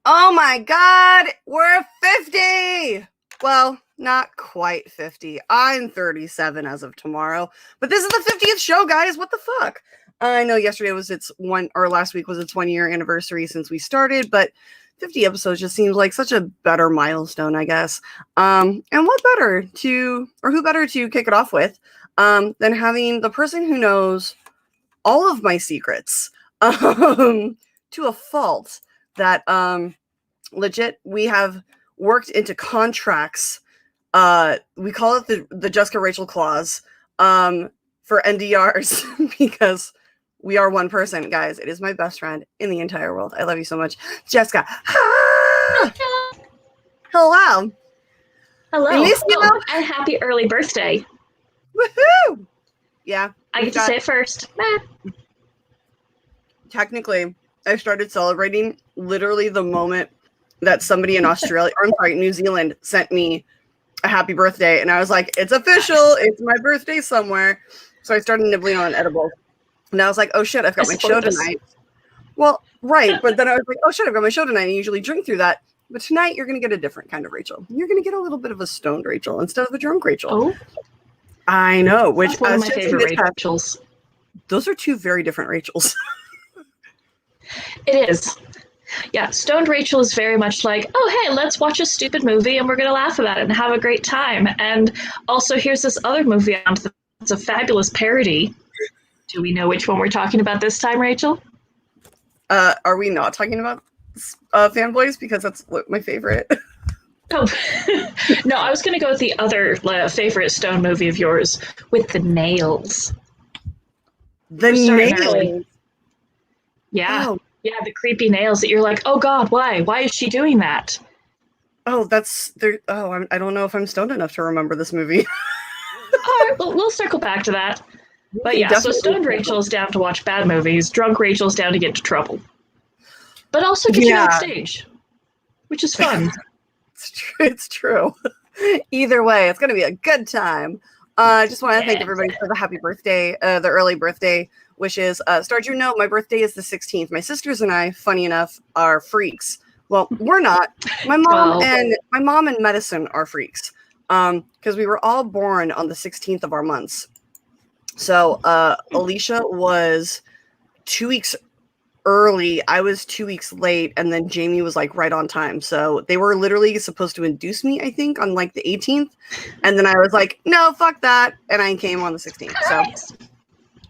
Oh my god, we're 50! Well, not quite 50. I'm 37 as of tomorrow. But this is the 50th show, guys. What the fuck? I know yesterday was last week was its 1 year anniversary since we started, but 50 episodes just seems like such a better milestone, I guess. And who better to kick it off with than having the person who knows all of my secrets to a fault that legit we have worked into contracts. We call it the Jessica Rachel clause for NDRs because we are one person, guys. It is my best friend in the entire world. I love you so much, Jessica. Hello. Hello. And happy early birthday. Woohoo! Yeah. I get to say it first. Technically, I started celebrating literally the moment that somebody in New Zealand sent me a happy birthday. And I was like, it's official. It's my birthday somewhere. So I started nibbling on edibles. And I was like, oh shit, I've got my show tonight. Well, right. But then I was like, oh shit, I've got my show tonight. I usually drink through that. But tonight you're going to get a different kind of Rachel. You're going to get a little bit of a stoned Rachel instead of a drunk Rachel. Oh, I know. Which that's one of my favorite Rachels. Those are two very different Rachels. It is. Yeah, stoned Rachel is very much like, oh, hey, let's watch a stupid movie and we're going to laugh about it and have a great time. And also, here's this other movie that's a fabulous parody. Do we know which one we're talking about this time, Rachel? Are we not talking about Fanboys? Because that's my favorite. Oh, no, I was going to go with the other favorite stone movie of yours, with the nails. The nails? Yeah. Oh. Yeah, the creepy nails that you're like, oh God, why? Why is she doing that? Oh, I don't know if I'm stoned enough to remember this movie. All right, we'll circle back to that. But yeah, so stoned Rachel's down to watch bad movies, drunk Rachel's down to get into trouble. But also get you on stage, which is fun. It's true. Either way, it's going to be a good time. I just want to thank everybody for the happy birthday, the early birthday wishes. Starred, you know, my birthday is the 16th. My sisters and I, funny enough, are freaks. Well, we're not. My mom and medicine are freaks. Because we were all born on the 16th of our months. So Alicia was 2 weeks early. I was 2 weeks late, and then Jamie was like right on time. So they were literally supposed to induce me, I think, on like the 18th. And then I was like, no, fuck that. And I came on the 16th. So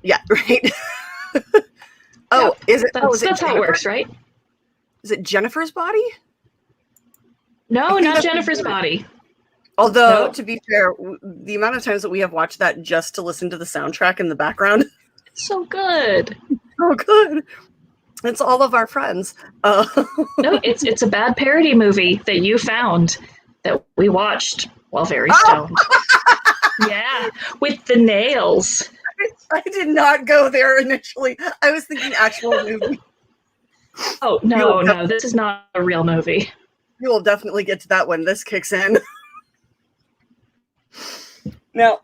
yeah, right. Oh, yeah, is it? That's how it works, right? Is it Jennifer's Body? No, not Jennifer's Body. Although, to be fair, the amount of times that we have watched that just to listen to the soundtrack in the background. It's so good. So good. It's all of our friends. No, it's a bad parody movie that you found that we watched while very stoned. Yeah, with the nails. I did not go there initially. I was thinking actual movie. Oh, no, this is not a real movie. You will definitely get to that when this kicks in. Now,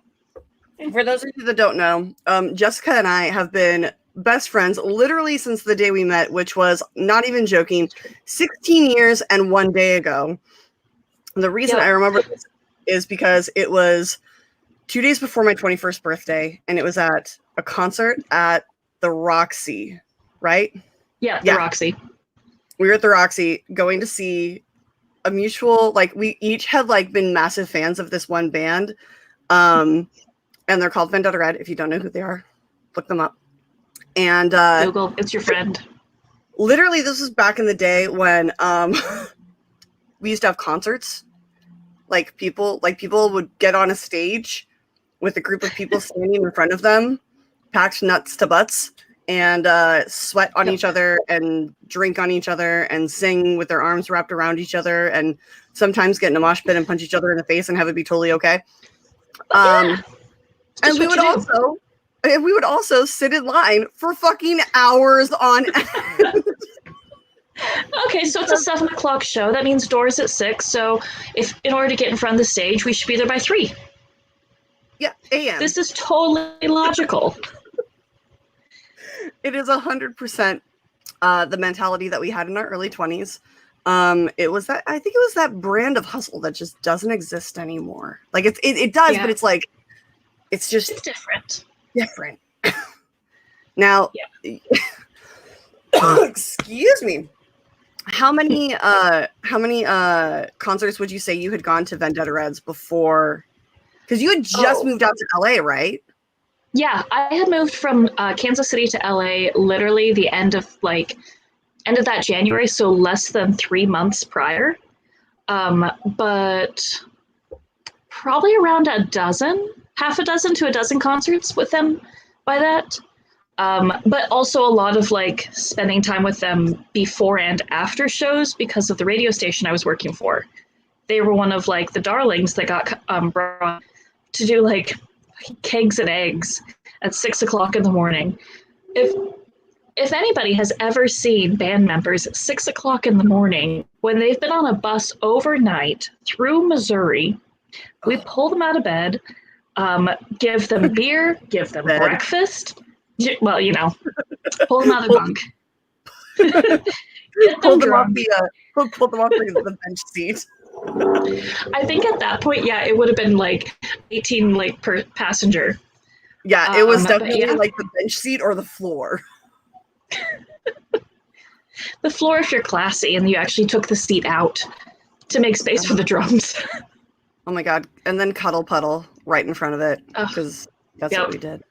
for those of you that don't know, Jessica and I have been best friends literally since the day we met, which was, not even joking, 16 years and 1 day ago. The reason I remember this is because it was 2 days before my 21st birthday, and it was at a concert at the Roxy, right? Yeah, the Roxy. We were at the Roxy going to see a mutual, like, we each had like been massive fans of this one band. And they're called Vendetta Red. If you don't know who they are, look them up. And Google, it's your friend. Literally, this was back in the day when we used to have concerts. Like people would get on a stage with a group of people standing in front of them, packed nuts to butts, and sweat on each other and drink on each other and sing with their arms wrapped around each other and sometimes get in a mosh pit and punch each other in the face and have it be totally okay. And we would also sit in line for fucking hours on end. Okay, so it's a 7 o'clock show. That means doors at 6. So if in order to get in front of the stage, we should be there by 3. Yeah, a.m. This is totally logical. It is 100% the mentality that we had in our early 20s. It was that, I think it was that brand of hustle that just doesn't exist anymore. Like it does, but it's like it's just different. Now, excuse me. How many concerts would you say you had gone to Vendetta Reds before? Because you had just moved out to LA, right? Yeah, I had moved from Kansas City to LA literally the end of that January, so less than 3 months prior. But probably around half a dozen to a dozen concerts with them by that. But also a lot of like spending time with them before and after shows because of the radio station I was working for. They were one of like the darlings that got brought to do like kegs and eggs at 6 o'clock in the morning. If anybody has ever seen band members at 6 o'clock in the morning when they've been on a bus overnight through Missouri, we pull them out of bed, give them beer, give them breakfast. Well, pull them out of the bunk. Pull them off the bench seat. I think at that point, it would have been like 18 like per passenger. Yeah, it was definitely like the bench seat or the floor. The floor if you're classy and you actually took the seat out to make space for the drums. Oh my God. And then cuddle puddle right in front of it because that's what we did.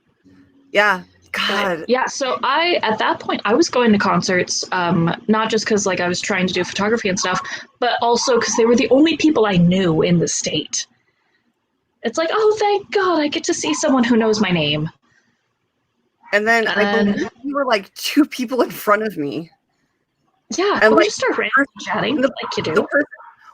Yeah. God. Yeah, so at that point I was going to concerts, not just because like I was trying to do photography and stuff, but also because they were the only people I knew in the state. It's like, oh, thank God, I get to see someone who knows my name. And then I believe you were like 2 people in front of me. Yeah, and we just start random chatting like you do.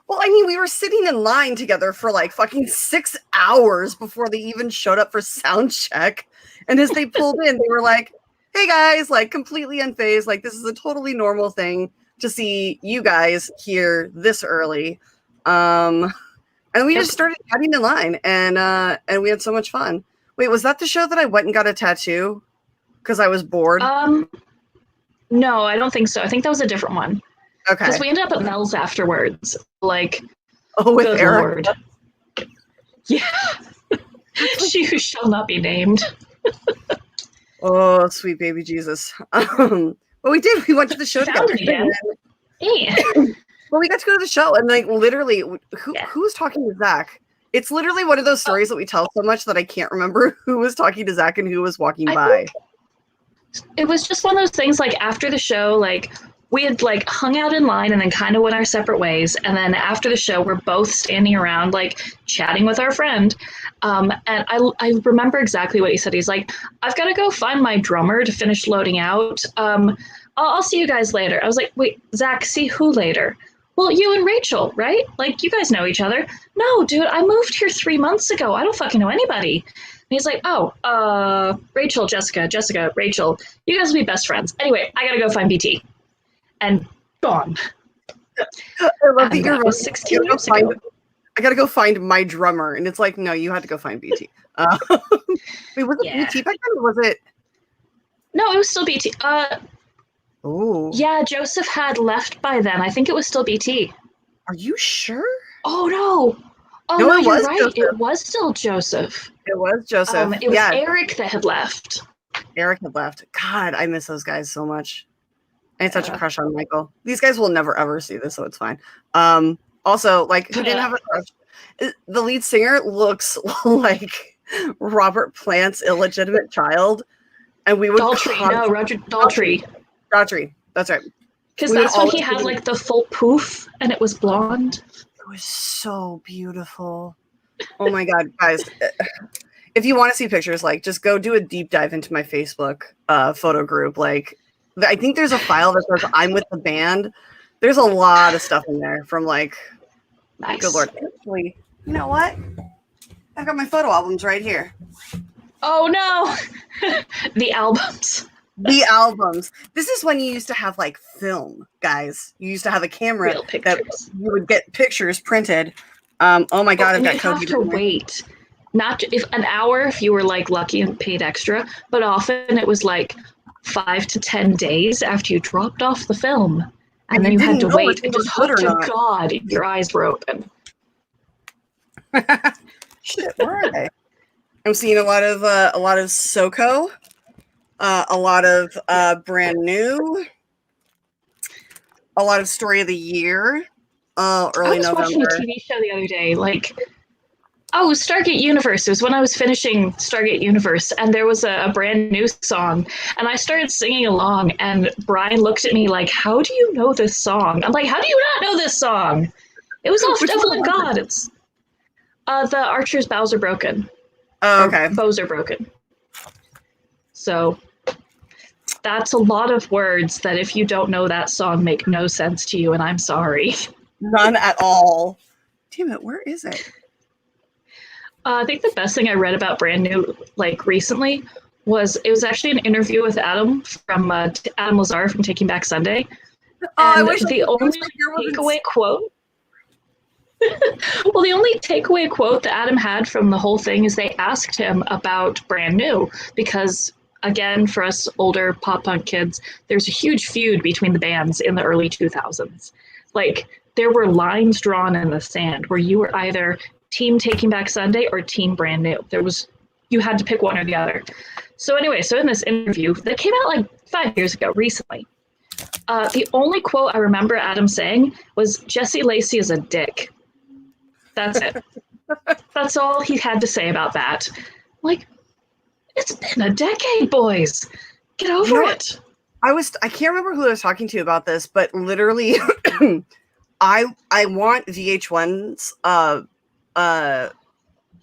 Well, I mean, we were sitting in line together for like fucking 6 hours before they even showed up for sound check. And as they pulled in, they were like, hey guys, like completely unfazed. Like, this is a totally normal thing to see you guys here this early. And we just started chatting in line and we had so much fun. Wait, was that the show that I went and got a tattoo? Because I was bored? No, I don't think so. I think that was a different one. Okay. Because we ended up at Mel's afterwards. Like, with good Eric. Lord. Yeah. She who shall not be named. Oh, sweet baby Jesus. Well, we did. We went to the show together. Again. Yeah. Well, we got to go to the show, and like literally, who was talking to Zach? It's literally one of those stories that we tell so much that I can't remember who was talking to Zach and who was walking by. It was just one of those things. Like after the show, like we had like hung out in line and then kind of went our separate ways. And then after the show, we're both standing around like chatting with our friend. And I remember exactly what he said. He's like, I've got to go find my drummer to finish loading out. I'll see you guys later. I was like, wait, Zach, see who later? Well, you and Rachel, right? Like, you guys know each other. No, dude, I moved here 3 months ago. I don't fucking know anybody. And he's like, Rachel, Jessica, Rachel. You guys will be best friends. Anyway, I gotta go find BT. And gone. I love that you're 16 years ago. I gotta go find my drummer. And it's like, no, you had to go find BT. Wait, was it BT back then, or was it? No, it was still BT. Oh. Yeah, Joseph had left by then. I think it was still BT. Are you sure? Oh, no. Oh, no, you're right. Joseph. It was still Joseph. It was Joseph. It was Eric that had left. Eric had left. God, I miss those guys so much. I had such a crush on Michael. These guys will never, ever see this, so it's fine. Also, like, who didn't have a crush? The lead singer looks like Robert Plant's illegitimate child. And we would Roger Daltrey. Daughtry, that's right. Because that's when he had like the full poof and it was blonde. It was so beautiful. Oh my God, guys. If you want to see pictures, like just go do a deep dive into my Facebook photo group. Like I think there's a file that says I'm with the band. There's a lot of stuff in there from like, nice. Good Lord. Actually, you know what? I've got my photo albums right here. Oh no. The albums. The albums. This is when you used to have like film, guys. You used to have a camera that you would get pictures printed. Oh my God, I've got Cody. You have to wait. Not if an hour if you were like lucky and paid extra, but often it was like 5 to 10 days after you dropped off the film. And then you had to wait and and just hope to God your eyes were open. Shit, where are they? I'm seeing a lot of Soko, a lot of brand new, a lot of story of the year, early I was watching a November. TV show the other day, Stargate Universe. It was when I was finishing Stargate Universe, and there was a brand new song, and I started singing along, and Brian looked at me like, how do you know this song? I'm like, how do you not know this song? It was off Devil and God. It's the Archer's Bows Are Broken. Oh, okay. Bows Are Broken. So that's a lot of words that if you don't know that song make no sense to you, and I'm sorry. None at all. Damn it, where is it? I think the best thing I read about Brand New, recently, was it was actually an interview with Adam from Adam Lazar from Taking Back Sunday. I And wish the only takeaway quote. Well, the only takeaway quote that Adam had from the whole thing is they asked him about Brand New because, again, for us older pop punk kids, there's a huge feud between the bands in the early 2000s. There were lines drawn in the sand where you were either Team Taking Back Sunday or Team Brand New. You had to pick one or the other. So anyway, in this interview that came out 5 years ago, recently, the only quote I remember Adam saying was, "Jesse Lacey is a dick." That's it. That's all he had to say about that. It's been a decade, boys. Get over it. I can't remember who I was talking to about this, but literally, I want VH1's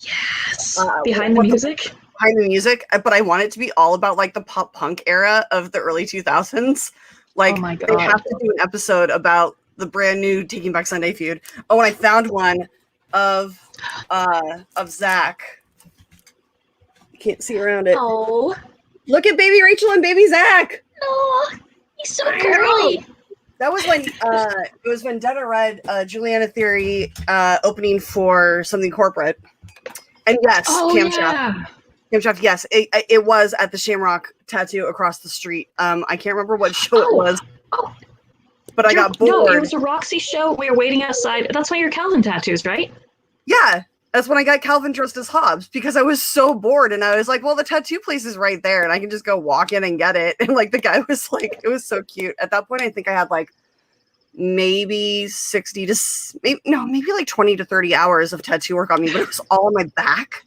yes, behind the music. Behind the music, but I want it to be all about the pop punk era of the early 2000s. Oh my God. They have to do an episode about the Brand New Taking Back Sunday feud. Oh, and I found one of Zach. You can't see around it. Oh, look at baby Rachel and baby Zach. Oh, he's so girly. That was when it was when Detta read Juliana Theory opening for something corporate. And yes, Camshaft, yes, it was at the Shamrock Tattoo across the street. I can't remember what show it was. But I got bored. No, it was a Roxy show. We were waiting outside. That's why your Calvin tattoos, right? Yeah. That's when I got Calvin dressed as Hobbs because I was so bored and I was like, well, the tattoo place is right there and I can just go walk in and get it. And the guy was it was so cute. At that point, I think I had maybe 20 to 30 hours of tattoo work on me, but it was all on my back.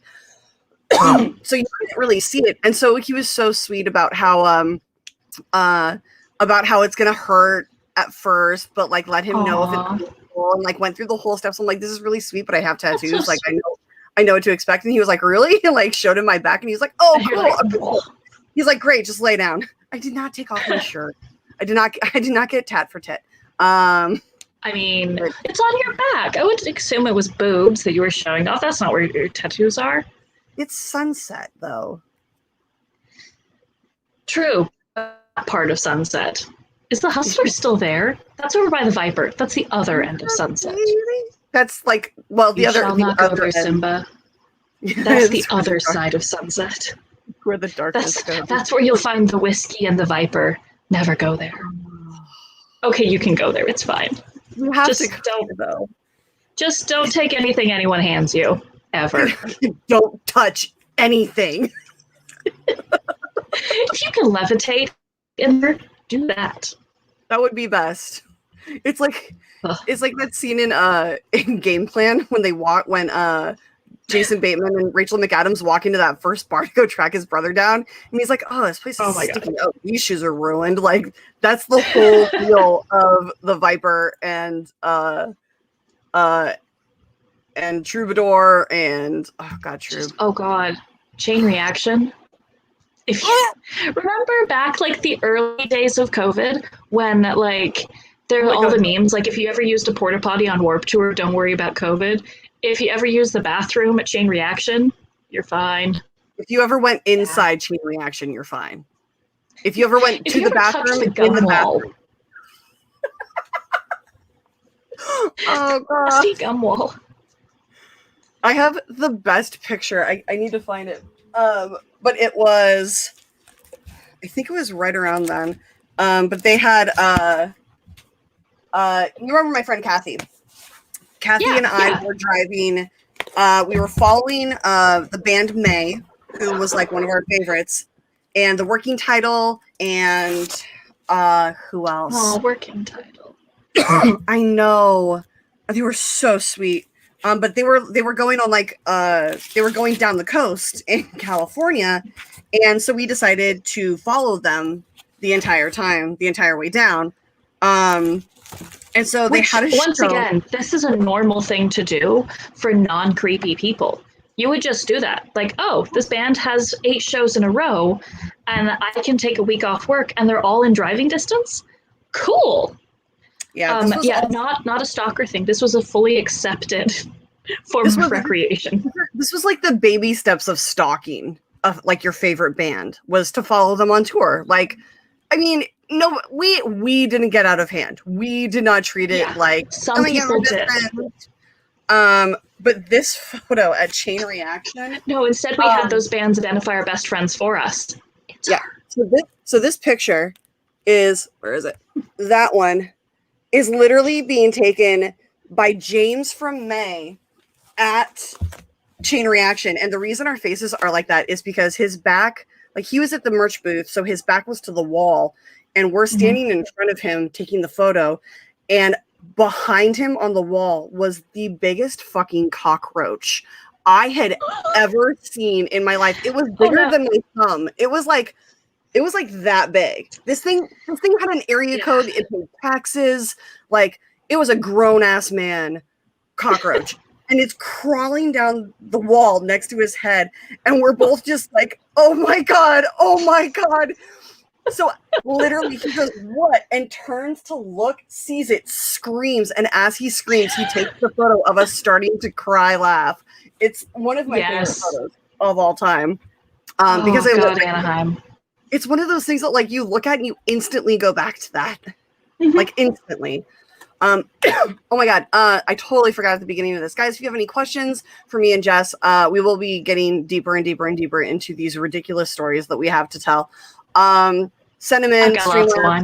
So you couldn't really see it. And so he was so sweet about how it's going to hurt at first, but let him know if it's and went through the whole steps. I'm this is really sweet, but I have tattoos. So I know what to expect. And he was really? And showed him my back and he was like, oh, cool. He's like, great, just lay down. I did not take off my shirt. I did not get tat for tit. I mean, it's on your back. I would assume it was boobs that you were showing off. That's not where your tattoos are. It's Sunset, though. True. Part of Sunset. Is the Hustler still there? That's over by the Viper. That's the other end of Sunset. That's the other. You shall not go there, end. Simba. That's the other side of Sunset. Where the darkness goes. That's where you'll find the whiskey and the Viper. Never go there. Okay, you can go there. It's fine. You have to go, though. Just don't take anything anyone hands you, ever. Don't touch anything. If you can levitate in there, do that. That would be best. It's it's like that scene in Game Plan when Jason Bateman and Rachel McAdams walk into that first bar to go track his brother down, and he's like, "Oh, this place is sticking out. These shoes are ruined." That's the whole feel of the Viper and Troubadour and Chain Reaction. If you remember back the early days of COVID when there were all the memes, if you ever used a porta potty on Warped Tour, don't worry about COVID. If you ever used the bathroom at Chain Reaction, you're fine. If you ever went inside Chain Reaction, you're fine. If you ever went to the bathroom, in the bathroom. Oh god. See gum wall. I have the best picture. I need to find it. But it was, I think it was right around then. But they had you remember my friend Kathy? Kathy Yeah, and I yeah. were driving. We were following the band May, who was like one of our favorites, and the working title, and who else? Oh, working title. I know, they were so sweet. But they were going on like they were going down the coast in California, and so we decided to follow them the entire way down. And so they had a show. Once again, this is a normal thing to do for non-creepy people. You would just do that. Like, oh, this band has 8 shows in a row, and I can take a week off work, and they're all in driving distance? Cool. Yeah, not a stalker thing. This was a fully accepted form of recreation. This was like the baby steps of stalking of like your favorite band, was to follow them on tour. Like, I mean, no, we didn't get out of hand. We did not treat it like some people did. But this photo at Chain Reaction. No, instead we had those bands identify our best friends for us. Yeah. So this picture is, where is it? That one is literally being taken by James from May at Chain Reaction. And the reason our faces are like that is because his back, like he was at the merch booth, so his back was to the wall, and we're standing in front of him taking the photo, and behind him on the wall was the biggest fucking cockroach I had ever seen in my life. It was bigger than my thumb. It was like that big. This thing had an area code. It paid taxes. Like, it was a grown ass man cockroach. And it's crawling down the wall next to his head. And we're both just like, oh my God. So literally he goes, what? And turns to look, sees it, screams. And as he screams, he takes the photo of us starting to cry, laugh. It's one of my favorite photos of all time. Because Anaheim. It's one of those things that like you look at and you instantly go back to that. Like instantly. Oh my God. I totally forgot at the beginning of this. Guys, if you have any questions for me and Jess, we will be getting deeper and deeper and deeper into these ridiculous stories that we have to tell. Send them in.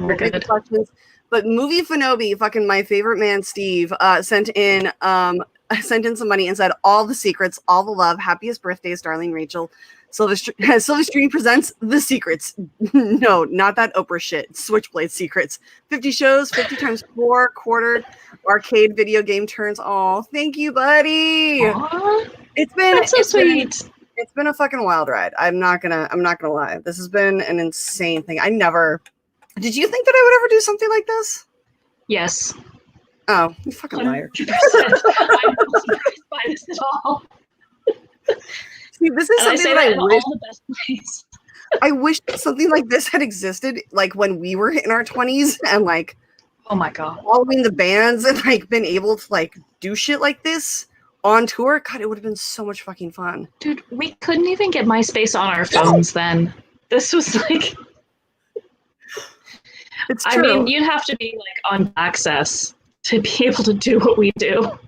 We're good. Questions. But Movie Fanobi, fucking my favorite man, Steve, sent in some money and said, all the secrets, all the love, happiest birthdays, darling Rachel. Silvestrini presents The Secrets. No, not that Oprah shit. Switchblade Secrets. 50 shows, 50 times 4 quarter arcade video game turns. Oh, thank you, buddy. Aww. That's so sweet. It's been a fucking wild ride. I'm not gonna lie. This has been an insane thing. Did you think that I would ever do something like this? Yes. Oh, you fucking liar. 100%. I'm not surprised by this at all. See, this is something that I wish. All the best ways. I wish something like this had existed, like when we were in our 20s, and like, oh my God, following the bands and like been able to like do shit like this on tour. God, it would have been so much fucking fun. Dude, we couldn't even get MySpace on our phones then. This was like, it's true. I mean, you'd have to be like on Access to be able to do what we do.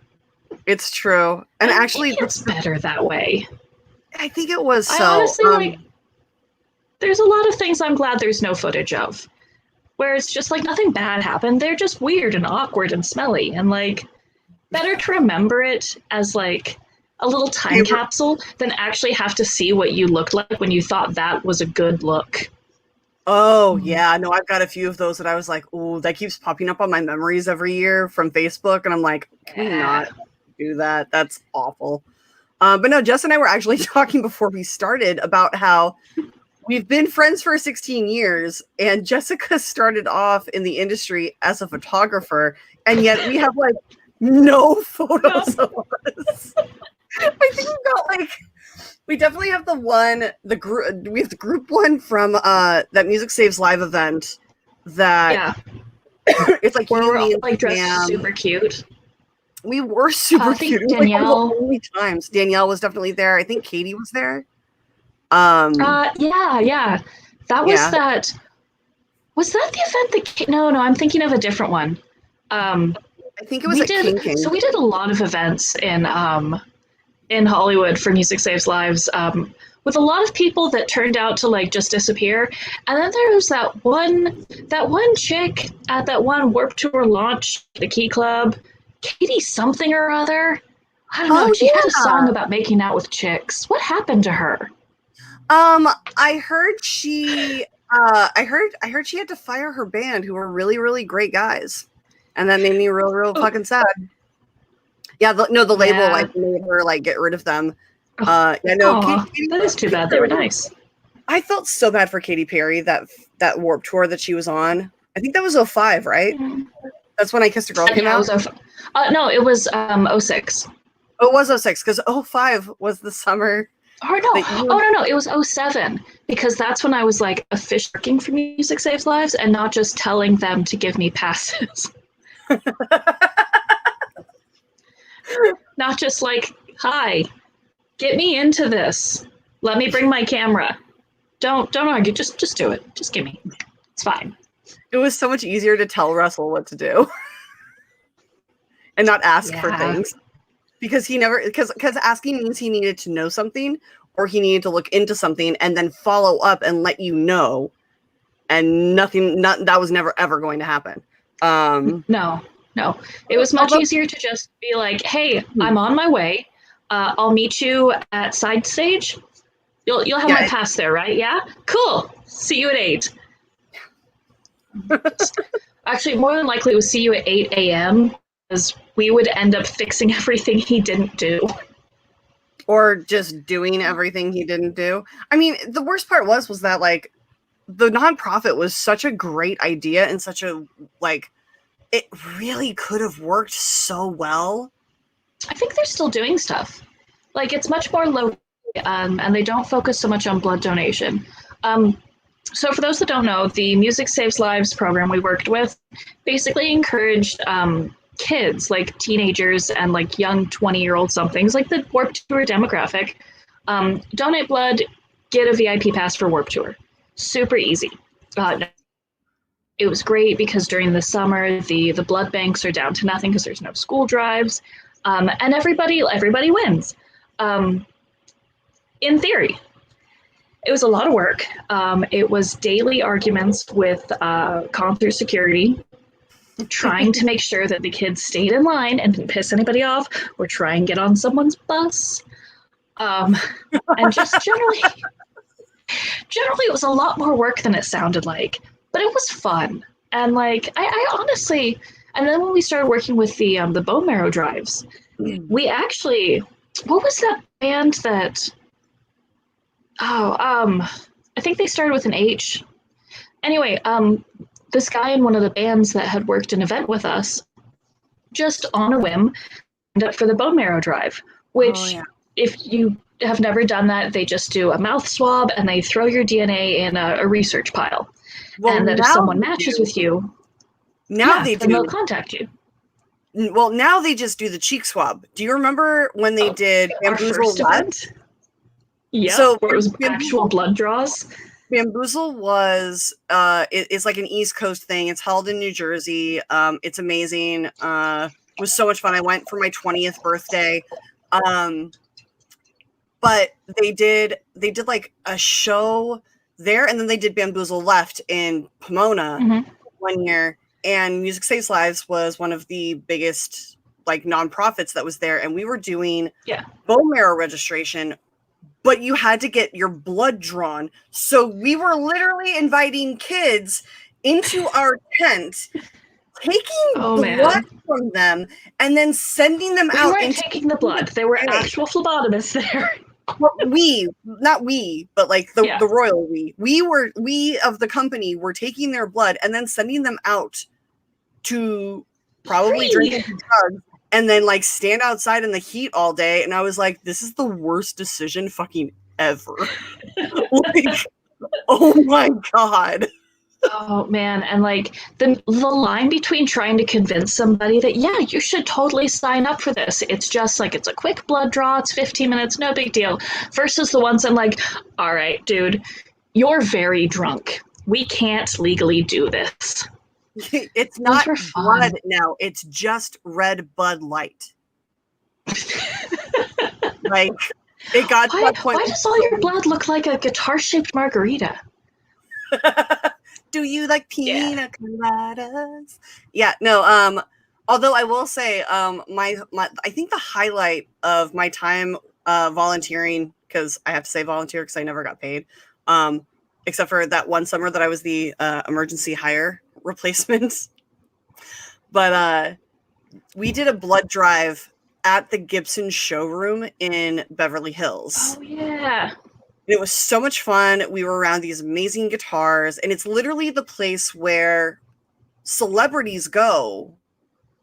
It's true, and actually, it's better that way. I think it was so. I honestly, like, there's a lot of things I'm glad there's no footage of, where it's just like nothing bad happened. They're just weird and awkward and smelly, and like, better to remember it as like a little time capsule than actually have to see what you looked like when you thought that was a good look. Oh yeah, no, I've got a few of those that I was like, ooh, that keeps popping up on my memories every year from Facebook, and I'm like, can we not do that? That's awful. But no, Jess and I were actually talking before we started about how we've been friends for 16 years, and Jessica started off in the industry as a photographer, and yet we have like no photos of us. I think we definitely have we have the group one from that Music Saves Live event that it's like we're all like dressed super cute. We were super cute. Danielle. Like, only times Danielle was definitely there. I think Katie was there. Yeah. That was that. Was that the event that? No, I'm thinking of a different one. I think it was at King. So we did a lot of events in in Hollywood for Music Saves Lives, with a lot of people that turned out to like just disappear. And then there was that one chick at that one Warped Tour launch, the Key Club, Katie something or other. I don't know. She had a song about making out with chicks. What happened to her? I heard she had to fire her band, who were really, really great guys, and that made me real fucking sad. Yeah, the label like made her like get rid of them. Katie, that is too bad. They were nice. I felt so bad for Katy Perry, that Warped Tour that she was on. I think that was 05, right? Mm-hmm. That's when I Kissed a Girl came out. No, it was 06. Oh, it was 06 because 05 was the summer. No, it was 07 because that's when I was like officially working for Music Saves Lives and not just telling them to give me passes. Not just like, hi, get me into this. Let me bring my camera. Don't argue. Just do it. Just give me. It's fine. It was so much easier to tell Russell what to do and not ask for things. Because because asking means he needed to know something or he needed to look into something and then follow up and let you know. And that was never ever going to happen. No. It was much easier to just be like, hey, I'm on my way. I'll meet you at side stage. You'll have my pass there, right? Yeah? Cool. See you at 8. Actually, more than likely it was see you at 8 a.m. because we would end up fixing everything he didn't do. Or just doing everything he didn't do. I mean, the worst part was that, like, the nonprofit was such a great idea and such a, like, it really could have worked so well. I think they're still doing stuff. Like, it's much more low, and they don't focus so much on blood donation. So for those that don't know, the Music Saves Lives program we worked with basically encouraged kids, like teenagers and like young 20-year-old somethings, like the Warped Tour demographic, donate blood, get a VIP pass for Warped Tour. Super easy. It was great because during the summer, the blood banks are down to nothing because there's no school drives, and everybody wins. In theory. It was a lot of work. It was daily arguments with concert security, trying to make sure that the kids stayed in line and didn't piss anybody off or try and get on someone's bus. And just generally it was a lot more work than it sounded like, but it was fun. And like, I honestly, and then when we started working with the bone marrow drives, we actually, what was that band that, I think they started with an H. Anyway, this guy in one of the bands that had worked an event with us, just on a whim, signed up for the bone marrow drive, which if you have never done that, they just do a mouth swab and they throw your DNA in a research pile. Well, and that if someone matches with you, they'll contact you. Well, now they just do the cheek swab. Do you remember when they did Bamboozle Left? Yeah, so where it was actual blood draws. Bamboozle was it's like an East Coast thing. It's held in New Jersey. It's amazing. It was so much fun. I went for my 20th birthday. But they did like a show there, and then they did Bamboozle Left in Pomona 1 year. And Music Saves Lives was one of the biggest like nonprofits that was there, and we were doing bone marrow registration. But you had to get your blood drawn. So we were literally inviting kids into our tent, taking blood from them, and then sending them out. We weren't taking the blood. There were actual phlebotomists there. Well, not we, but like the royal we of the company were taking their blood and then sending them out to probably drink drugs. And then like stand outside in the heat all day. And I was like, this is the worst decision fucking ever. Like, oh my God. Oh man. And like the line between trying to convince somebody that, you should totally sign up for this. It's just like, it's a quick blood draw. It's 15 minutes. No big deal. Versus the ones I'm like, all right, dude, you're very drunk. We can't legally do this. It's not blood now. It's just red Bud Light. Like, it got to that point. Why does all your blood look like a guitar-shaped margarita? Do you like pina coladas? Yeah, no, although I will say, my I think the highlight of my time volunteering, because I have to say volunteer because I never got paid, except for that one summer that I was the emergency hire replacement. But we did a blood drive at the Gibson showroom in Beverly Hills. Oh, yeah. It was so much fun. We were around these amazing guitars, and it's literally the place where celebrities go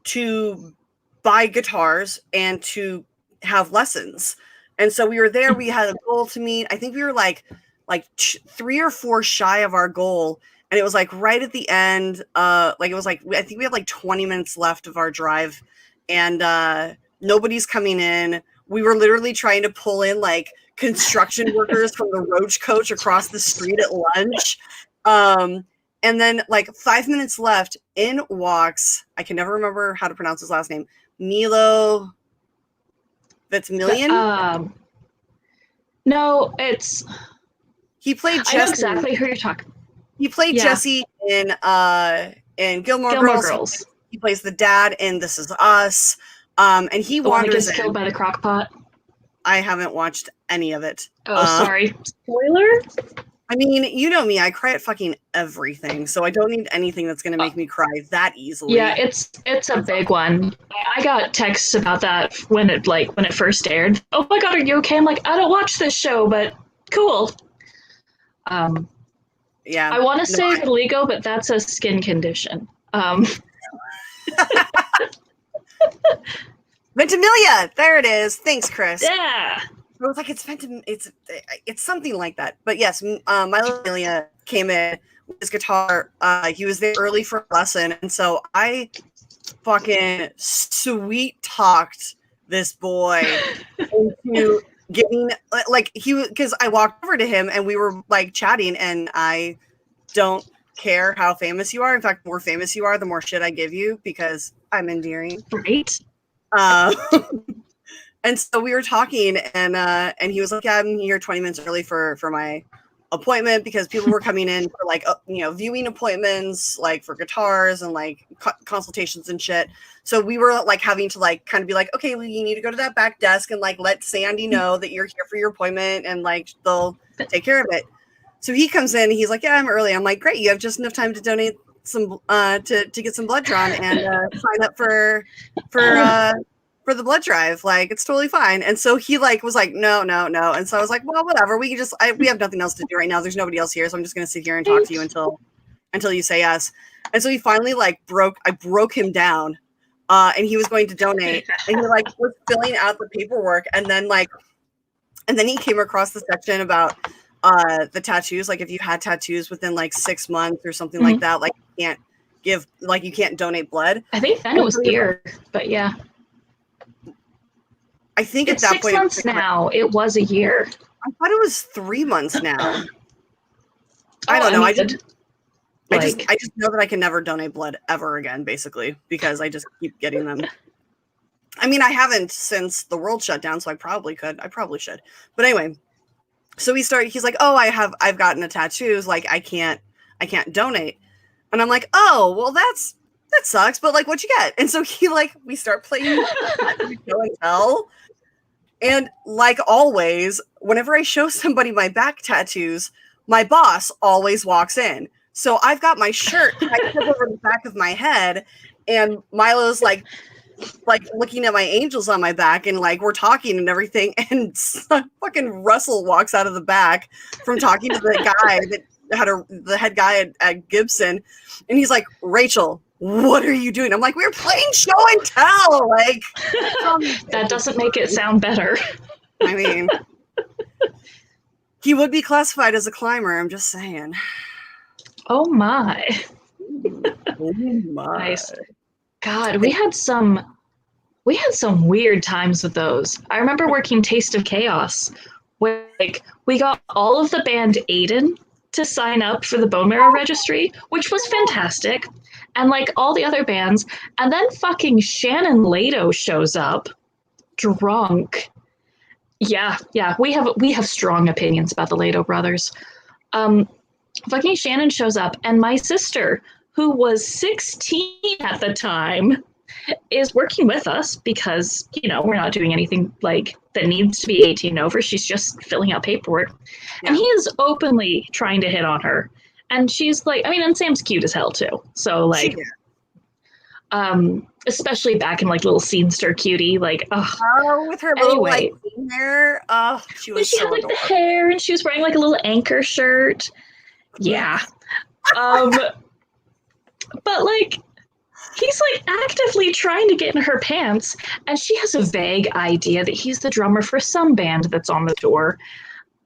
to buy guitars and to have lessons. And so we were there. We had a goal to meet. I think we were like 3 or 4 shy of our goal. And it was like right at the end. I think we had like 20 minutes left of our drive, and nobody's coming in. We were literally trying to pull in like construction workers from the Roach Coach across the street at lunch. And then like 5 minutes left, in walks, I can never remember how to pronounce his last name, Milo Fitzmillion? No, it's... He played Jesse. I know exactly who you're talking. He played Jesse in Gilmore Girls. He plays the dad in This Is Us. And he the one that wanders gets killed by the crock pot. I haven't watched any of it. Oh, sorry. Spoiler? I mean, you know me, I cry at fucking everything, so I don't need anything that's going to make me cry that easily. Yeah, it's a big one. I got texts about that when it first aired. Oh my god, are you okay? I'm like, I don't watch this show, but cool. Yeah. I want to say vitiligo, but that's a skin condition. Ventimiglia! There it is. Thanks, Chris. Yeah. I was like, it's something like that. But yes, Milo Ventimiglia came in with his guitar. He was there early for a lesson, and so I fucking sweet talked this boy into getting because I walked over to him and we were like chatting, and I don't care how famous you are. In fact, the more famous you are, the more shit I give you because I'm endearing. Right. And so we were talking, and he was like, "Yeah, I'm here 20 minutes early for my appointment because people were coming in for like viewing appointments, like for guitars and like consultations and shit." So we were like having to like kind of be like, "Okay, well, you need to go to that back desk and like let Sandy know that you're here for your appointment, and like they'll take care of it." So he comes in, and he's like, "Yeah, I'm early." I'm like, "Great, you have just enough time to donate some to get some blood drawn and sign up for the blood drive. Like, it's totally fine." And so he like was like, no. And so I was like, well, whatever. We can just we have nothing else to do right now. There's nobody else here, so I'm just gonna sit here and talk to you until you say yes. And so he finally like broke him down, and he was going to donate, and he like was filling out the paperwork, and then he came across the section about the tattoos. Like, if you had tattoos within like 6 months or something like that, like you can't donate blood. I think then it was ear, but yeah. I think it's at that 6 point months now. It was a year. I thought it was 3 months now. I don't know. I just know that I can never donate blood ever again, basically, because I just keep getting them. I mean, I haven't since the world shut down, so I probably could. I probably should. But anyway, so he's like, "Oh, I've gotten a tattoos. Like, I can't donate." And I'm like, "Oh, well, that sucks. But like, what'd you get?" And so we start playing show and tell. And like always, whenever I show somebody my back tattoos, my boss always walks in. So I've got my shirt tied over the back of my head, and Milo's like looking at my angels on my back, and like we're talking and everything, and fucking Russell walks out of the back from talking to the guy that had the head guy at Gibson, and he's like, "Rachel, what are you doing?" I'm like, "We're playing show and tell." Like, that doesn't make it sound better. I mean, he would be classified as a climber. I'm just saying. Oh my. Oh my. Nice. God, we had some weird times with those. I remember working Taste of Chaos, where like we got all of the band Aiden to sign up for the Bone Marrow Registry, which was fantastic, and like all the other bands, and then fucking Shannon Lato shows up drunk Yeah, we have strong opinions about the Leto brothers. Fucking Shannon shows up, and my sister, who was 16 at the time, is working with us because, we're not doing anything like that needs to be 18 over. She's just filling out paperwork. Yeah. And he is openly trying to hit on her. And she's like, and Sam's cute as hell too. So like, especially back in like little scenester cutie, like, with her little like hair. Oh, she was had like the hair, and she was wearing like a little anchor shirt. Yeah. But like, he's like actively trying to get in her pants, and she has a vague idea that he's the drummer for some band that's on the tour.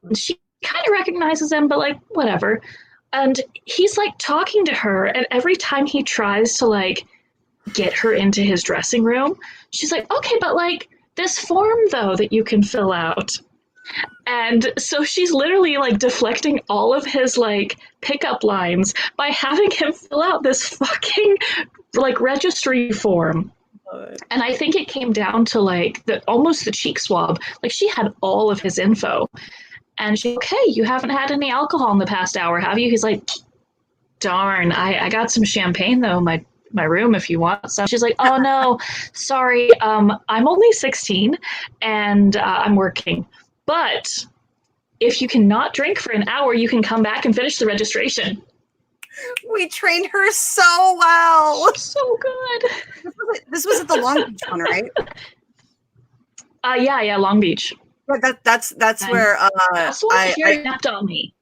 And she kind of recognizes him, but like, whatever. And he's like talking to her, and every time he tries to like get her into his dressing room, she's like, okay, but like this form though that you can fill out. And so she's literally like deflecting all of his like pickup lines by having him fill out this fucking like registry form. And I think it came down to like almost the cheek swab. Like she had all of his info. And she's okay, you haven't had any alcohol in the past hour, have you? He's like, darn, I got some champagne though in my room if you want some. She's like, oh no, sorry, I'm only 16 and I'm working. But if you cannot drink for an hour, you can come back and finish the registration. We trained her so well. So good. This was at the Long Beach one, right? Yeah, Long Beach. But that's where Jerry napped on me.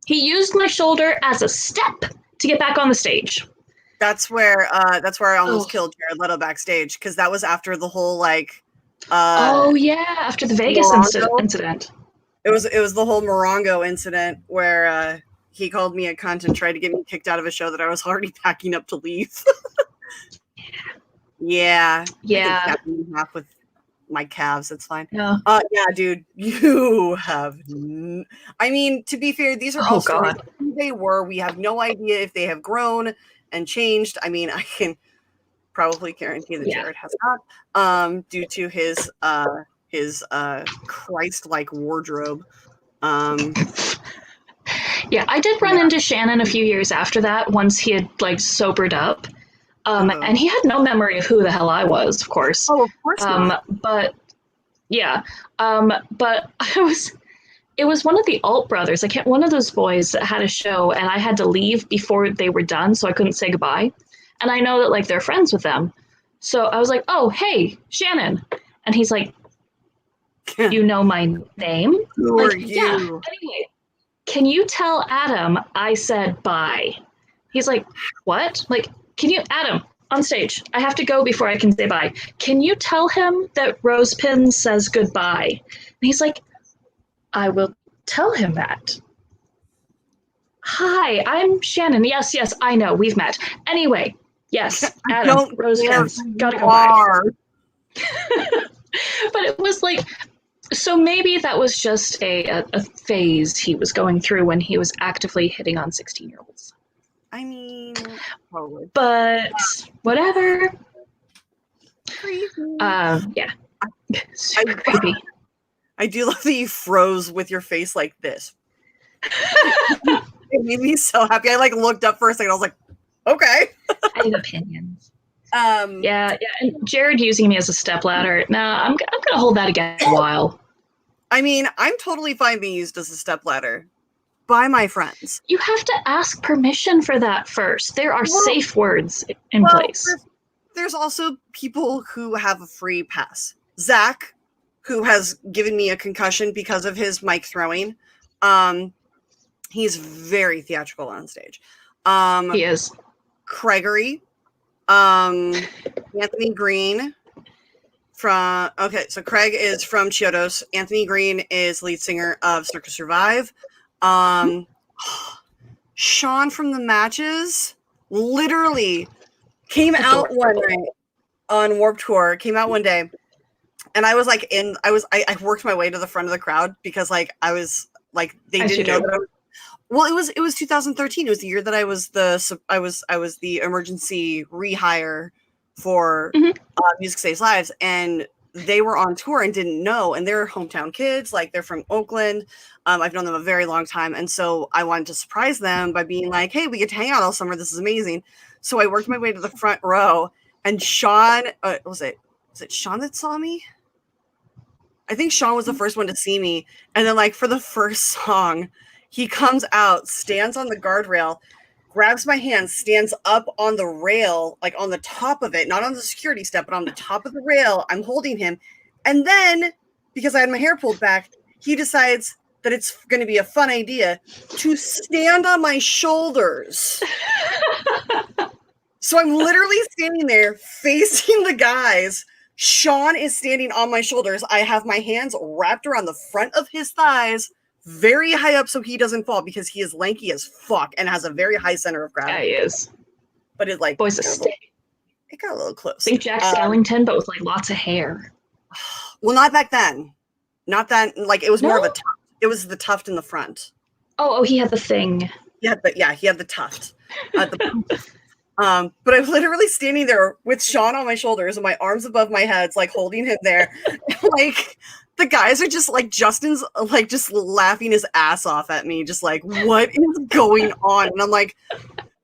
He used my shoulder as a step to get back on the stage. That's where I almost killed Jared Leto backstage, because that was after the whole like. After the Vegas incident. It was the whole Morongo incident where he called me a cunt and tried to get me kicked out of a show that I was already packing up to leave. Yeah. Half with my calves. It's fine. Yeah. Dude, you have. I mean, to be fair, these are all stories of who they were. We have no idea if they have grown and changed. I mean, I can probably guarantee that Jared has not, due to his Christ-like wardrobe. I did run into Shannon a few years after that, once he had like sobered up. And he had no memory of who the hell I was, of course. Oh, of course not. But it was one of the Alt brothers. One of those boys that had a show, and I had to leave before they were done, so I couldn't say goodbye. And I know that like they're friends with them. So I was like, oh, hey, Shannon. And he's like, you know my name? Who are you? Yeah. Anyway, can you tell Adam I said bye? He's like, what? Like, can you, Adam, on stage, I have to go before I can say bye. Can you tell him that Rosepin says goodbye? And he's like, I will tell him that. Hi, I'm Shannon. Yes, I know, we've met. Anyway, yes, Adam, Rosepin's gotta go by. But it was like, so maybe that was just a phase he was going through when he was actively hitting on 16-year-olds. I mean, probably. But whatever. Creepy. Super creepy. I do love that you froze with your face like this. It made me so happy. I like looked up for a second. I was like, okay. I have opinions. And Jared using me as a stepladder. Nah, I'm gonna hold that again a while. I mean, I'm totally fine being used as a stepladder by my friends. You have to ask permission for that first. There are safe words in place. There's also people who have a free pass. Zach, who has given me a concussion because of his mic throwing. He's very theatrical on stage. He is. Gregory, Anthony Green so Craig is from Chiodos. Anthony Green is lead singer of Circus Survive. Sean from the Matches literally came out one night on Warped Tour, came out one day, and I was like I worked my way to the front of the crowd because like I was like they didn't know that I was. Well, it was 2013. It was the year that I was the emergency rehire for Music Saves Lives, and they were on tour and didn't know, and they're hometown kids, like they're from Oakland. I've known them a very long time, and so I wanted to surprise them by being like, hey, we get to hang out all summer, this is amazing. So I worked my way to the front row, and Sean, was it Sean that saw me? I think Sean was the first one to see me, and then like for the first song, he comes out, stands on the guardrail, grabs my hand, stands up on the rail, like on the top of it, not on the security step, but on the top of the rail. I'm holding him. And then, because I had my hair pulled back, he decides that it's going to be a fun idea to stand on my shoulders. So I'm literally standing there facing the guys. Sean is standing on my shoulders. I have my hands wrapped around the front of his thighs, very high up so he doesn't fall, because he is lanky as fuck and has a very high center of gravity. Yeah, he is. But it like Boy's a stick. It got a little close. Think Jack Skellington, but with like lots of hair. Well, not back then. Not that, like it was more of a tuft. It was the tuft in the front. Oh, he had the thing. Yeah, but yeah, he had the tuft. But I'm literally standing there with Sean on my shoulders and my arms above my head, like holding him there. Like the guys are just like, Justin's like just laughing his ass off at me, just like, what is going on? And I'm like,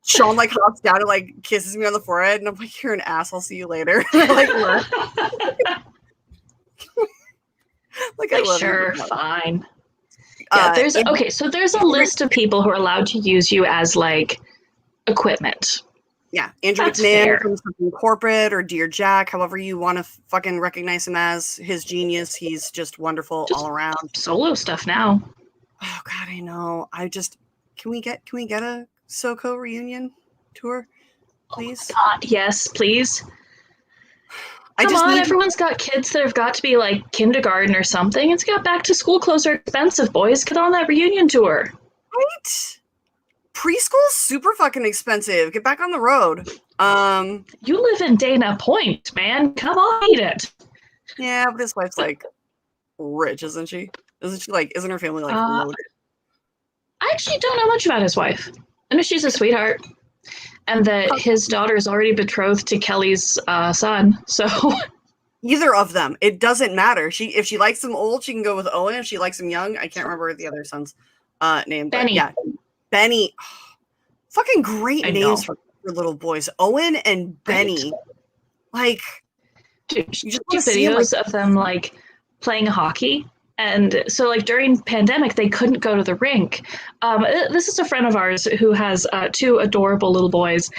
Sean like hops down and like kisses me on the forehead, and I'm like, you're an ass, I'll see you later. Like, I love sure, you. Fine. Yeah, there's a list of people who are allowed to use you as like equipment. Yeah, Andrew McMahon from something corporate, or Dear Jack, however you want to fucking recognize him as. His genius, he's just wonderful all around. Solo stuff now. Oh God, I know. Can we get a SoCo reunion tour, please? Oh God, yes, please. Come on, everyone's got kids that have got to be like kindergarten or something. It's got back to school clothes are expensive, boys. Get on that reunion tour. Right? Preschool's super fucking expensive. Get back on the road. You live in Dana Point, man. Come on, eat it. Yeah, but his wife's like rich, isn't she? Isn't her family like loaded? I actually don't know much about his wife. I know she's a sweetheart, and that his daughter is already betrothed to Kelly's son. So either of them, it doesn't matter. If she likes him old, she can go with Owen. If she likes him young, I can't remember the other son's name. Benny. Yeah, Benny. Fucking great names for little boys. Owen and Benny. Like, dude, you just see videos of them like playing hockey. And so, like, during pandemic, they couldn't go to the rink. This is a friend of ours who has two adorable little boys,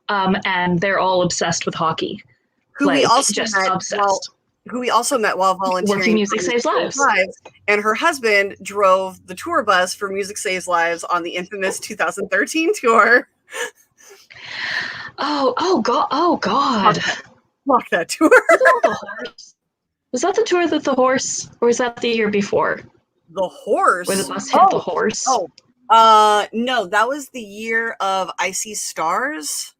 and they're all obsessed with hockey. Who we also met while volunteering. Working Music Saves Lives. And her husband drove the tour bus for Music Saves Lives on the infamous 2013 tour. Oh God. Fuck that tour. Was that the tour with the horse, or was that the year before? The horse? Where the bus hit the horse? No, that was the year of I See Stars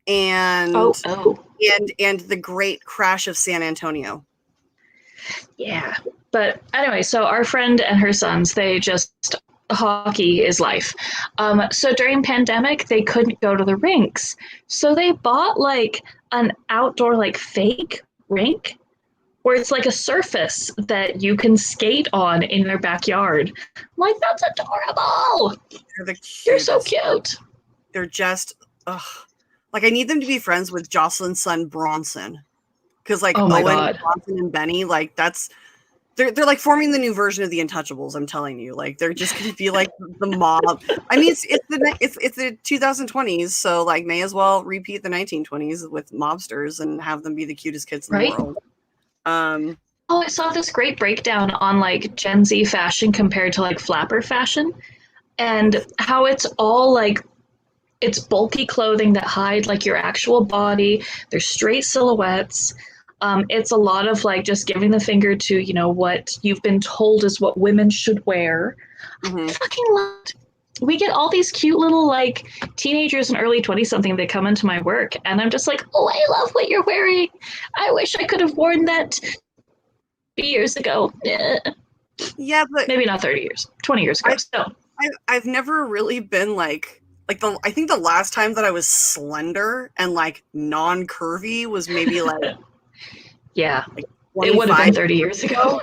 and and the great crash of San Antonio. Yeah, but anyway, so our friend and her sons, they just hockey is life. So during pandemic, they couldn't go to the rinks, so they bought like an outdoor like fake rink, where it's like a surface that you can skate on in their backyard. I'm like, that's adorable. They're so cute. They're just, like I need them to be friends with Jocelyn's son Bronson, because like Owen, Bronson, and Benny, like they're like forming the new version of the Untouchables. I'm telling you, like they're just gonna be like the mob. I mean, it's the 2020s, so like may as well repeat the 1920s with mobsters and have them be the cutest kids in the world. I saw this great breakdown on like Gen Z fashion compared to like flapper fashion, and how it's all like it's bulky clothing that hide like your actual body. They're straight silhouettes. It's a lot of like just giving the finger to, you know, what you've been told is what women should wear. I fucking love it. We get all these cute little like teenagers and early 20-something that come into my work, and I'm just like, oh, I love what you're wearing. I wish I could have worn that years ago. Yeah, but maybe not 30 years, 20 years ago. I've never really been like I think the last time that I was slender and like non-curvy was maybe like It would have been 25 30 years ago.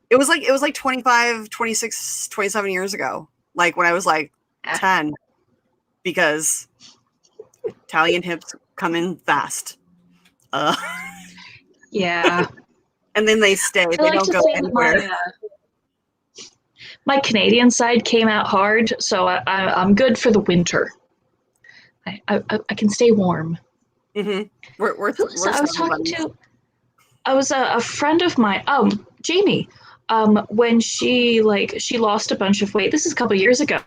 It was like 25, 26, 27 years ago. Like when I was like 10. Because Italian hips come in fast. Yeah. And then they stay. They don't go anywhere. My Canadian side came out hard, so I'm good for the winter. I can stay warm. Mm-hmm. We're I was talking to. I was a friend of mine. Jamie. When she lost a bunch of weight. This is a couple years ago.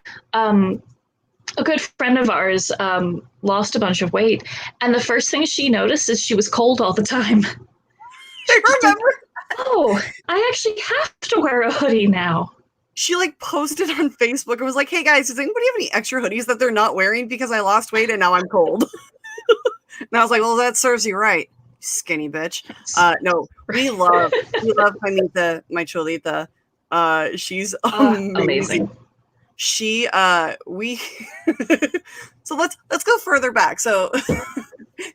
A good friend of ours lost a bunch of weight, and the first thing she noticed is she was cold all the time. I remember. Like, oh, I actually have to wear a hoodie now. She like posted on Facebook and was like, "Hey guys, does anybody have any extra hoodies that they're not wearing because I lost weight and now I'm cold?" And I was like, "Well, that serves you right, skinny bitch." No, we love Juanita, my Cholita. She's amazing. She we so let's go further back. So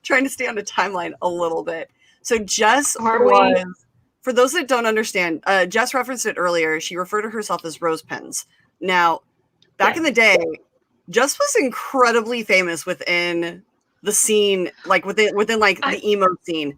trying to stay on the timeline a little bit. So Jess was, for those that don't understand, Jess referenced it earlier. She referred to herself as Rose Pens. Now, back in the day, Jess was incredibly famous within the scene, like within the emo scene.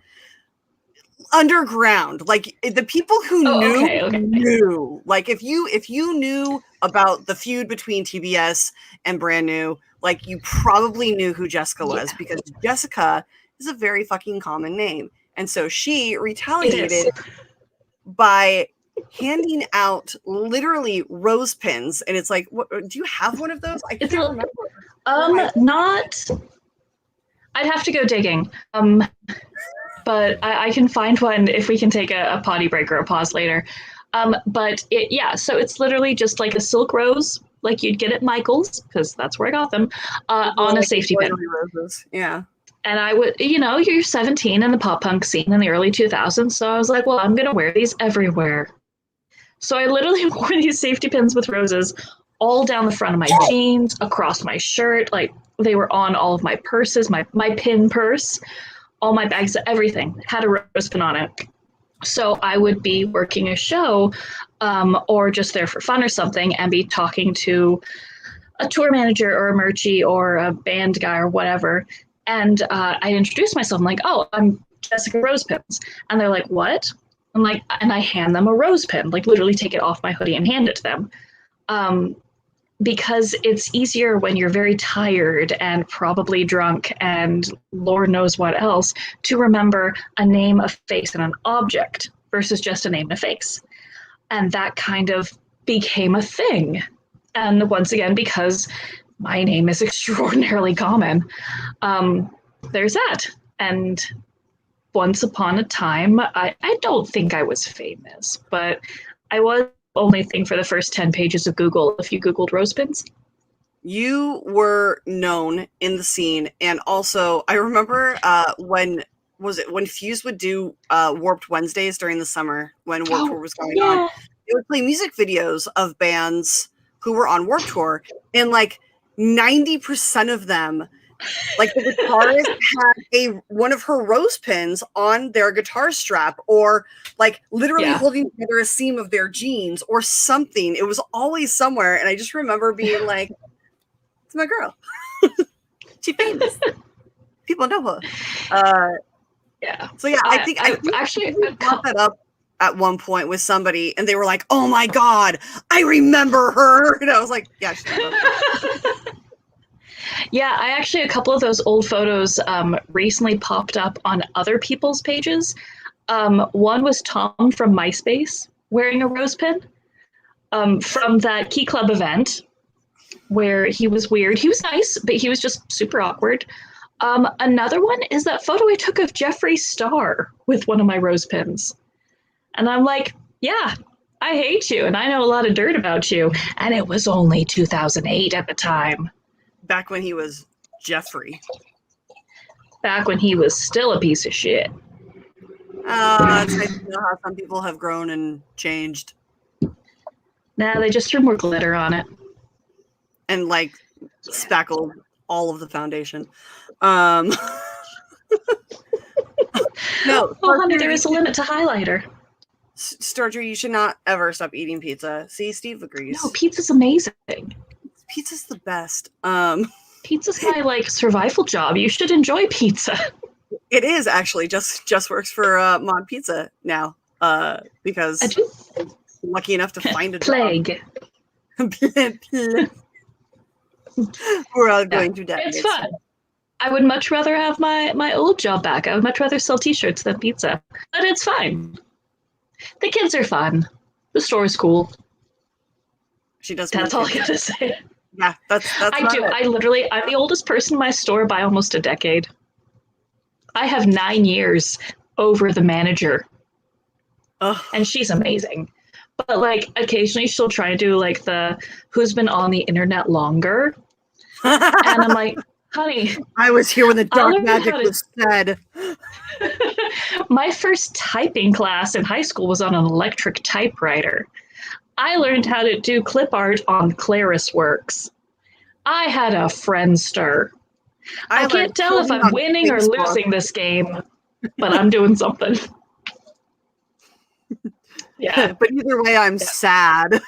Underground, like the people who knew. Like if you knew about the feud between TBS and Brand New, like you probably knew who Jessica was, because Jessica is a very fucking common name. And so she retaliated by handing out literally rose pins. And it's like, what, do you have one of those? I can't remember. Not. I'd have to go digging. But I can find one if we can take a potty break or a pause later. But so it's literally just like a silk rose, like you'd get at Michael's, because that's where I got them, on a safety pin. Roses. Yeah. And I would, you're 17 in the pop punk scene in the early 2000s. So I was like, well, I'm going to wear these everywhere. So I literally wore these safety pins with roses all down the front of my jeans, across my shirt. Like they were on all of my purses, my pin purse, all my bags, everything had a rose pin on it. So I would be working a show or just there for fun or something and be talking to a tour manager or a merchie or a band guy or whatever. And I introduce myself. I'm like, oh, I'm Jessica Rose Pins. And they're like, what? I'm like, and I hand them a rose pin, like literally take it off my hoodie and hand it to them. Because it's easier when you're very tired and probably drunk and Lord knows what else to remember a name, a face, and an object versus just a name and a face. And that kind of became a thing. And once again, because my name is extraordinarily common, there's that. And once upon a time, I don't think I was famous, but I was only thing for the first 10 pages of Google if you Googled rose pins. You were known in the scene, and also I remember when Fuse would do Warped Wednesdays during the summer when Warped Tour was going on. They would play music videos of bands who were on Warped Tour, and like 90% of them, like the guitarist had one of her rose pins on their guitar strap, or like literally holding together a seam of their jeans or something. It was always somewhere, and I just remember being like, "It's my girl. She's famous. People know her." So yeah, I think actually brought that up at one point with somebody, and they were like, "Oh my god, I remember her," and I was like, "Yeah." Yeah, I actually, a couple of those old photos recently popped up on other people's pages. One was Tom from MySpace wearing a rose pin from that Key Club event where he was weird. He was nice, but he was just super awkward. Another one is that photo I took of Jeffree Star with one of my rose pins. And I'm like, yeah, I hate you, and I know a lot of dirt about you. And it was only 2008 at the time. Back when he was Jeffree. Back when he was still a piece of shit. It's nice to know how some people have grown and changed. Nah, they just threw more glitter on it. And like spackled all of the foundation. No, honey, there is a limit to highlighter. Sturgeon, you should not ever stop eating pizza. See, Steve agrees. No, pizza's amazing. Pizza's the best. Pizza's my like survival job. You should enjoy pizza. It is actually just works for Mod Pizza now. Because I do. I'm lucky enough to find a Plague. We're all going through that. It's fun. I would much rather have my old job back. I would much rather sell t-shirts than pizza. But it's fine. The kids are fun. The store is cool. She does. That's all I gotta say. Yeah, that's I do. It. I'm the oldest person in my store by almost a decade. I have 9 years over the manager. Ugh. And she's amazing. But like occasionally she'll try to do like the who's been on the internet longer. And I'm like, honey, I was here when the dark magic was said. My first typing class in high school was on an electric typewriter. I learned how to do clip art on ClarisWorks. I had a Friendster. I can't tell if I'm winning or losing this game, but I'm doing something. Yeah. But either way, I'm sad.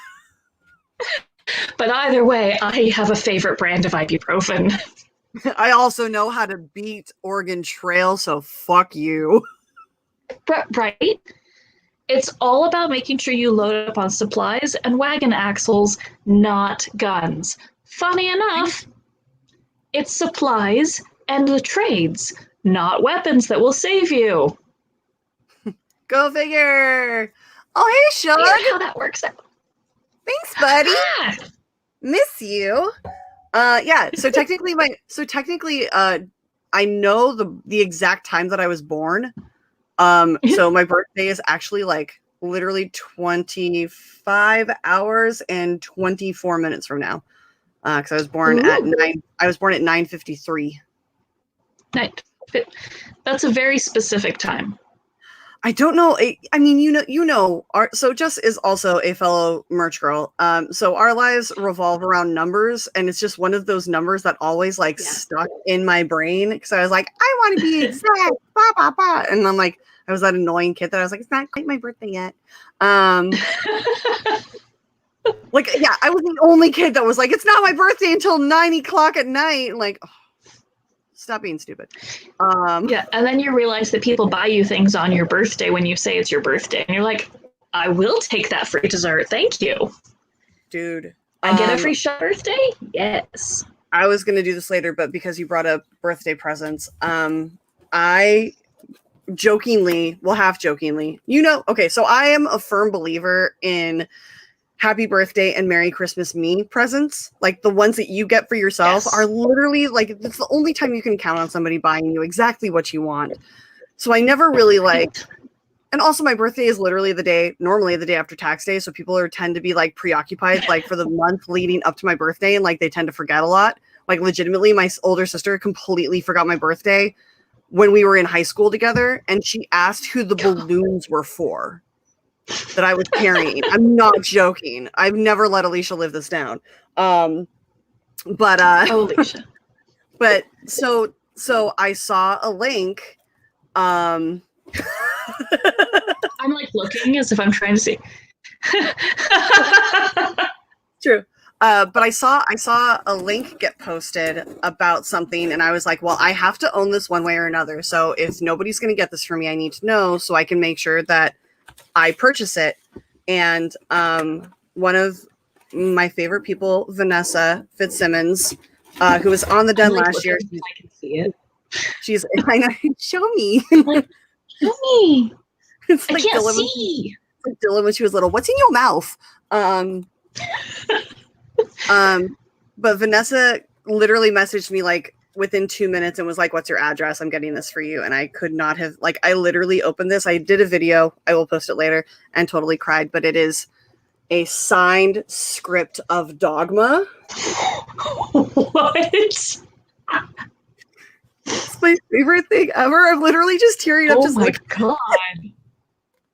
But either way, I have a favorite brand of ibuprofen. I also know how to beat Oregon Trail, so fuck you. Right? It's all about making sure you load up on supplies and wagon axles, not guns. Funny enough, it's supplies and the trades, not weapons that will save you. Go figure. Oh, hey, Sean. Here's how that works out. Thanks, buddy. Miss you. Yeah. So technically, I know the exact time that I was born. So my birthday is actually like literally 25 hours and 24 minutes from now. Because I was born at 9:53. Right. That's a very specific time. I don't know. I mean, so Jess is also a fellow merch girl. So our lives revolve around numbers, and it's just one of those numbers that always stuck in my brain. Because I was like, I want to be exact, bah, bah, bah. And I'm like, I was that annoying kid that I was like, it's not quite my birthday yet. I was the only kid that was like, it's not my birthday until 9:00 at night. Like, oh, stop being stupid. Yeah, and then you realize that people buy you things on your birthday when you say it's your birthday, and you're like, I will take that free dessert, thank you. Dude. I get a free shot birthday? Yes. I was going to do this later, but because you brought up birthday presents, I jokingly, well, half jokingly, okay, so I am a firm believer in happy birthday and Merry Christmas me presents. Like the ones that you get for yourself are literally like, it's the only time you can count on somebody buying you exactly what you want. So I never really and also my birthday is literally normally the day after tax day. So people tend to be like preoccupied, like for the month leading up to my birthday. And like, they tend to forget a lot. Like legitimately my older sister completely forgot my birthday when we were in high school together. And she asked who the balloons were for that I was carrying. I'm not joking. I've never let Alicia live this down. Alicia. But so I saw a link. I'm like looking as if I'm trying to see. True. But I saw a link get posted about something, and I was like, well, I have to own this one way or another. So if nobody's going to get this for me, I need to know so I can make sure that I purchase it. And one of my favorite people, Vanessa Fitzsimmons, who was on the Den last year. I can see it. She's show me. Show me. It's I like can't Dylan, see. like Dylan when she was little. What's in your mouth? But Vanessa literally messaged me like within 2 minutes and was like, what's your address? I'm getting this for you. And I could not have, I literally opened this. I did a video. I will post it later and totally cried, but it is a signed script of Dogma. What? It's my favorite thing ever. I'm literally just tearing up. Oh my God.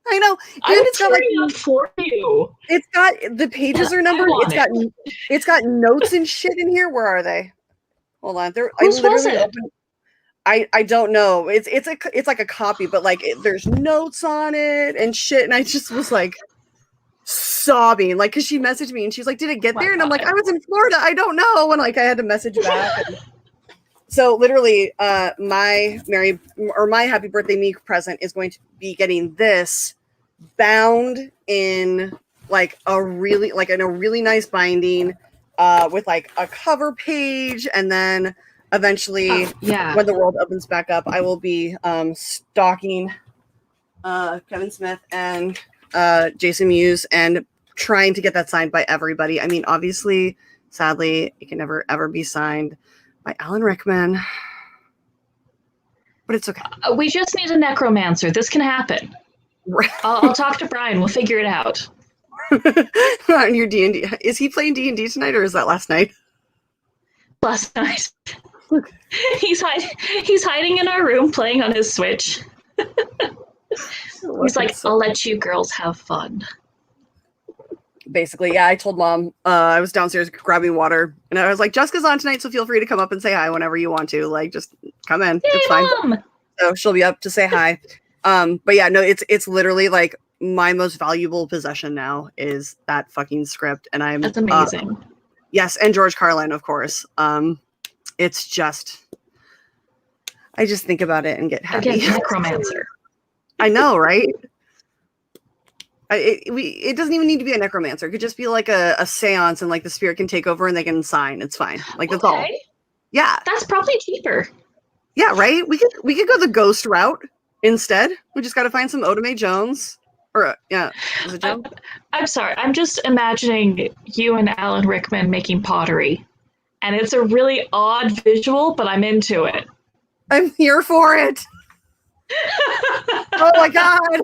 I know. And it's got up for you. It's got the pages are numbered. It's got notes and shit in here. Where are they? Hold on. Whose was it? I don't know. It's like a copy, but like there's notes on it and shit. And I just was like sobbing, like, because she messaged me and she's like, "Did it get there?" And I'm like, "I was in Florida. I don't know." And like I had to message back. So literally, my happy birthday me present is going to be getting this bound in like in a really nice binding, with like a cover page, and then eventually, when the world opens back up, I will be stalking Kevin Smith and Jason Mewes and trying to get that signed by everybody. I mean, obviously, sadly, it can never ever be signed by Alan Rickman, but it's okay. We just need a necromancer. This can happen. I'll talk to Brian. We'll figure it out. On your D&D, is he playing D&D tonight, or is that last night? Last night. He's hiding in our room playing on his Switch. He's like, I'll let you girls have fun. Basically, yeah, I told Mom, I was downstairs grabbing water, and I was like, Jessica's on tonight, so feel free to come up and say hi whenever you want to. Like, just come in. Yay, it's fine. Mom! So she'll be up to say hi. But yeah, no, it's literally like my most valuable possession now is that fucking script, and that's amazing. Yes, and George Carlin, of course. It's just, I just think about it and get happy. Again, necromancer. I know, right? It doesn't even need to be a necromancer. It could just be like a seance, and like the spirit can take over and they can sign. It's fine. Like that's all. Yeah, that's probably cheaper. Yeah, right. We could go the ghost route instead. We just got to find some Oda Mae Jones. Or yeah, is it Jones? I'm sorry. I'm just imagining you and Alan Rickman making pottery, and it's a really odd visual, but I'm into it. I'm here for it. Oh my god!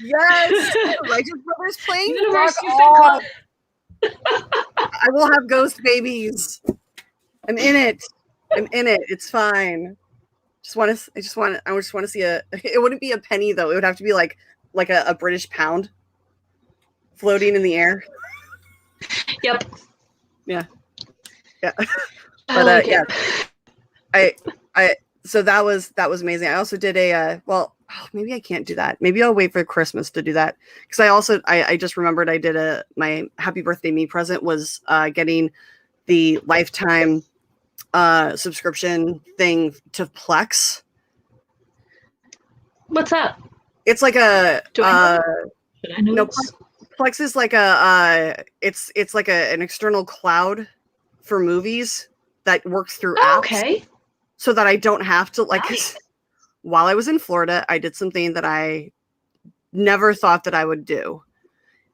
Yes, Righteous Brothers playing. I will have ghost babies. I'm in it. It's fine. I just want to see a. It wouldn't be a penny though. It would have to be like a British pound floating in the air. Yep. Yeah. But yeah, so that was amazing. I also did maybe I can't do that. Maybe I'll wait for Christmas to do that, because I just remembered I did my happy birthday me present was getting the lifetime subscription thing to Plex. What's that? It's like a should I know no, Plex is like it's like an external cloud for movies that works through apps. Okay. So that I don't have to while I was in Florida, I did something that I never thought that I would do.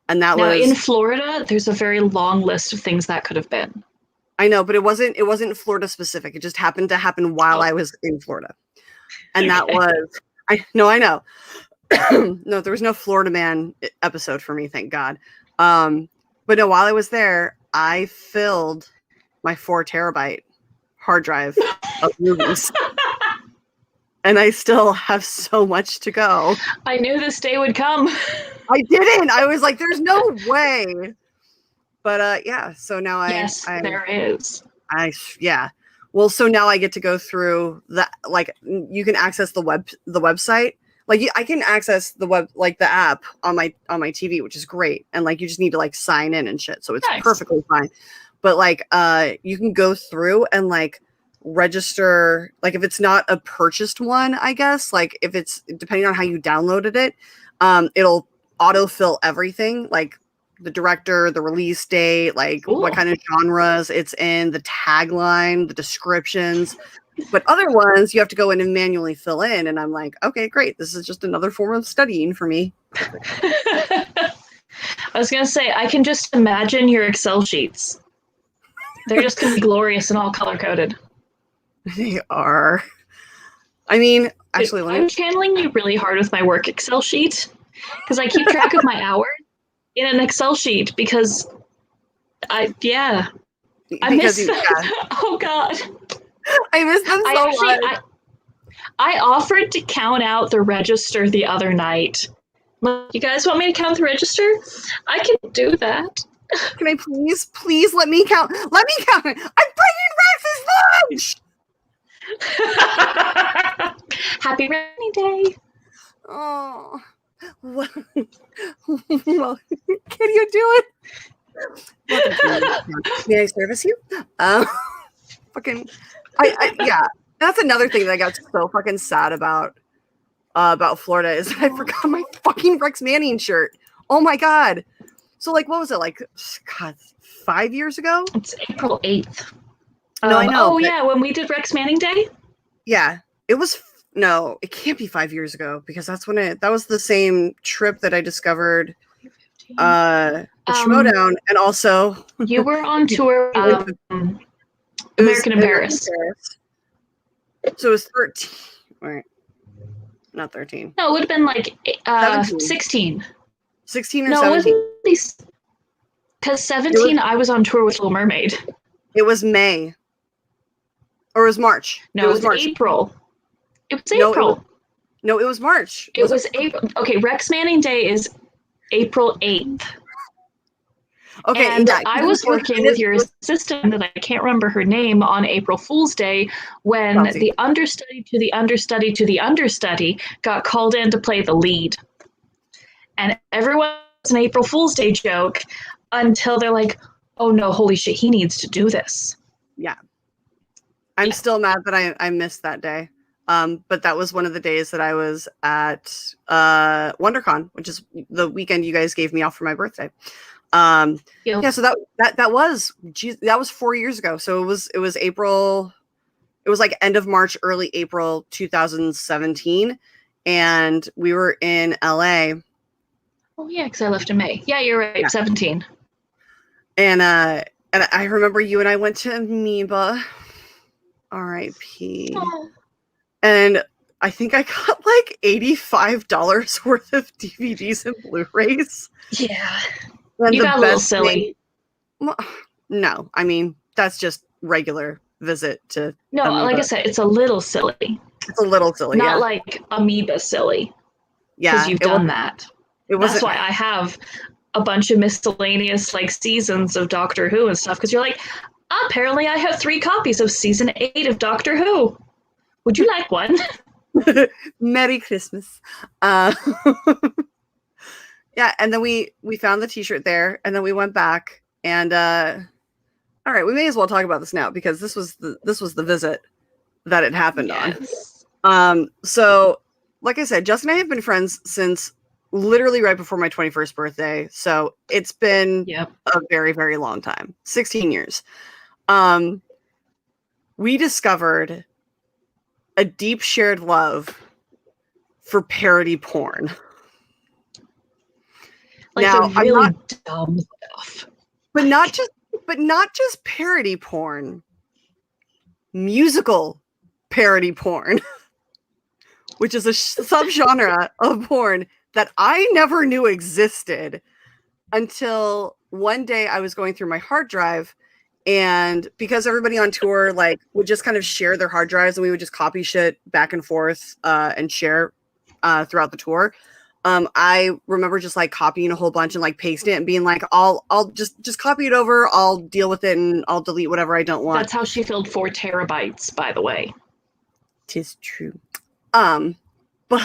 And that was in Florida, there's a very long list of things that could have been. I know, but it wasn't Florida specific. It just happened to happen while I was in Florida. And that was I know. No, there was no Florida Man episode for me, thank God. But no, while I was there, I filled my 4 terabyte hard drive of movies. And I still have so much to go. I knew this day would come. I didn't. I was like, there's no way. But yeah, so now there is. Well, so now I get to go through that. Like, you can access the website. Like, I can access the web, like the app on my TV, which is great. And like, you just need to like sign in and shit. So it's perfectly fine. But like, you can go through and like register, like if it's not a purchased one, I guess, like if it's depending on how you downloaded it, it'll autofill everything, like the director, the release date, like what kind of genres it's in, the tagline, the descriptions. But other ones you have to go in and manually fill in. And I'm like, okay, great. This is just another form of studying for me. I was going to say, I can just imagine your Excel sheets. They're just going to be glorious and all color-coded. They are. I mean, actually, I'm channeling you really hard with my work Excel sheet, because I keep track of my hours in an Excel sheet because I miss them. Oh, God. I miss them so much. I offered to count out the register the other night. You guys want me to count the register? I can do that. Can I please let me count? Let me count. I'm bringing Rex's lunch. Happy rainy day. Oh, well, well, can you do it? Welcome to May I service you? Fucking, yeah. That's another thing that I got so fucking sad about Florida is that I forgot my fucking Rex Manning shirt. Oh my god. So like, what was it like? God, 5 years ago? It's April 8th. No, I know. Oh yeah, when we did Rex Manning Day. Yeah, it was. No, it can't be 5 years ago because that's when that was the same trip that I discovered the Schmodown, and also you were on tour American in Paris. So it was 13. Wait, not 13. No, it would have been like 16. 16 or no, 17. No, because 17 I was on tour with Little Mermaid. It was May. Or it was March. No, it was March. April. It was April. No, it was March. It was April. Okay, Rex Manning Day is April 8th. Okay, and I was working with your assistant, that I can't remember her name, on April Fool's Day when the understudy to the understudy to the understudy got called in to play the lead. And everyone was an April Fool's Day joke until they're like, oh no, holy shit, he needs to do this. Yeah. I'm still mad that I missed that day. But that was one of the days that I was at WonderCon, which is the weekend you guys gave me off for my birthday. Yeah, so that was 4 years ago. So it was April. It was like end of March, early April 2017, and we were in LA. Oh yeah, because I left in May. Yeah, you're right. Yeah. 17. And I remember you and I went to Amoeba. R.I.P. Oh. And I think I got like $85 worth of DVDs and Blu-rays. Yeah. And you got a little silly. No, I mean, that's just regular visit to No, Amoeba. Like I said, it's a little silly. It's a little silly, Not like Amoeba silly. Yeah. Because you've done that. That's why I have a bunch of miscellaneous like seasons of Doctor Who and stuff, because you're like, apparently I have 3 copies of season 8 of Doctor Who. Would you like one? Merry Christmas. Yeah, and then we found the t-shirt there, and then we went back, and all right, we may as well talk about this now because this was the visit that it happened on. So like I said, Justin and I have been friends since literally right before my 21st birthday. So it's been a very, very long time. 16 years. We discovered a deep shared love for parody porn. Like now, the really dumb stuff. But not just parody porn. Musical parody porn. Which is a subgenre of porn that I never knew existed until one day I was going through my hard drive, and because everybody on tour like would just kind of share their hard drives and we would just copy shit back and forth and share throughout the tour. I remember just like copying a whole bunch and like pasting it and being like, I'll just copy it over. I'll deal with it and I'll delete whatever I don't want. That's how she filled 4 terabytes, by the way. 'Tis true. But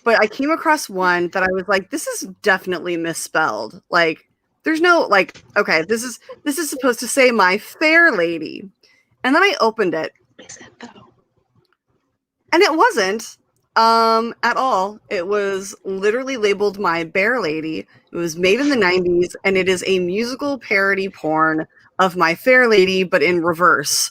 but I came across one that I was like, this is definitely misspelled. Like, there's no like, okay, this is supposed to say my fair lady. And then I opened it. Is it though? And it wasn't at all. It was literally labeled my bear lady. It was made in the 90s, and it is a musical parody porn of my fair lady, but in reverse.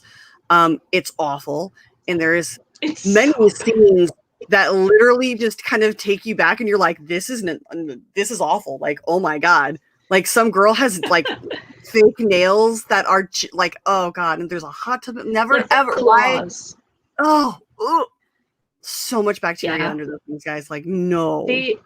It's awful. And there's many scenes that literally just kind of take you back, and you're like, this is awful. Like, oh my God. Like, some girl has like fake nails that are like, oh God. And there's a hot tub. Never like ever. Claws. Oh, so much bacteria under those things, guys. Like, no. The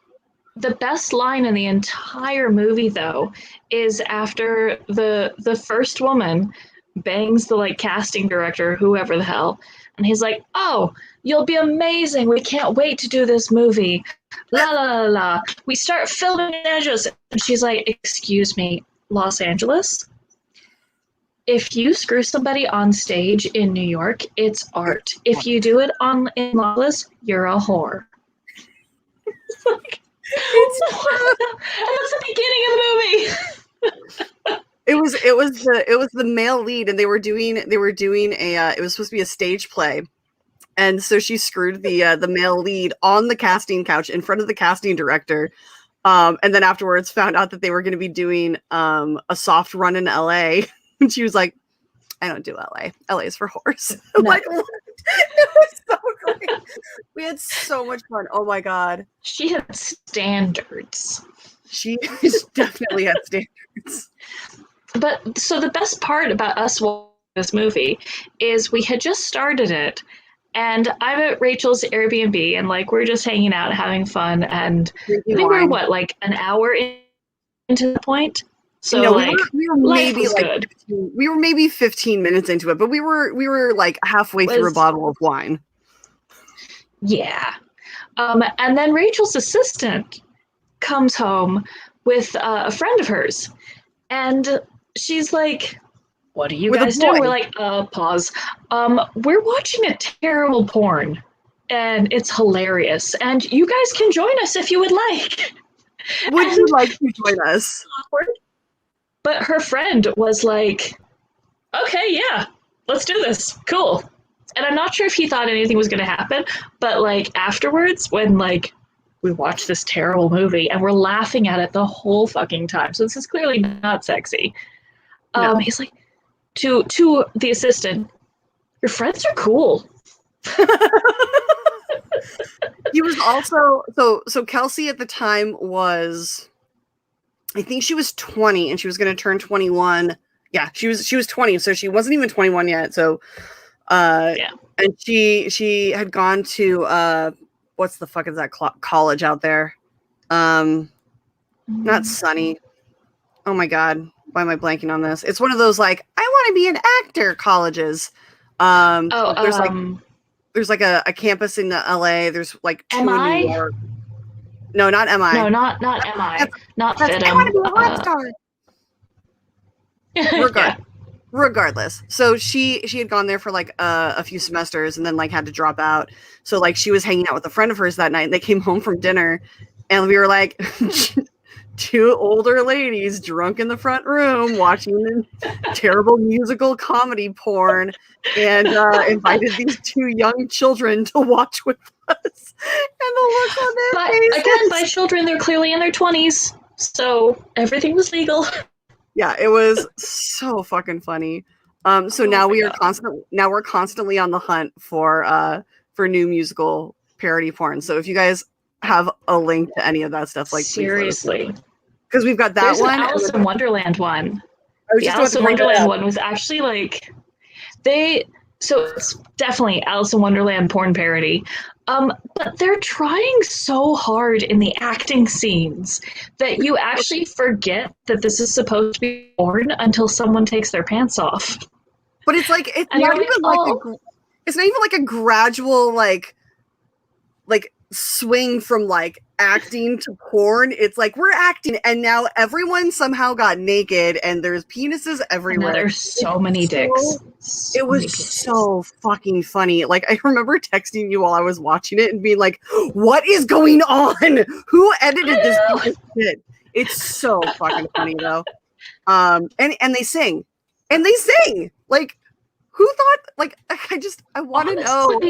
best line in the entire movie, though, is after the first woman bangs the like casting director, whoever the hell, and he's like, "Oh, you'll be amazing. We can't wait to do this movie. La la la la. We start filming in Los Angeles." And she's like, "Excuse me, Los Angeles?" if you screw somebody on stage in New York, it's art. If you do it in Lawless, you're a whore. It's like, It's and that's the beginning of the movie. it was the male lead, and they were doing a it was supposed to be a stage play, and so she screwed the male lead on the casting couch in front of the casting director, and then afterwards found out that they were going to be doing a soft run in LA, and she was like, I don't do LA. LA is for whores. No. Like, what? It was so great. We had so much fun. Oh my god. She had standards. She definitely had standards. But so the best part about us watching this movie is we had just started it, and I'm at Rachel's Airbnb, and like we're just hanging out, having fun, and I think we're like an hour into the point. So no, like we were maybe like 15, we were maybe 15 minutes into it, but we were like halfway through a bottle of wine. Yeah. And then Rachel's assistant comes home with a friend of hers, and she's like, what are you guys doing? We're like, pause. We're watching a terrible porn, and it's hilarious, and you guys can join us if you would like. Would you like to join us? But her friend was like, okay, yeah, let's do this. Cool. And I'm not sure if he thought anything was going to happen, but like afterwards, when like we watched this terrible movie and we're laughing at it the whole fucking time, so this is clearly not sexy. No. He's like, to the assistant, your friends are cool. He was also so Kelsey at the time was, I think she was 20 and she was going to turn 21. Yeah, she was 20, so she wasn't even 21 yet. So yeah. And she had gone to what's the fuck is that college out there? Not Sunny. Oh my god, why am I blanking on this? It's one of those like I want to be an actor colleges. There's like a campus in LA. There's like two in New York. No, not MI. No, not MI. Not FITM. I want to be a rock star. Regardless. So she had gone there for like a few semesters and then like had to drop out. So like she was hanging out with a friend of hers that night. And they came home from dinner and we were like two older ladies drunk in the front room watching terrible musical comedy porn and invited these two young children to watch with us. And the look on their faces. Again, by children, they're clearly in their 20s. So everything was legal. Yeah, it was so fucking funny. So now we're constantly on the hunt for new musical parody porn. So if you guys have a link to any of that stuff, like seriously, because we've got that There's one. An Alice in Wonderland one. The Alice in Wonderland one was actually like so it's definitely Alice in Wonderland porn parody. But they're trying so hard in the acting scenes that you actually forget that this is supposed to be porn until someone takes their pants off. But it's like it's not even like a gradual like swing from like acting to porn. It's like we're acting and now everyone somehow got naked and there's penises everywhere. There's so many dicks. It was so fucking funny. Like I remember texting you while I was watching it and being like, what is going on? Who edited this piece of shit? It's so fucking funny though. And they sing. And they sing. Like who thought like I want to know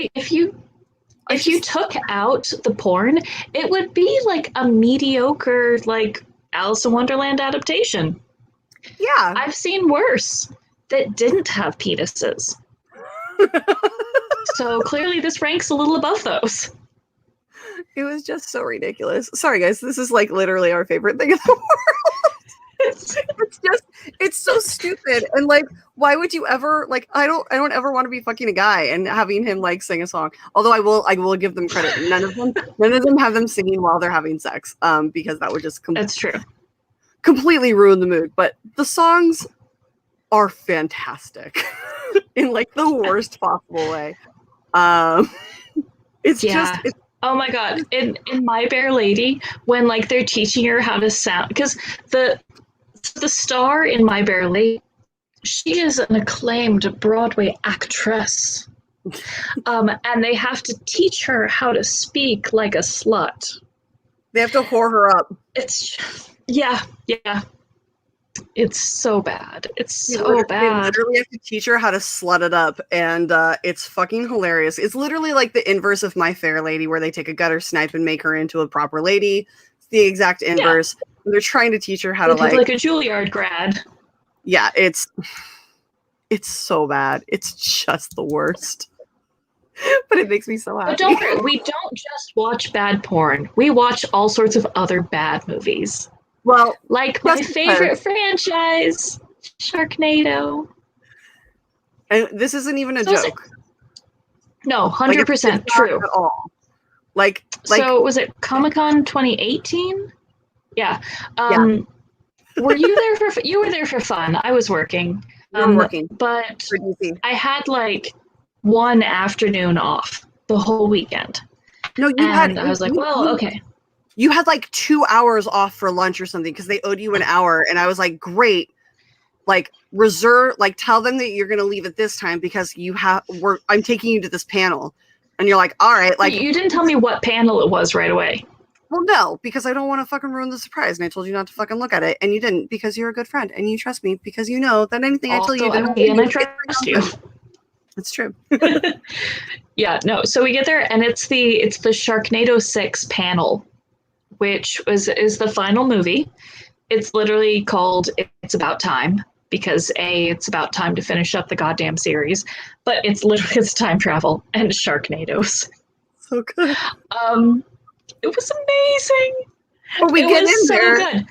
if you took out the porn, it would be like a mediocre, like Alice in Wonderland adaptation. Yeah. I've seen worse that didn't have penises. So clearly this ranks a little above those. It was just so ridiculous. Sorry, guys. This is like literally our favorite thing in the world. It's so stupid. And like, why would you ever like, I don't ever want to be fucking a guy and having him like sing a song. Although I will give them credit. None of them have them singing while they're having sex. Because that would just that's true. Completely ruin the mood. But the songs are fantastic in like the worst possible way. It's just oh my god. In My Fair Lady, when like they're teaching her how to sound, because the star in My Fair Lady, she is an acclaimed Broadway actress. And they have to teach her how to speak like a slut. They have to whore her up. Yeah. It's so bad. It's so bad. They literally have to teach her how to slut it up, and it's fucking hilarious. It's literally like the inverse of My Fair Lady, where they take a gutter snipe and make her into a proper lady. It's the exact inverse. Yeah. They're trying to teach her how to like a Juilliard grad. Yeah, it's so bad. It's just the worst. But it makes me so happy. But don't worry, we don't just watch bad porn. We watch all sorts of other bad movies. Well, like my favorite franchise, Sharknado. And this isn't even a joke. No, 100% true. At all. Like, so was it Comic-Con 2018? Yeah. Were you there for? You were there for fun. I was working. Working, but I had like one afternoon off the whole weekend. No, you had. I was like, well, okay. You had like 2 hours off for lunch or something because they owed you an hour, and I was like, great. Like reserve, like tell them that you're going to leave at this time because I'm taking you to this panel, and you're like, all right. Like you didn't tell me what panel it was right away. Well, no, because I don't want to fucking ruin the surprise, and I told you not to fucking look at it, and you didn't because you're a good friend and you trust me because you know that anything I tell you, and I trust you. It's true. Yeah, no. So we get there, and it's the Sharknado 6 panel, which is the final movie. It's literally called "It's About Time" because it's about time to finish up the goddamn series, but it's time travel and Sharknadoes. So good. It was amazing. But we get in there. Good.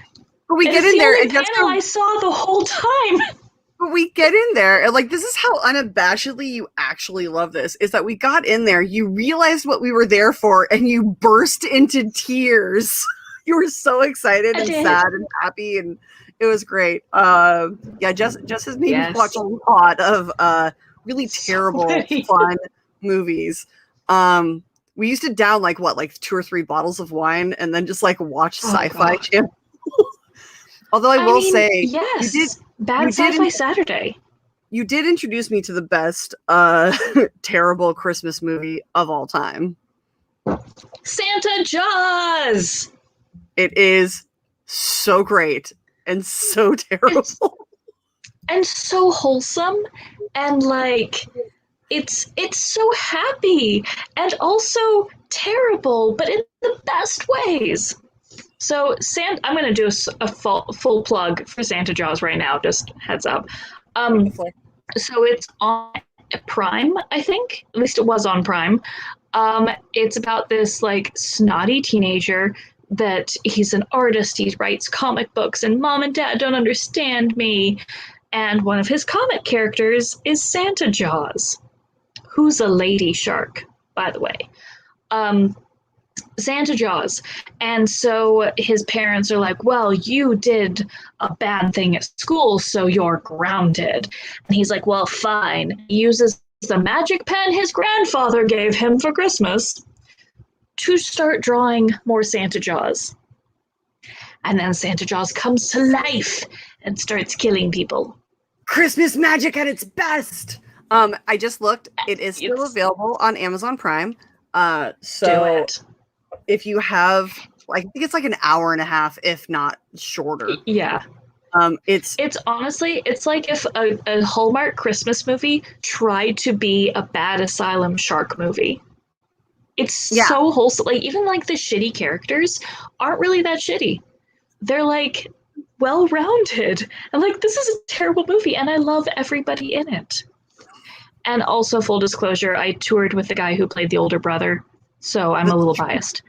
But we get in there, and panel I saw the whole time. But we get in there, and like this is how unabashedly you actually love this. Is that we got in there, you realized what we were there for, and you burst into tears. You were so excited and sad and happy, and it was great. Yeah, just has made me watch a lot of really terrible, fun movies. We used to down like 2 or 3 bottles of wine and then just like watch Sci-Fi Channel. Although I will say, yes, Bad Sci-Fi Saturday. You did introduce me to the best terrible Christmas movie of all time. Santa Jaws! It is so great and so terrible. And so wholesome and like... It's so happy and also terrible, but in the best ways. So, I'm going to do a full plug for Santa Jaws right now, just heads up. So it's on Prime, I think. At least it was on Prime. It's about this, like, snotty teenager that he's an artist. He writes comic books, and Mom and Dad don't understand me. And one of his comic characters is Santa Jaws, who's a lady shark, by the way. Santa Jaws. And so his parents are like, well, you did a bad thing at school, so you're grounded. And he's like, well, fine. He uses the magic pen his grandfather gave him for Christmas to start drawing more Santa Jaws. And then Santa Jaws comes to life and starts killing people. Christmas magic at its best! I just looked. It is still available on Amazon Prime. So if you have, I think it's like an hour and a half, if not shorter. Yeah. It's honestly, it's like if a Hallmark Christmas movie tried to be a bad asylum shark movie. It's so wholesome. Like, even like the shitty characters aren't really that shitty. They're like well-rounded. And like, this is a terrible movie, and I love everybody in it. And also, full disclosure, I toured with the guy who played the older brother, so I'm a little biased.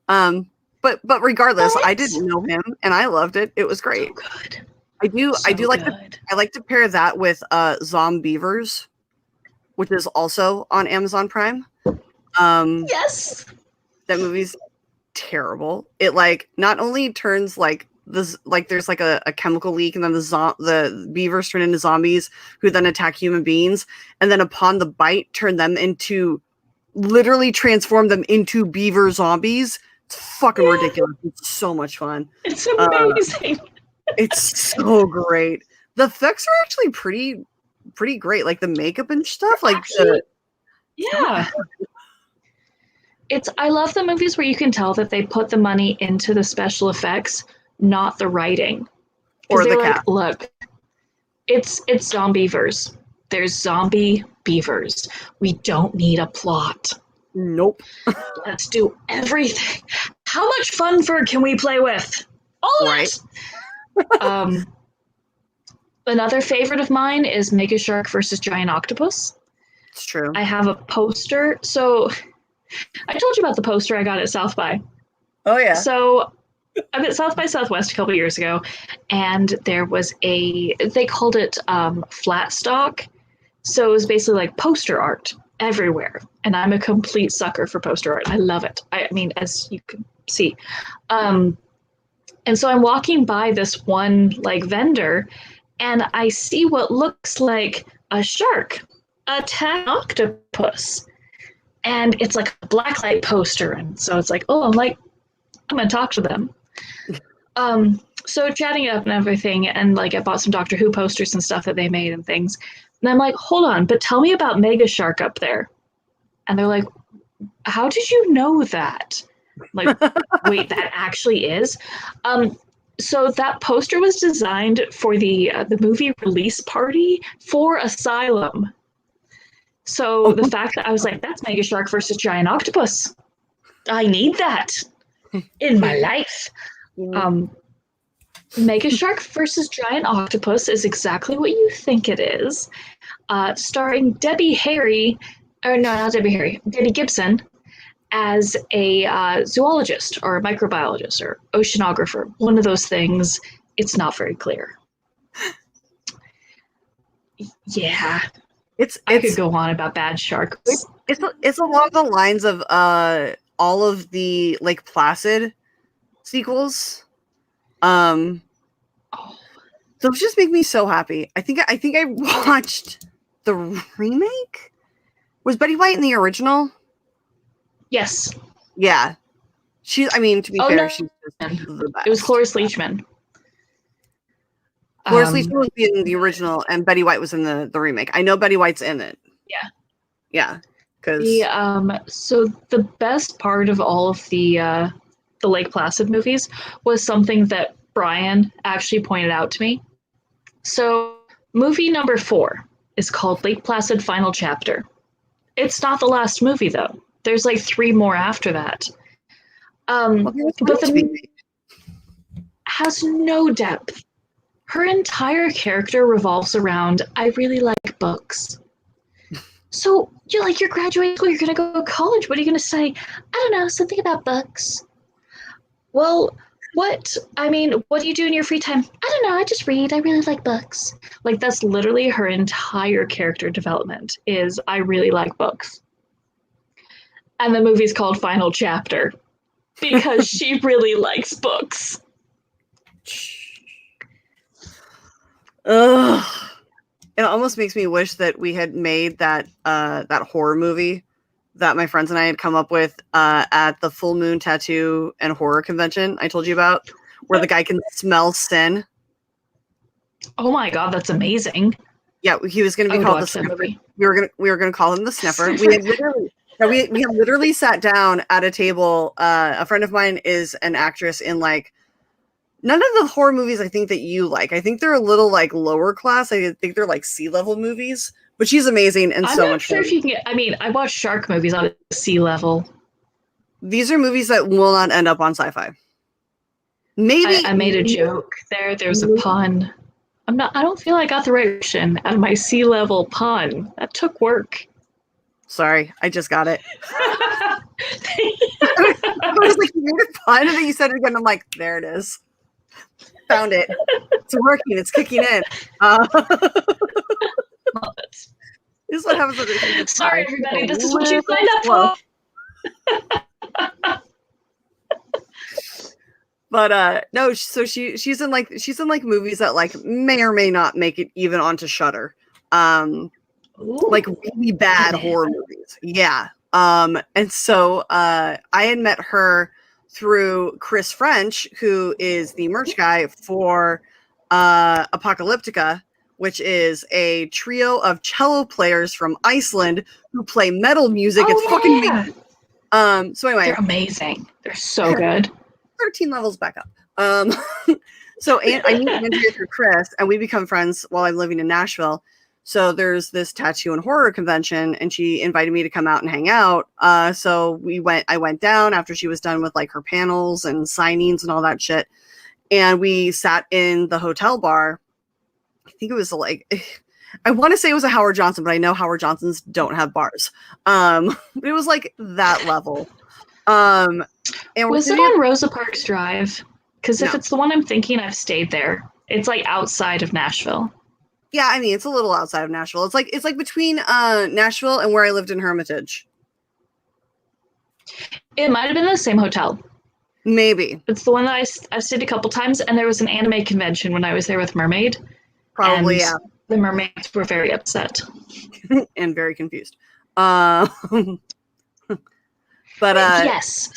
But regardless, I didn't know him, and I loved it. It was great. So good. I like to pair that with Zombievers, which is also on Amazon Prime. Yes, that movie's terrible. It like not only turns like this, like there's like a chemical leak, and then the beavers turn into zombies who then attack human beings, and then upon the bite literally transform them into beaver zombies. It's fucking ridiculous. It's so much fun. It's amazing. It's so great. The effects are actually pretty great. Like the makeup and stuff. Like yeah. I love the movies where you can tell that they put the money into the special effects, not the writing. Or the like, cast. look, it's Zombievers. There's zombie beavers. We don't need a plot. Nope. Let's do everything. How much fun fur can we play with? All right. It. Another favorite of mine is Mega Shark versus Giant Octopus. It's true. I have a poster. So I told you about the poster I got at South by. Oh yeah. So I'm at South by Southwest a couple of years ago, and there was they called it flat stock. So it was basically like poster art everywhere. And I'm a complete sucker for poster art. I love it. I mean, as you can see. And so I'm walking by this one like vendor, and I see what looks like a shark attack octopus. And it's like a blacklight poster. And so it's like, I'm going to talk to them. So chatting it up and everything. And like I bought some Doctor Who posters and stuff that they made and things. And I'm like, hold on, but tell me about Mega Shark up there. And they're like, how did you know that? I'm like, wait, that actually is? So that poster was designed for the movie release party for Asylum. So the fact that I was like, that's Mega Shark versus Giant Octopus. I need that in my life. Mega Shark versus Giant Octopus is exactly what you think it is. Starring Debbie Gibson as a zoologist or a microbiologist or oceanographer. One of those things. It's not very clear. Yeah. I could go on about bad sharks. It's along the lines of all of the Lake Placid sequels. Those just make me so happy. I think I watched the remake. Was Betty White in the original? Yes. Yeah. To be fair, no. she's just the best. It was Cloris Leachman. Cloris Leachman was in the original, and Betty White was in the remake. I know Betty White's in it. Yeah. Yeah. So the best part of all of the Lake Placid movies was something that Brian actually pointed out to me. So movie number 4 is called Lake Placid Final Chapter. It's not the last movie though. There's like 3 more after that. But the movie has no depth. Her entire character revolves around, I really like books. So you're graduating school, you're going to go to college. What are you going to say? I don't know, something about books. Well, what do you do in your free time? I don't know, I just read. I really like books. Like, that's literally her entire character development is, I really like books. And the movie's called Final Chapter because she really likes books. Ugh. It almost makes me wish that we had made that horror movie that my friends and I had come up with at the Full Moon Tattoo and Horror Convention I told you about, where the guy can smell sin. Oh my god, that's amazing! Yeah, he was going to be called the Sniffer. We were going to call him the Sniffer. We had literally sat down at a table. A friend of mine is an actress in like none of the horror movies I think that you like. I think they're a little like lower class. I think they're like C-level movies. But she's amazing and so much fun. I'm not sure if you can get... I watch shark movies on C-level. These are movies that will not end up on Sci-Fi. Maybe... I made a joke there. There's a pun. I don't feel I got the right version out of my C-level pun. That took work. Sorry, I just got it. I was like, you made a pun and then you said it again. I'm like, there it is. Found it. It's working. It's kicking in. Love it. This is what happens with this. Sorry, everybody. This is what you signed up for. But no, so she's in like movies that like may or may not make it even onto Shudder. Like really bad horror movies. Yeah. And so I had met her through Chris French, who is the merch guy for Apocalyptica. which is a trio of cello players from Iceland who play metal music. It's fucking amazing. So anyway, they're amazing. They're so good. 13 levels back up. So I meet Andrea through Chris, and we become friends while I'm living in Nashville. So there's this tattoo and horror convention, and she invited me to come out and hang out. So I went down after she was done with like her panels and signings and all that shit. And we sat in the hotel bar. I think it was like, I want to say it was a Howard Johnson, but I know Howard Johnsons don't have bars. But it was like that level. And was it on Rosa Parks Drive? Because if it's the one I'm thinking, I've stayed there. It's like outside of Nashville. Yeah, I mean, it's a little outside of Nashville. It's like between Nashville and where I lived in Hermitage. It might have been the same hotel. Maybe. It's the one that I stayed a couple times, and there was an anime convention when I was there with Mermaid. Probably, yeah. The mermaids were very upset. And very confused. But yes.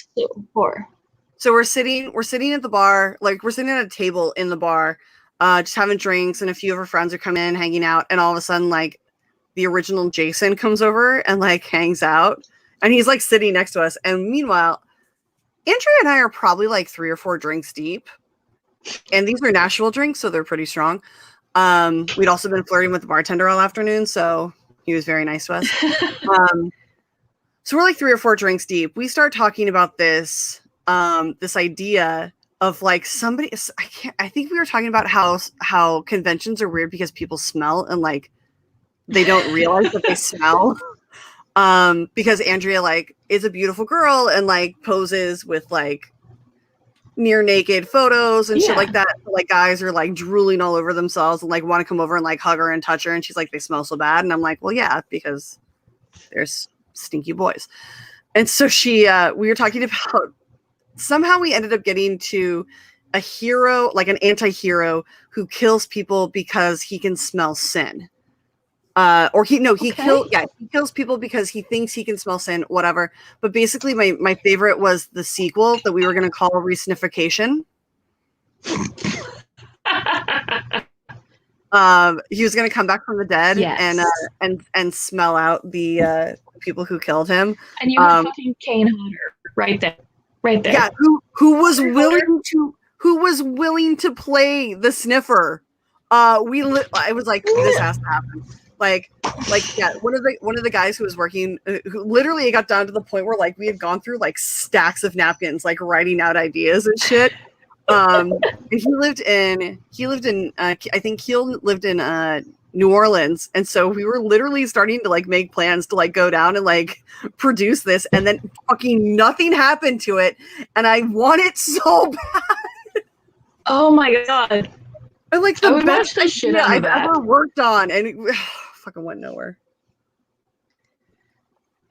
So we're sitting at the bar, like we're sitting at a table in the bar, just having drinks, and a few of our friends are coming in, hanging out, and all of a sudden, like, the original Jason comes over and like hangs out, and he's like sitting next to us. And meanwhile, Andrea and I are probably like 3 or 4 drinks deep, and these are Nashville drinks, so they're pretty strong. We'd also been flirting with the bartender all afternoon, so he was very nice to us. So we're like 3 or 4 drinks deep. We start talking about this idea of like somebody. I think we were talking about how conventions are weird because people smell and like they don't realize that they smell. Because Andrea like is a beautiful girl and like poses with like near naked photos and shit like that. Like guys are like drooling all over themselves and like want to come over and like hug her and touch her, and she's like, they smell so bad. And I'm like, well, yeah, because there's stinky boys. And so we were talking about, somehow we ended up getting to a hero, like an anti-hero who kills people because he can smell sin. He kills people because he thinks he can smell sin, whatever. But basically my favorite was the sequel that we were going to call Resnification. He was going to come back from the dead and smell out the people who killed him. And you were fucking Kane Hodder right there. Yeah, who was willing to play the sniffer. I was like, this has to happen. Like yeah, one of the guys who was working, who literally it got down to the point where like we had gone through like stacks of napkins, like writing out ideas and shit. And he lived in I think he lived in New Orleans, and so we were literally starting to like make plans to like go down and like produce this, and then fucking nothing happened to it, and I want it so bad. Oh my god! I like the best shit idea I've ever worked on, and it fucking went nowhere.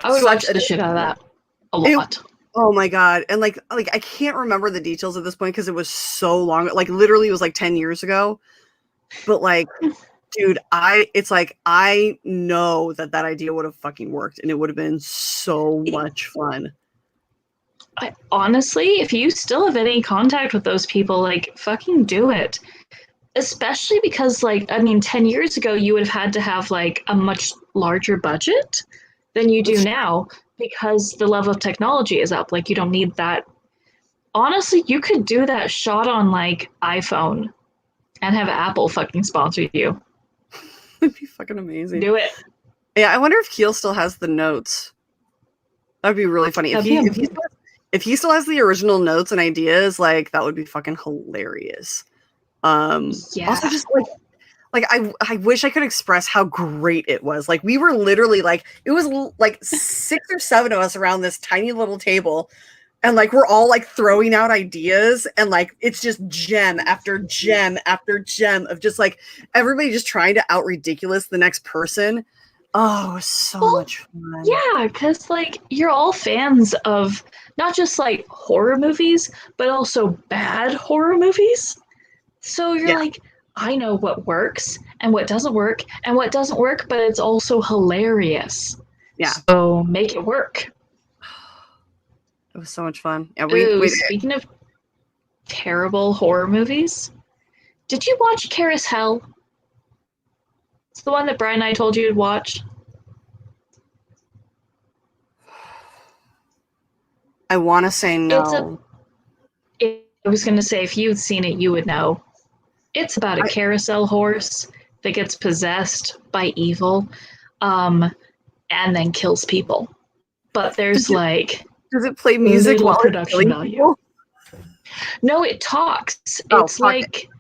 I would watch the shit out of that a lot. Oh my god. And like I can't remember the details at this point because it was so long. Like literally it was like 10 years ago. But like, dude, I know that idea would have fucking worked and it would have been so much fun. Honestly, if you still have any contact with those people, like fucking do it. Especially because like, I mean, 10 years ago, you would have had to have like a much larger budget than you do now. Because the level of technology is up. Like, you don't need that. Honestly, you could do that shot on, like, iPhone and have Apple fucking sponsor you. It'd be fucking amazing. Do it. Yeah, I wonder if Keel still has the notes. That'd be really funny. If he still has the original notes and ideas, like, that would be fucking hilarious. Also, just, like I wish I could express how great it was. Like we were literally like, it was like 6 or 7 of us around this tiny little table, and like we're all like throwing out ideas, and like it's just gem after gem after gem of just like everybody just trying to out ridiculous the next person. Oh, it was so much fun. Yeah, because like you're all fans of not just like horror movies, but also bad horror movies. So you're like, I know what works and what doesn't work, and what doesn't work, but it's also hilarious. Yeah. So make it work. It was so much fun. Yeah. Speaking of terrible horror movies, did you watch Carousel? It's the one that Brian and I told you to watch. I want to say no. I was going to say, if you'd seen it, you would know. It's about a carousel horse that gets possessed by evil, and then kills people. But there's does it play music while production value? No, it talks. It's like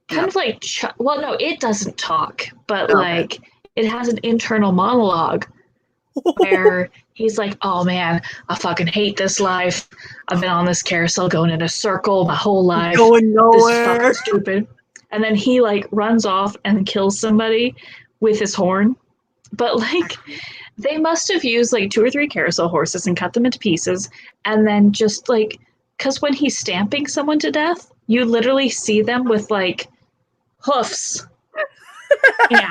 kind of like well, no, it doesn't talk, but like it has an internal monologue where he's like, "Oh man, I fucking hate this life. I've been on this carousel going in a circle my whole life. Going nowhere. This is fucking stupid." And then he like runs off and kills somebody with his horn. But like they must have used like 2 or 3 carousel horses and cut them into pieces, and then just like, because when he's stamping someone to death, you literally see them with like hoofs. Yeah.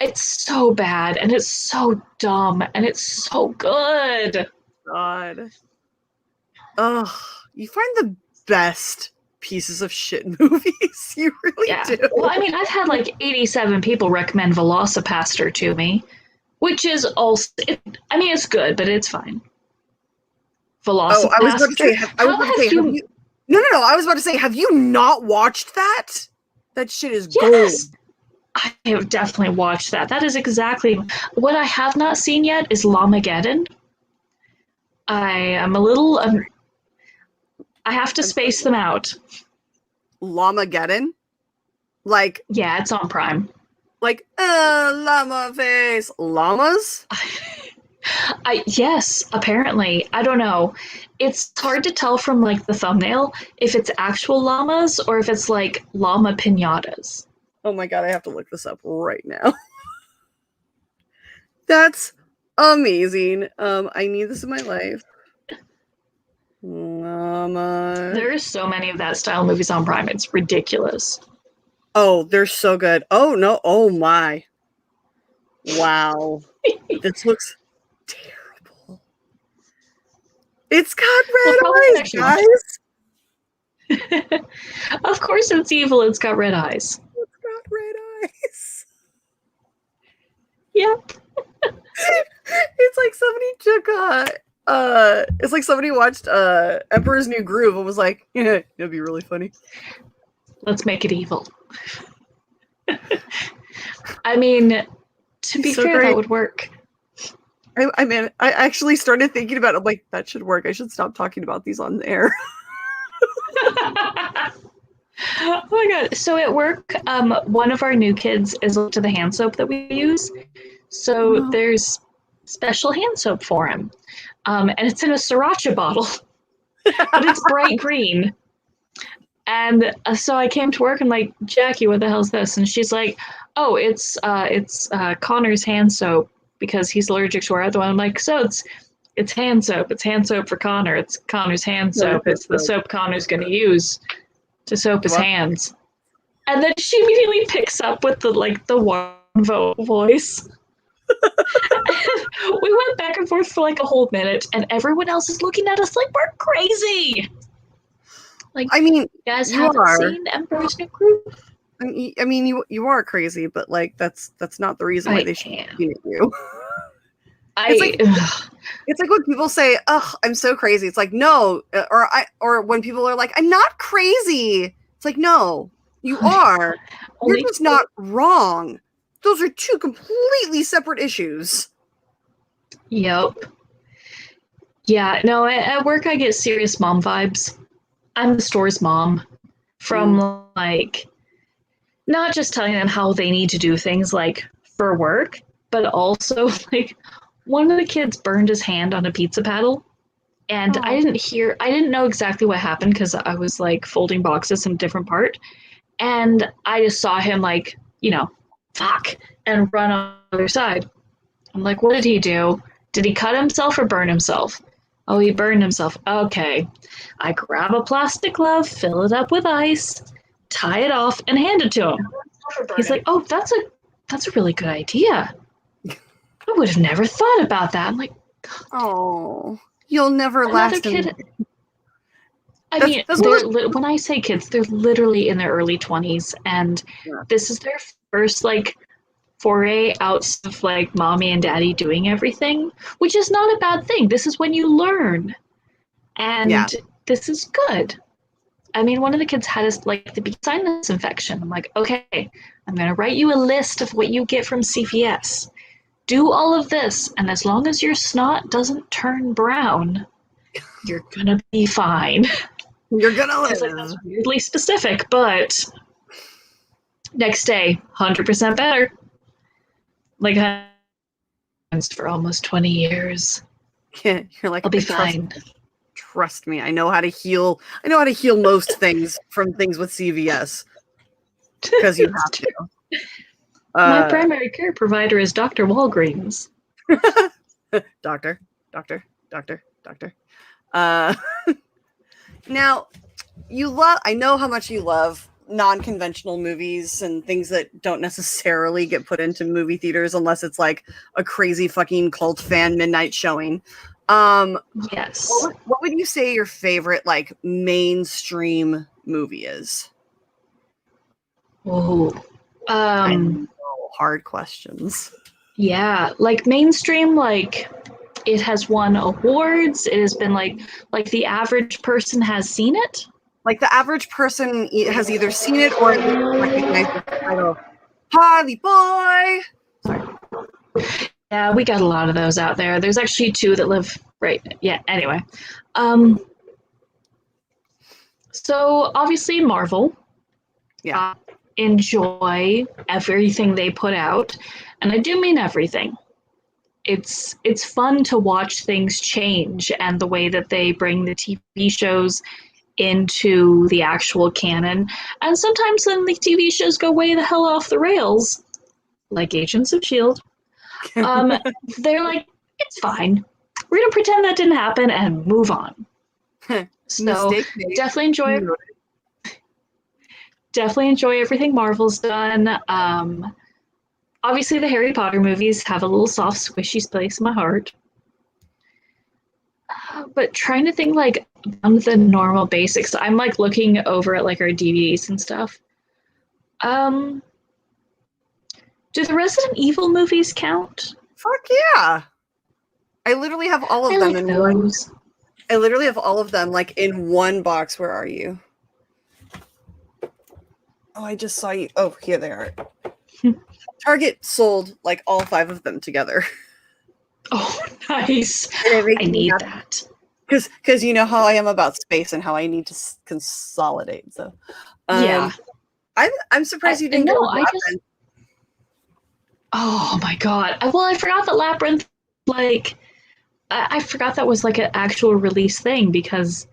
It's so bad, and it's so dumb, and it's so good. God. Ugh. You find the best pieces of shit movies. You really do. Well, I mean, I've had like 87 people recommend Velocipaster to me, which is also, it's good, but it's fine. Velocipaster. I was about to say, I was about to say, have you not watched that? That shit is gold. I have definitely watched that. That is exactly what I have not seen yet is Llamageddon. I am a little I have to space them out. Llamageddon? Like, yeah, it's on Prime. Like, llama face. Llamas? Yes, apparently. I don't know. It's hard to tell from like the thumbnail if it's actual llamas or if it's like llama piñatas. Oh my god, I have to look this up right now. That's amazing. I need this in my life. Llama. There's so many of that style movies on Prime. It's ridiculous. Oh, they're so good. Oh no. Oh my. Wow. This looks terrible. It's got red eyes, guys. Of course it's evil. It's got red eyes. It's got red eyes. Yep. It's like somebody took it's like somebody watched Emperor's New Groove and was like, yeah, it'd be really funny. Let's make it evil. I mean, to be fair, that would work. I mean, I actually started thinking about it. I'm like, that should work. I should stop talking about these on the air. Oh my god. So at work, one of our new kids is allergic to the hand soap that we use. So there's special hand soap for him. And it's in a sriracha bottle. But it's bright green. And so I came to work and like, Jackie, what the hell is this? And she's like, oh, it's Connor's hand soap because he's allergic to our other one. I'm like, so it's hand soap. It's hand soap for Connor. It's Connor's hand soap. It's the soap Connor's going to use to soap his hands. And then she immediately picks up with the one voice. We went back and forth for like a whole minute, and everyone else is looking at us like we're crazy. Like, I mean, you guys haven't seen Emperor's New Groove? I mean, you are crazy, but like that's not the reason why they should be looking at you. It's like when people say, "Oh, I'm so crazy." It's like, no, or when people are like, "I'm not crazy." It's like, no, you are. You're just not wrong. Those are 2 completely separate issues. Yep. Yeah, no, at work I get serious mom vibes. I'm the store's mom. From like, not just telling them how they need to do things like for work, but also like one of the kids burned his hand on a pizza paddle. And I didn't know exactly what happened because I was like folding boxes in a different part. And I just saw him like, fuck, and run on the other side. I'm like, what did he do? Did he cut himself or burn himself? Oh, he burned himself. Okay. I grab a plastic glove, fill it up with ice, tie it off, and hand it to him. He's like, oh, that's a really good idea. I would have never thought about that. I'm like, oh, you'll never last. Kid, when I say kids, they're literally in their early 20s, and this is their first like foray out of like mommy and daddy doing everything, which is not a bad thing. This is when you learn. And this is good. I mean, one of the kids had the sinus infection. I'm like, okay, I'm going to write you a list of what you get from CVS. Do all of this, and as long as your snot doesn't turn brown, you're going to be fine. You're going to live. Like, that's weirdly specific, but next day, 100% better. Like, for almost 20 years. Yeah, you're like, I'll be fine. Trust me, I know how to heal. I know how to heal most things from things with CVS. Because you have to. My primary care provider is Dr. Walgreens. Doctor. Now, I know how much you love non-conventional movies and things that don't necessarily get put into movie theaters unless it's like a crazy fucking cult fan midnight showing. Yes. What would you say your favorite like mainstream movie is? Oh, I know, hard questions. Yeah, like mainstream, like it has won awards. It has been like the average person has seen it. Like the average person has either seen it or recognized the title. Harley Boy. Sorry. Yeah, we got a lot of those out there. There's actually two that live right. Yeah. Anyway, so obviously Marvel. Yeah. Enjoy everything they put out, and I do mean everything. It's fun to watch things change and the way that they bring the TV shows into the actual canon, and sometimes then the TV shows go way the hell off the rails, like Agents of S.H.I.E.L.D. They're like, it's fine. We're gonna pretend that didn't happen and move on. So definitely enjoy everything Marvel's done. Obviously, the Harry Potter movies have a little soft, squishy place in my heart. But trying to think like on the normal basics, I'm like looking over at like our DVDs and stuff. Do the Resident Evil movies count? Fuck yeah! I literally have all of them in those. I literally have all of them like in one box. Where are you? Oh, I just saw you. Oh, here they are. Target sold like all 5 of them together. Oh, nice. I need that. Because you know how I am about space and how I need to consolidate. So, yeah. I'm surprised you didn't go with Labyrinth. Oh my god. Well, I forgot that Labyrinth, like, I forgot that was like an actual release thing because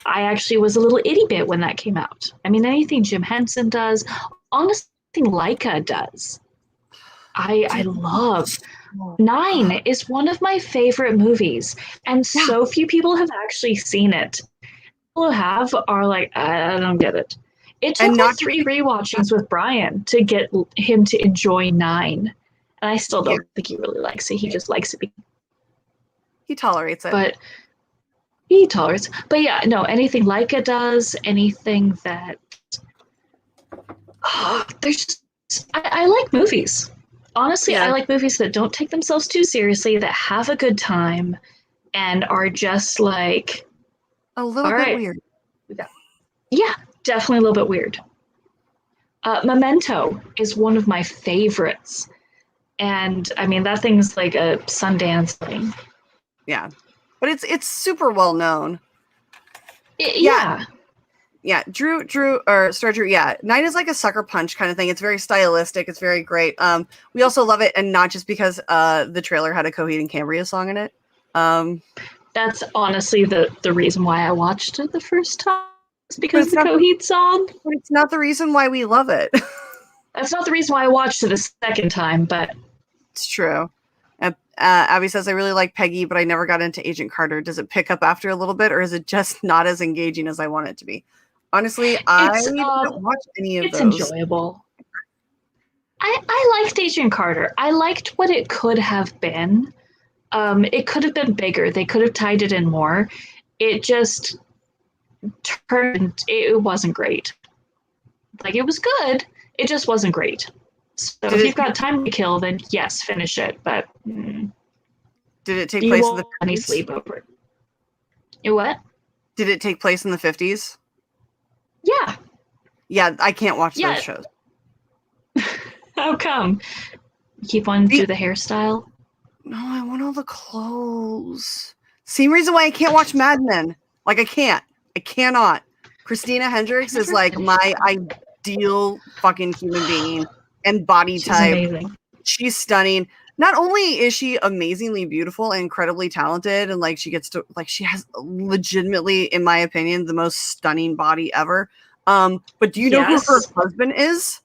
I actually was a little itty bit when that came out. I mean, anything Jim Henson does, honestly, Leica does. I love. 9 is one of my favorite movies, and so few people have actually seen it. People who have are like, I don't get it. It took like 3 rewatchings with Brian to get him to enjoy 9, and I still don't think he really likes it. He just likes it. He tolerates it. But he tolerates. But yeah, no, anything Leica does, anything that there's just, I like movies. Honestly, I like movies that don't take themselves too seriously, that have a good time, and are just like a little bit weird. Yeah, definitely a little bit weird. Memento is one of my favorites, and I mean that thing's like a Sundance thing. Yeah, but it's super well known. Yeah, Drew, or Star Drew, 9 is like a sucker punch kind of thing. It's very stylistic. It's very great. We also love it, and not just because the trailer had a Coheed and Cambria song in it. That's honestly the reason why I watched it the first time. It's because of the Coheed song. But it's not the reason why we love it. That's not the reason why I watched it a second time, but... It's true. Abby says, I really like Peggy, but I never got into Agent Carter. Does it pick up after a little bit, or is it just not as engaging as I want it to be? Honestly, I don't watch any of those. It's enjoyable. I liked Agent Carter. I liked what it could have been. It could have been bigger. They could have tied it in more. It just it wasn't great. Like, it was good. It just wasn't great. So if you've got time to kill, then yes, finish it. But did it take you place in the won't any 50s? sleep over it. You what? Did it take place in the 50s? Yeah. Yeah, I can't watch those shows. How come? You keep wanting to do the hairstyle? No, I want all the clothes. Same reason why I can't watch Mad Men. Like, I can't. I cannot. Christina Hendricks is like my ideal fucking human being and body type. Amazing. She's stunning. Not only is she amazingly beautiful and incredibly talented, and like she gets to like she has legitimately, in my opinion, the most stunning body ever. But do you know who her husband is?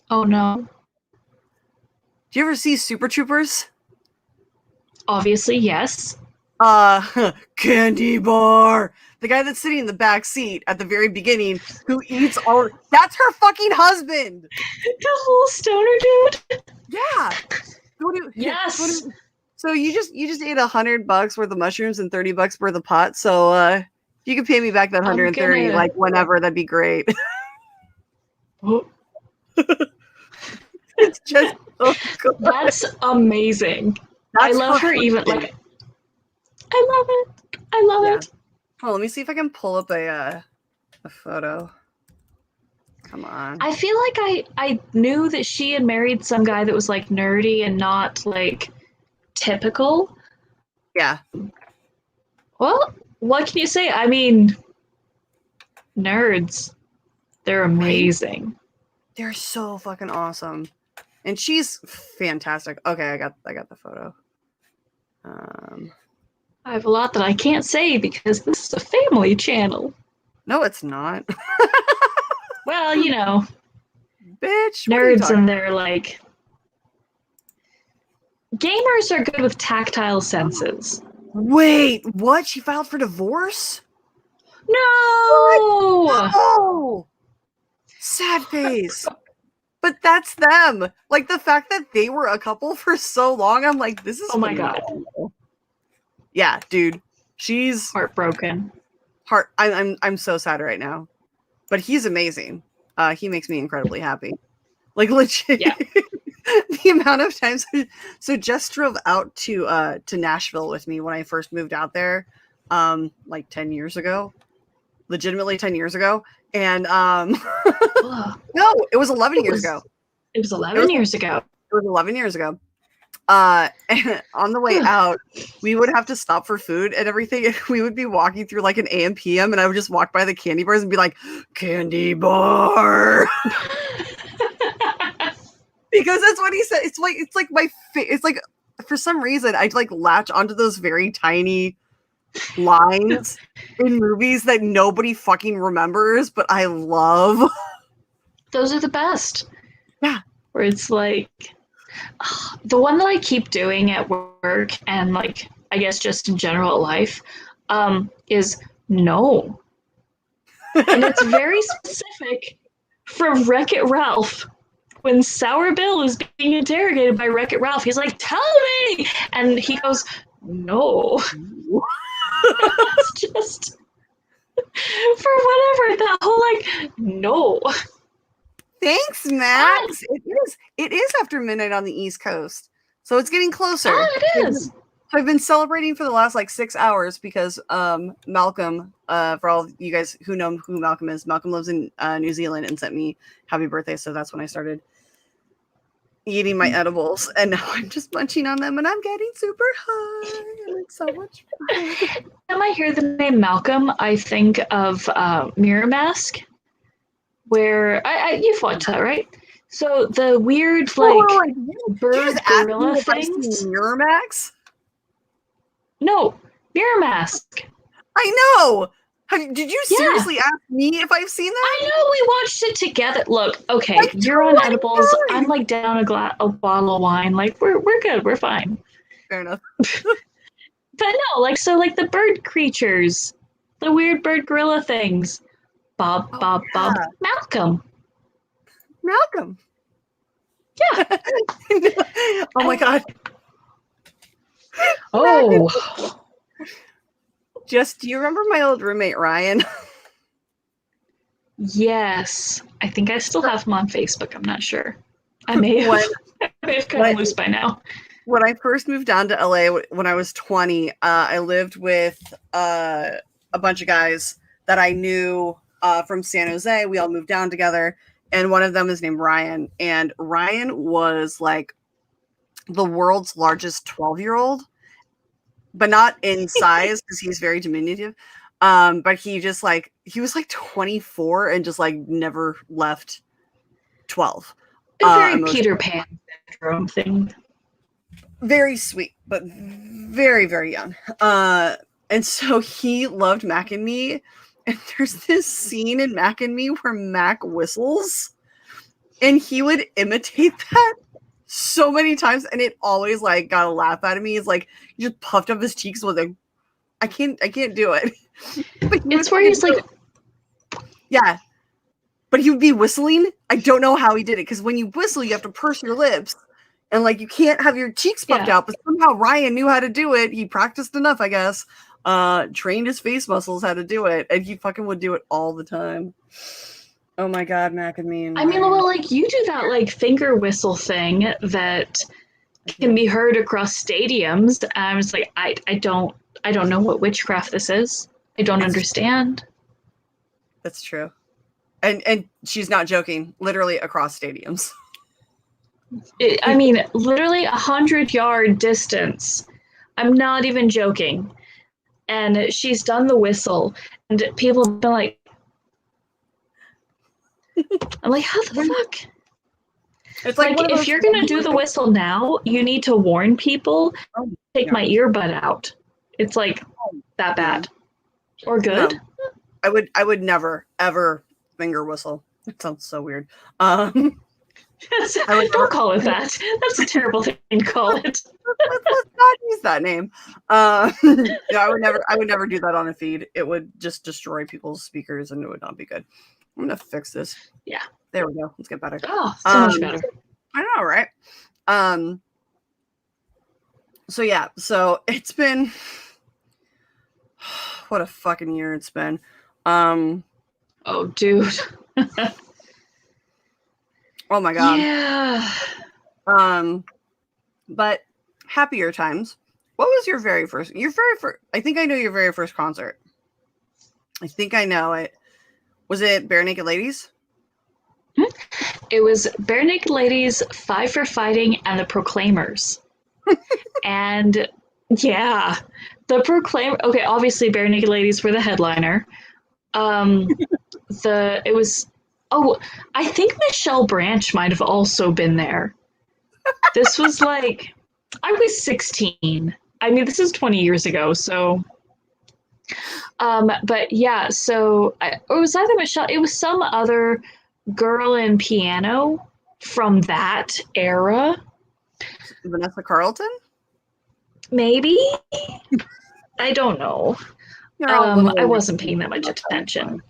Oh no. Do you ever see Super Troopers? Obviously, yes. Candy Bar. The guy that's sitting in the back seat at the very beginning who eats all. That's her fucking husband. The whole stoner dude. Yeah. Yes. So you just ate $100 worth of mushrooms and $30 worth of pot. So if you could pay me back that 130 like whenever, that'd be great. It's just that's amazing. I love her even like. I love it. Oh, let me see if I can pull up a photo. Come on. I feel like I knew that she had married some guy that was like nerdy and not like typical. Yeah. Well, what can you say? I mean, nerds. They're amazing. Right? They're so fucking awesome. And she's fantastic. Okay, I got the photo. I have a lot that I can't say because this is a family channel. No, it's not. Well, you know, bitch, nerds and they're like gamers are good with tactile senses. Wait, what? She filed for divorce? No. What? No. Sad face. But that's them. Like the fact that they were a couple for so long, I'm like, this is my god. Yeah, dude. She's heartbroken. I'm so sad right now. But he's amazing. He makes me incredibly happy. Like legit. Yeah. The amount of times so Jess drove out to Nashville with me when I first moved out there like 10 years ago. Legitimately 10 years ago. And no, it was 11 years ago. It was 11 years ago. It was 11 years ago. And on the way out, we would have to stop for food and everything. We would be walking through like an AM PM, and I would just walk by the candy bars and be like, "Candy bar," because that's what he said. It's like it's like for some reason I like latch onto those very tiny lines in movies that nobody fucking remembers, but I love. Those are the best. Yeah, where it's like. The one that I keep doing at work and like I guess just in general life is no. And it's very specific for Wreck-It Ralph. When Sour Bill is being interrogated by Wreck-It Ralph, he's like, "Tell me!" And he goes, "No." It's just for whatever, that whole like, no. Thanks, Max. It is after midnight on the East Coast, so it's getting closer. Oh, it is. I've been celebrating for the last like 6 hours because Malcolm, for all of you guys who know who Malcolm is, Malcolm lives in New Zealand and sent me happy birthday. So that's when I started eating my edibles, and now I'm just munching on them, and I'm getting super high, and it's so much fun. When I hear the name Malcolm, I think of Mirror Mask. Where you've watched that, right? So the weird like bird gorilla things. Mirror Max? No, Mirror Mask. I know. Did you seriously ask me if I've seen that? I know, we watched it together. Look, okay, you're on edibles. I'm like down a bottle of wine. Like we're good. We're fine. Fair enough. But no, like so, like the bird creatures, the weird bird gorilla things. Bob, Malcolm. Yeah. Oh my god. Oh. Just, do you remember my old roommate Ryan? Yes. I think I still have him on Facebook. I'm not sure. I may have, cut it loose by now. When I first moved down to LA when I was 20, I lived with a bunch of guys that I knew from San Jose. We all moved down together, and one of them is named Ryan. And Ryan was like the world's largest 12-year-old, but not in size because he's very diminutive. But he was like 24 and just like never left 12. A very Peter Pan syndrome thing. Very sweet, but very, very young. And so he loved Mac and Me. And there's this scene in Mac and Me where Mac whistles, and he would imitate that so many times, and it always like got a laugh out of me. It's like he just puffed up his cheeks with like, I can't do it. But it's where he's like, yeah. But he would be whistling. I don't know how he did it, because when you whistle, you have to purse your lips. And like you can't have your cheeks puffed out, but somehow Ryan knew how to do it. He practiced enough, I guess. Trained his face muscles how to do it, and he fucking would do it all the time. Oh my god, Mac and Me. I mean, well, like you do that like finger whistle thing that can be heard across stadiums. I was like, I don't know what witchcraft this is. I don't understand. That's true. And she's not joking. Literally across stadiums. I mean, literally 100-yard distance. I'm not even joking. And she's done the whistle, and people have been like, I'm like, how the fuck? It's like if you're going to do the whistle now, you need to warn people, take my earbud out. It's like that bad. Or good. No. I would never, ever finger whistle. It sounds so weird. Don't call it that. That's a terrible thing to call it. Let's not use that name. I would never do that on a feed. It would just destroy people's speakers, and it would not be good. I'm gonna fix this. Yeah. There we go. Let's get better. Oh, so much better. I know, right? So yeah, so it's been what a fucking year it's been. Oh, dude. Oh my god. Yeah. But happier times. What was your very first? I think I know your very first concert. I think I know it. Was it Bare Naked Ladies? It was Bare Naked Ladies, Five for Fighting, and the Proclaimers. And yeah, the Proclaimer. Okay, obviously Bare Naked Ladies were the headliner. It was. Oh, I think Michelle Branch might have also been there. This was like, I was 16. I mean, this is 20 years ago, so. But yeah, so it was either Michelle, it was some other girl in piano from that era. Vanessa Carlton? Maybe? I don't know. I wasn't paying that much attention.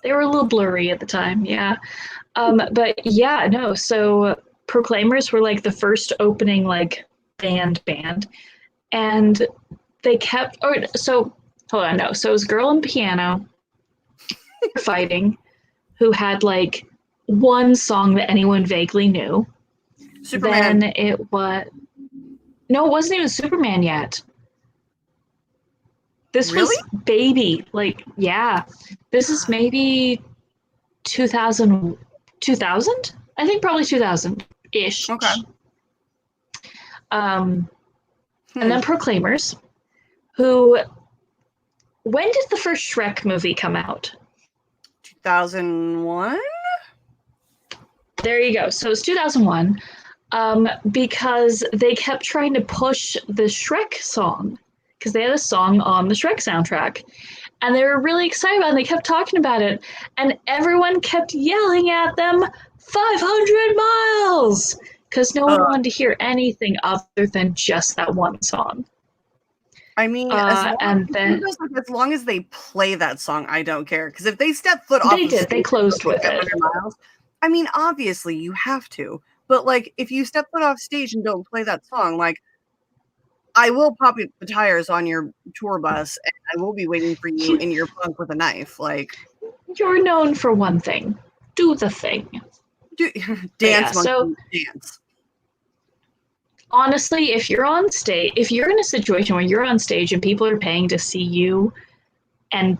They were a little blurry at the time, yeah. But yeah, no, so Proclaimers were like the first opening like band. And they kept, so it was Girl in Piano Fighting, who had like one song that anyone vaguely knew. Superman. Then it wasn't even Superman yet. This really? Was Baby. Like, yeah. This is maybe 2000? I think probably 2000-ish. Okay. And then Proclaimers, who... When did the first Shrek movie come out? 2001? There you go. So it's 2001, because they kept trying to push the Shrek song, because they had a song on the Shrek soundtrack, and they were really excited about it, and they kept talking about it, and everyone kept yelling at them, 500 miles, because no one wanted to hear anything other than just that one song. I mean, as long as they play that song, I don't care. Because if they step foot off, they closed with it. Miles, I mean, obviously you have to. But like, if you step foot off stage and don't play that song, like, I will pop the tires on your tour bus, and I will be waiting for you in your bunk with a knife. Like, you're known for one thing: do the thing. Dance, yeah, so monkey, dance. honestly, if you're on stage, if you're in a situation where you're on stage and people are paying to see you, and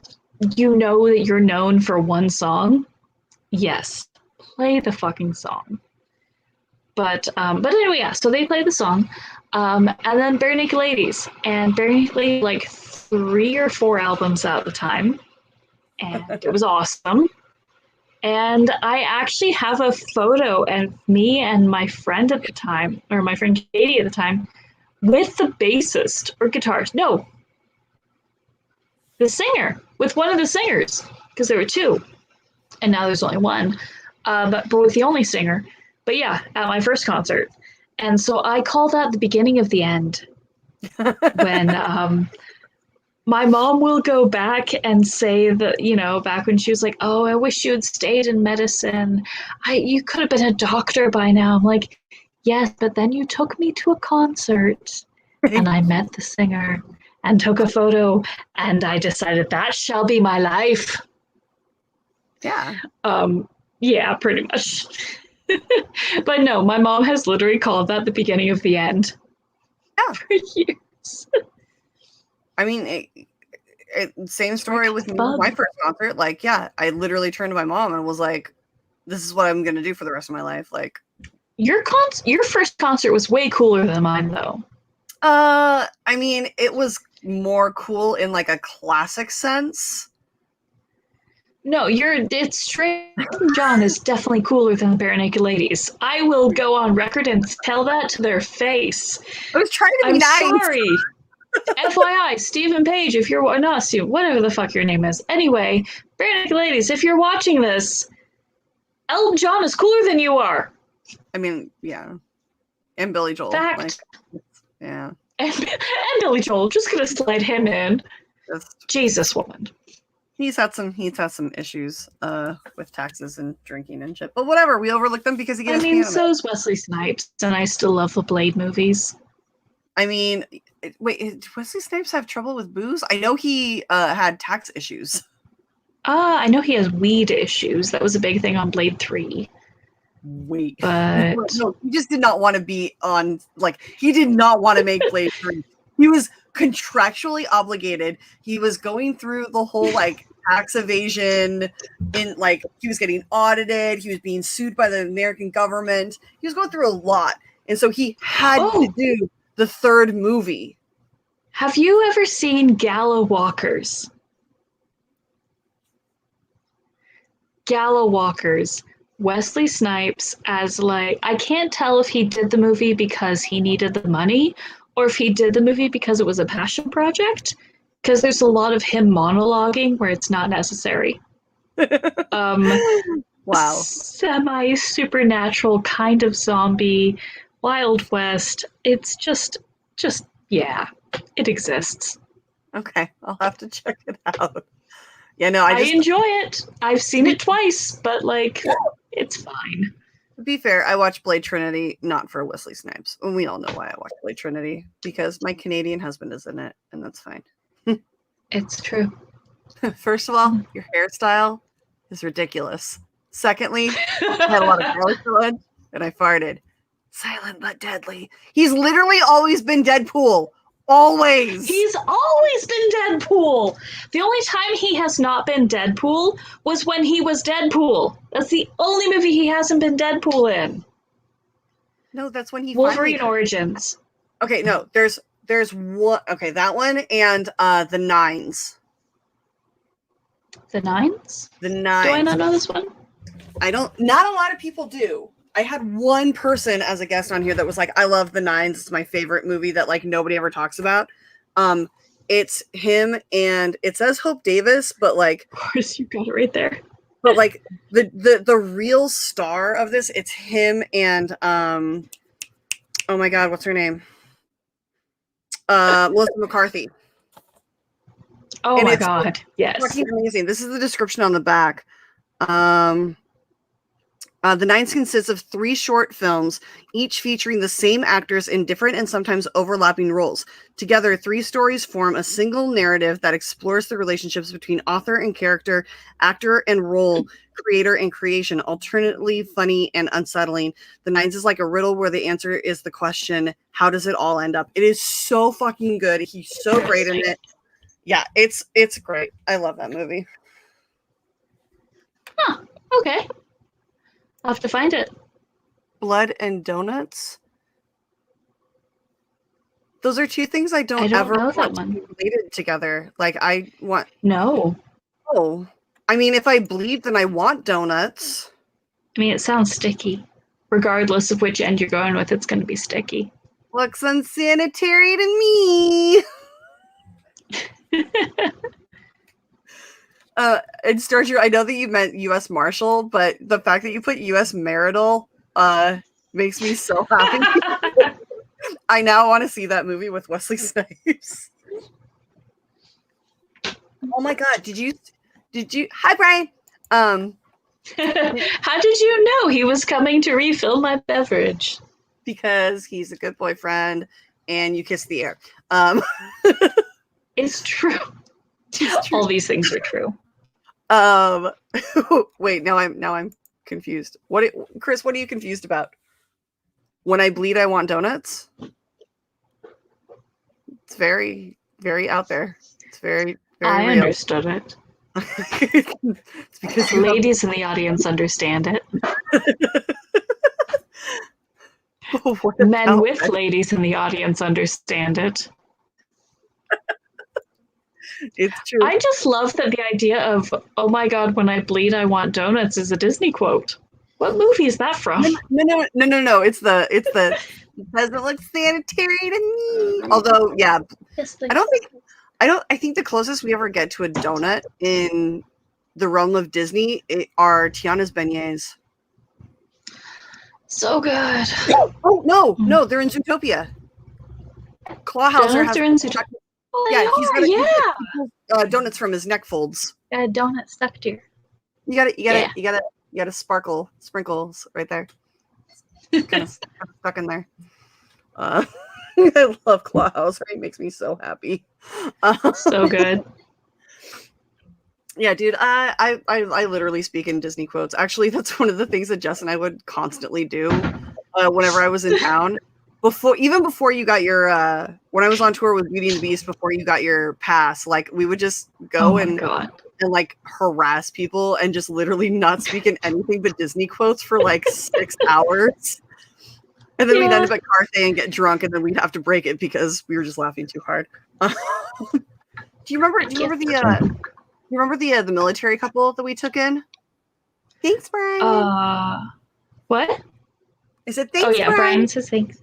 you know that you're known for one song, yes, play the fucking song. But anyway, yeah. So they play the song, and then Bare Naked Ladies, and Bare Naked Ladies like 3 or 4 albums at the time, and it was awesome. And I actually have a photo of me and my friend at the time, or my friend Katie at the time, with the bassist or guitarist. No, the singer, with one of the singers, because there were 2, and now there's only one. But with the only singer. But yeah, at my first concert. And so I call that the beginning of the end. When my mom will go back and say that, back when she was like, oh, I wish you had stayed in medicine. You could have been a doctor by now. I'm like, yes, but then you took me to a concert and I met the singer and took a photo and I decided that shall be my life. Yeah. Yeah, pretty much. But no, my mom has literally called that the beginning of the end. Yeah. For years. I mean, same story with me, my first concert. Like, yeah, I literally turned to my mom and was like, this is what I'm going to do for the rest of my life. Like, your first concert was way cooler than mine, though. I mean, it was more cool in like a classic sense. No, it's straight. John is definitely cooler than the Bare Naked Ladies. I will go on record and tell that to their face. I was trying to be nice. Sorry. FYI, Stephen Page, if you're not Stephen, whatever the fuck your name is. Anyway, Bare Naked Ladies, if you're watching this, Elton John is cooler than you are. I mean, yeah, and Billy Joel. Fact. Like, yeah, and Billy Joel. Just gonna slide him in. Jesus, woman. He's had some issues with taxes and drinking and shit. But whatever, we overlook them because he gets. I mean, so's Wesley Snipes, and I still love the Blade movies. I mean, wait, did Wesley Snipes have trouble with booze? I know he had tax issues. I know he has weed issues. That was a big thing on Blade 3. Wait. But no, he just did not want to be on, like, he did not want to make Blade 3. He was contractually obligated. He was going through the whole, like, tax evasion, in, like, he was getting audited. He was being sued by the American government. He was going through a lot. And so he had to do the 3rd movie. Have you ever seen Gala Walkers? Gala Walkers. Wesley Snipes as, like, I can't tell if he did the movie because he needed the money or if he did the movie because it was a passion project, because there's a lot of him monologuing where it's not necessary. Wow. Semi-supernatural kind of zombie, Wild West. It's just yeah, it exists. Okay, I'll have to check it out. Yeah, no, I enjoy it. I've seen it twice, but like, it's fine. To be fair, I watched Blade Trinity not for Wesley Snipes. And we all know why I watched Blade Trinity, because my Canadian husband is in it, and that's fine. It's true. First of all, your hairstyle is ridiculous. Secondly, I had a lot of garlic for lunch, and I farted. Silent but deadly. He's literally always been Deadpool. Always. He's always been Deadpool. The only time he has not been Deadpool was when he was Deadpool. That's the only movie he hasn't been Deadpool in. No, that's when he Wolverine Origins. Okay, no, there's one. Okay, that one and the Nines. The Nines? The Nines. Do I not know this one? I don't. Not a lot of people do. I had one person as a guest on here that was like, I love The Nines. It's my favorite movie that like nobody ever talks about. It's him and it says Hope Davis, but like, of course you got it right there. But like the real star of this, it's him and oh my God, what's her name? Melissa McCarthy. Oh and my God, yes. Fucking amazing. This is the description on the back. The Nines consists of 3 short films, each featuring the same actors in different and sometimes overlapping roles. Together, 3 stories form a single narrative that explores the relationships between author and character, actor and role, creator and creation, alternately funny and unsettling. The Nines is like a riddle where the answer is the question, how does it all end up? It is so fucking good. He's so great in it. Yeah, it's great. I love that movie. Huh, okay. I'll have to find it. Blood and Donuts. Those are 2 things I don't ever know want that to one. be related together. Like, I want... No. Oh. I mean, if I bleed, then I want donuts. I mean, it sounds sticky. Regardless of which end you're going with, it's going to be sticky. Looks unsanitary to me. And Sturgeon, I know that you meant U.S. Marshal, but the fact that you put U.S. Marital makes me so happy. I now want to see that movie with Wesley Snipes. Oh my god, did you hi Brian. How did you know he was coming to refill my beverage? Because he's a good boyfriend and you kiss the air. It's true. All these things are true. Wait, now I'm confused. Chris, what are you confused about? When I bleed, I want donuts. It's very, very out there. It's very, very I real. understood it. It's because ladies in the audience understand it. Men with ladies in the audience understand it. It's true. I just love that the idea of, oh my god, when I bleed, I want donuts is a Disney quote. What movie is that from? No. It's the it doesn't look sanitary to me. Although, yeah, I think the closest we ever get to a donut in the realm of Disney are Tiana's beignets. So good. Oh no, they're in Zootopia. Clawhauser has in Zootopia. Yeah, he's got donuts from his neck folds. Got a donut stuck to You gotta sprinkles right there. Kind of stuck in there. I love Clawhauser. He makes me so happy. So good. Yeah, dude. I literally speak in Disney quotes. Actually, that's one of the things that Jess and I would constantly do whenever I was in town. Before you got your when I was on tour with Beauty and the Beast, before you got your pass, like we would just go and like harass people and just literally not speak in anything but Disney quotes for like 6 hours. And then we'd end up at Carthay and get drunk, and then we'd have to break it because we were just laughing too hard. Do you remember the military couple that we took in? Thanks, Brian. What? I said thanks. Oh yeah, Brian says thanks.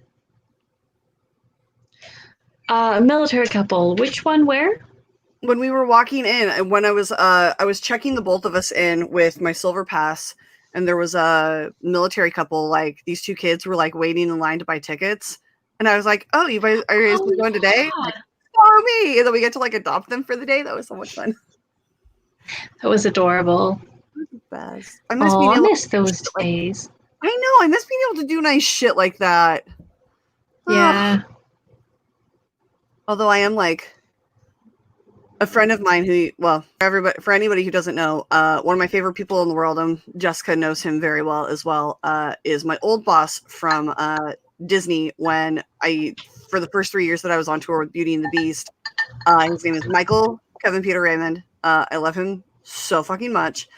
Military couple. Which one? Where? When we were walking in, when I was checking the both of us in with my silver pass, and there was a military couple. Like these 2 kids were like waiting in line to buy tickets, and I was like, "Oh, you guys are you guys going today?" Like, follow me, and then we get to like adopt them for the day. That was so much fun. That was adorable. Best. I miss those days. I know. I miss being able to do nice shit like that. Yeah. Although I am like a friend of mine for anybody who doesn't know, one of my favorite people in the world, Jessica knows him very well as well, is my old boss from Disney when for the first 3 years that I was on tour with Beauty and the Beast. His name is Michael Kevin Peter Raymond. I love him so fucking much.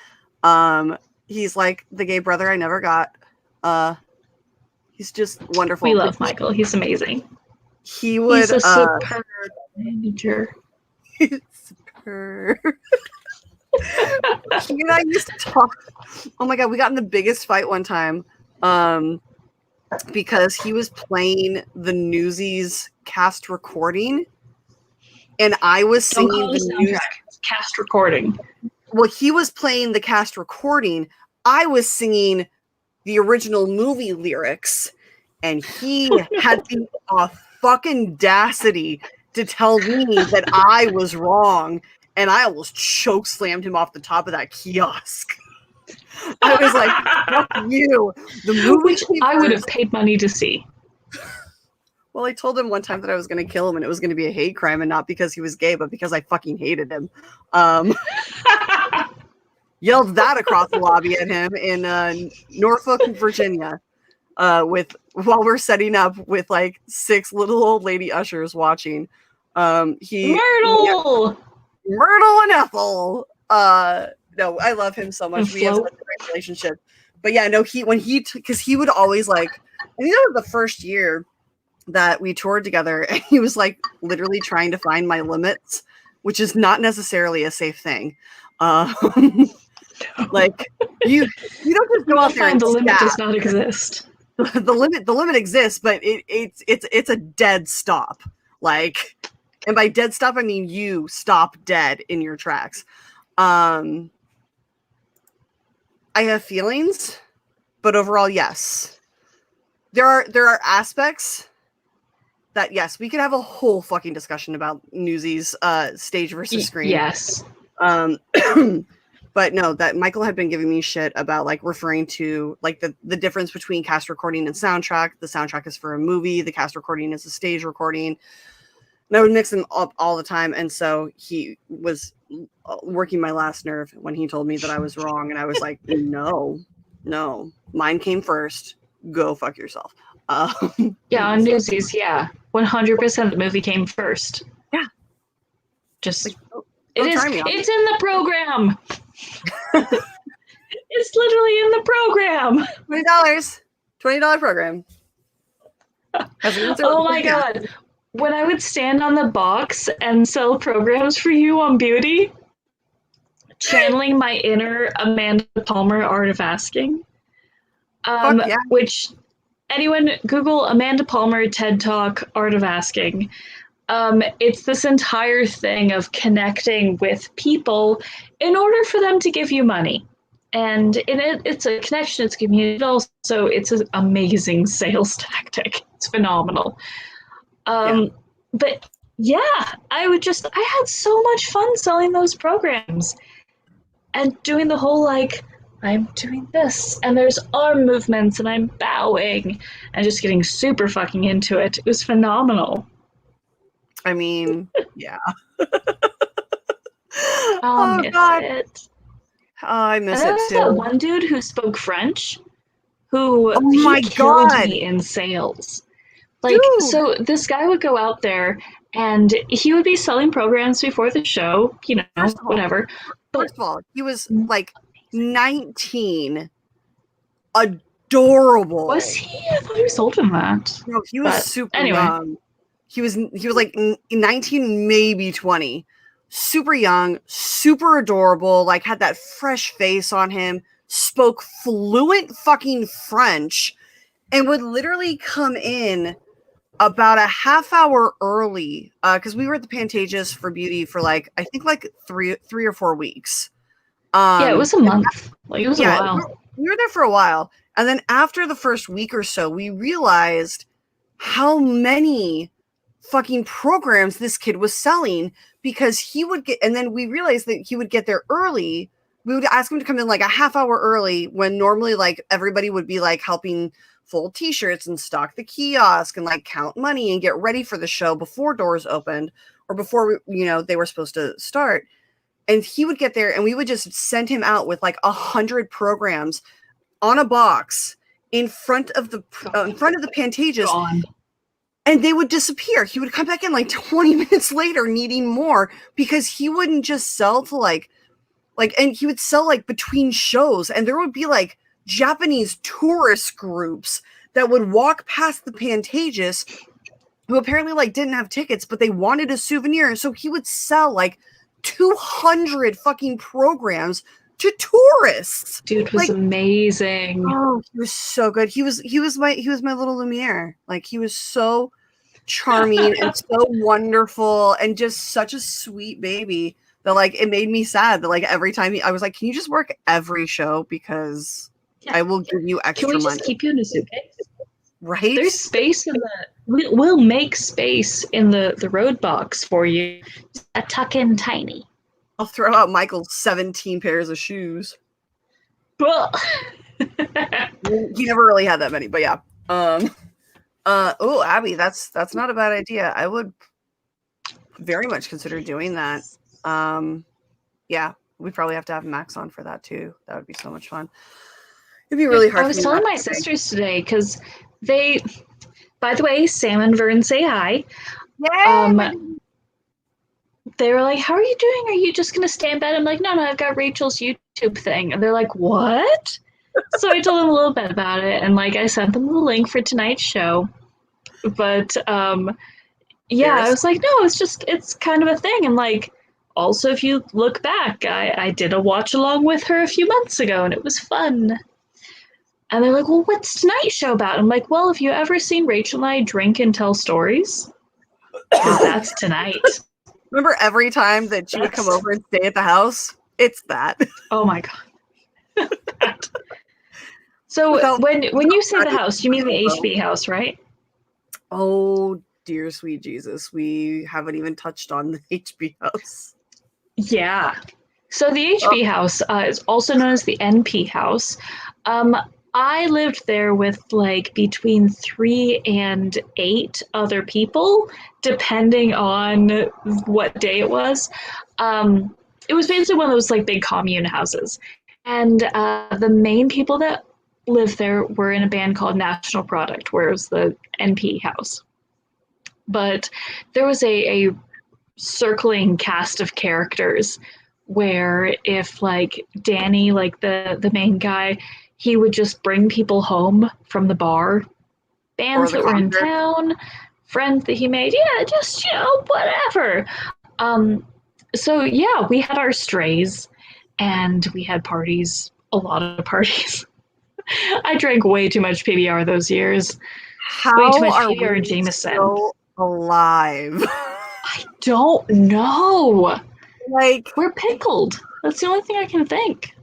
He's like the gay brother I never got. He's just wonderful. We love Michael. He's amazing. He's a superb manager. Superb. He and I used to talk. Oh my god, we got in the biggest fight one time because he was playing the Newsies cast recording, and I was singing the soundtrack. Cast recording. Well, he was playing the cast recording. I was singing the original movie lyrics, and he had the fucking audacity to tell me that I was wrong, and I almost choke slammed him off the top of that kiosk. I was like, fuck you. The movie Which came I would have first. paid money to see. Well, I told him one time that I was going to kill him and it was going to be a hate crime and not because he was gay, but because I fucking hated him. Yelled that across the lobby at him in Norfolk, Virginia, while we're setting up with like 6 little old lady ushers watching. Myrtle! Myrtle and Ethel. No, I love him so much. And We have Flo. such a great relationship. But yeah, no, because he would always like, I think that was the first year that we toured together, and he was like literally trying to find my limits, which is not necessarily a safe thing. Like you don't just go out there and the limit stab. does not exist. The limit exists, but it's a dead stop. Like, and by dead stop I mean you stop dead in your tracks. I have feelings, but overall, yes. There are aspects that, yes, we could have a whole fucking discussion about Newsies stage versus screen. Yes. But no, that Michael had been giving me shit about like referring to like the difference between cast recording and soundtrack. The soundtrack is for a movie. The cast recording is a stage recording. And I would mix them up all the time. And so he was working my last nerve when he told me that I was wrong. And I was like, no, mine came first. Go fuck yourself. Yeah, on Newsies, yeah. 100% the movie came first. Yeah. Just, like, it's in the program. It's literally in the program. $20 program. Oh my god. When I would stand on the box and sell programs for you on Beauty, channeling my inner Amanda Palmer art of asking. Which anyone Google Amanda Palmer TED Talk art of asking. It's this entire thing of connecting with people in order for them to give you money. And it's a connection, it's a community, also it's an amazing sales tactic. It's phenomenal. But yeah, I had so much fun selling those programs and doing the whole like, I'm doing this and there's arm movements and I'm bowing and just getting super fucking into it. It was phenomenal. I mean, yeah. I'll miss it. Oh, I miss and it there too. Was that one dude who spoke French who killed me in sales. Like, dude. So this guy would go out there and he would be selling programs before the show, you know, whatever. First of all, he was like 19. Adorable. Was he? I thought he was older than that. No, he was super young. He was like 19, maybe 20. Super young, super adorable, like had that fresh face on him, spoke fluent fucking French, and would literally come in about a half hour early, because we were at the Pantages for Beauty for like, I think like three or 4 weeks. Yeah, it was a month. Like, it was a while. We were there for a while. And then after the first week or so, we realized how many fucking programs this kid was selling, because he would get, and then we realized that he would get there early. We would ask him to come in like a half hour early when normally like everybody would be like helping fold t-shirts and stock the kiosk and like count money and get ready for the show before doors opened or before, they were supposed to start. And he would get there and we would just send him out with like 100 programs on a box in front of the Pantages. And they would disappear. He would come back in like 20 minutes later needing more, because he wouldn't just sell to like, and he would sell like between shows, and there would be like Japanese tourist groups that would walk past the Pantages who apparently like didn't have tickets, but they wanted a souvenir. So he would sell like 200 fucking programs to tourists. Dude was amazing. Oh, he was so good. He was my little Lumiere. Like, he was so charming and so wonderful and just such a sweet baby that like it made me sad that like every time I was like, can you just work every show, because I will give you extra money. Can we just keep you in a suitcase? Right? There's space in we'll make space in the road box for you. Tuck in tiny. I'll throw out Michael's 17 pairs of shoes. Well, He never really had that many, but yeah. Oh, Abby, that's not a bad idea. I would very much consider doing that. Yeah, we probably have to have Max on for that too. That would be so much fun. It'd be really hard. I was telling my sisters today because they, by the way, Sam and Vern say hi. Yay! They were like, "How are you doing? Are you just gonna stay in bed?" I'm like, "No, I've got Rachel's YouTube thing." And they're like, "What?" So I told them a little bit about it, and like I sent them the link for tonight's show. But yeah, I was like, "No, it's kind of a thing." And like, also, if you look back, I did a watch along with her a few months ago, and it was fun. And they're like, "Well, what's tonight's show about?" I'm like, "Well, have you ever seen Rachel and I drink and tell stories? Because that's tonight." Remember every time that she would come over and stay at the house? It's that. Oh my god. So when you say the house, you mean the HB house, right? Oh dear sweet Jesus. We haven't even touched on the HB house. Yeah. So the HB house is also known as the NP house. I lived there with like between 3 and 8 other people, depending on what day it was. It was basically one of those like big commune houses. And the main people that lived there were in a band called National Product, where it was the NP house. But there was a circling cast of characters where if like Danny, like the main guy, he would just bring people home from the bar, bands that were in town, friends that he made, yeah, just, whatever. So yeah, we had our strays and we had parties, a lot of parties. I drank way too much PBR those years. Way too much PBR and Jameson. Still alive? I don't know. Like, we're pickled. That's the only thing I can think.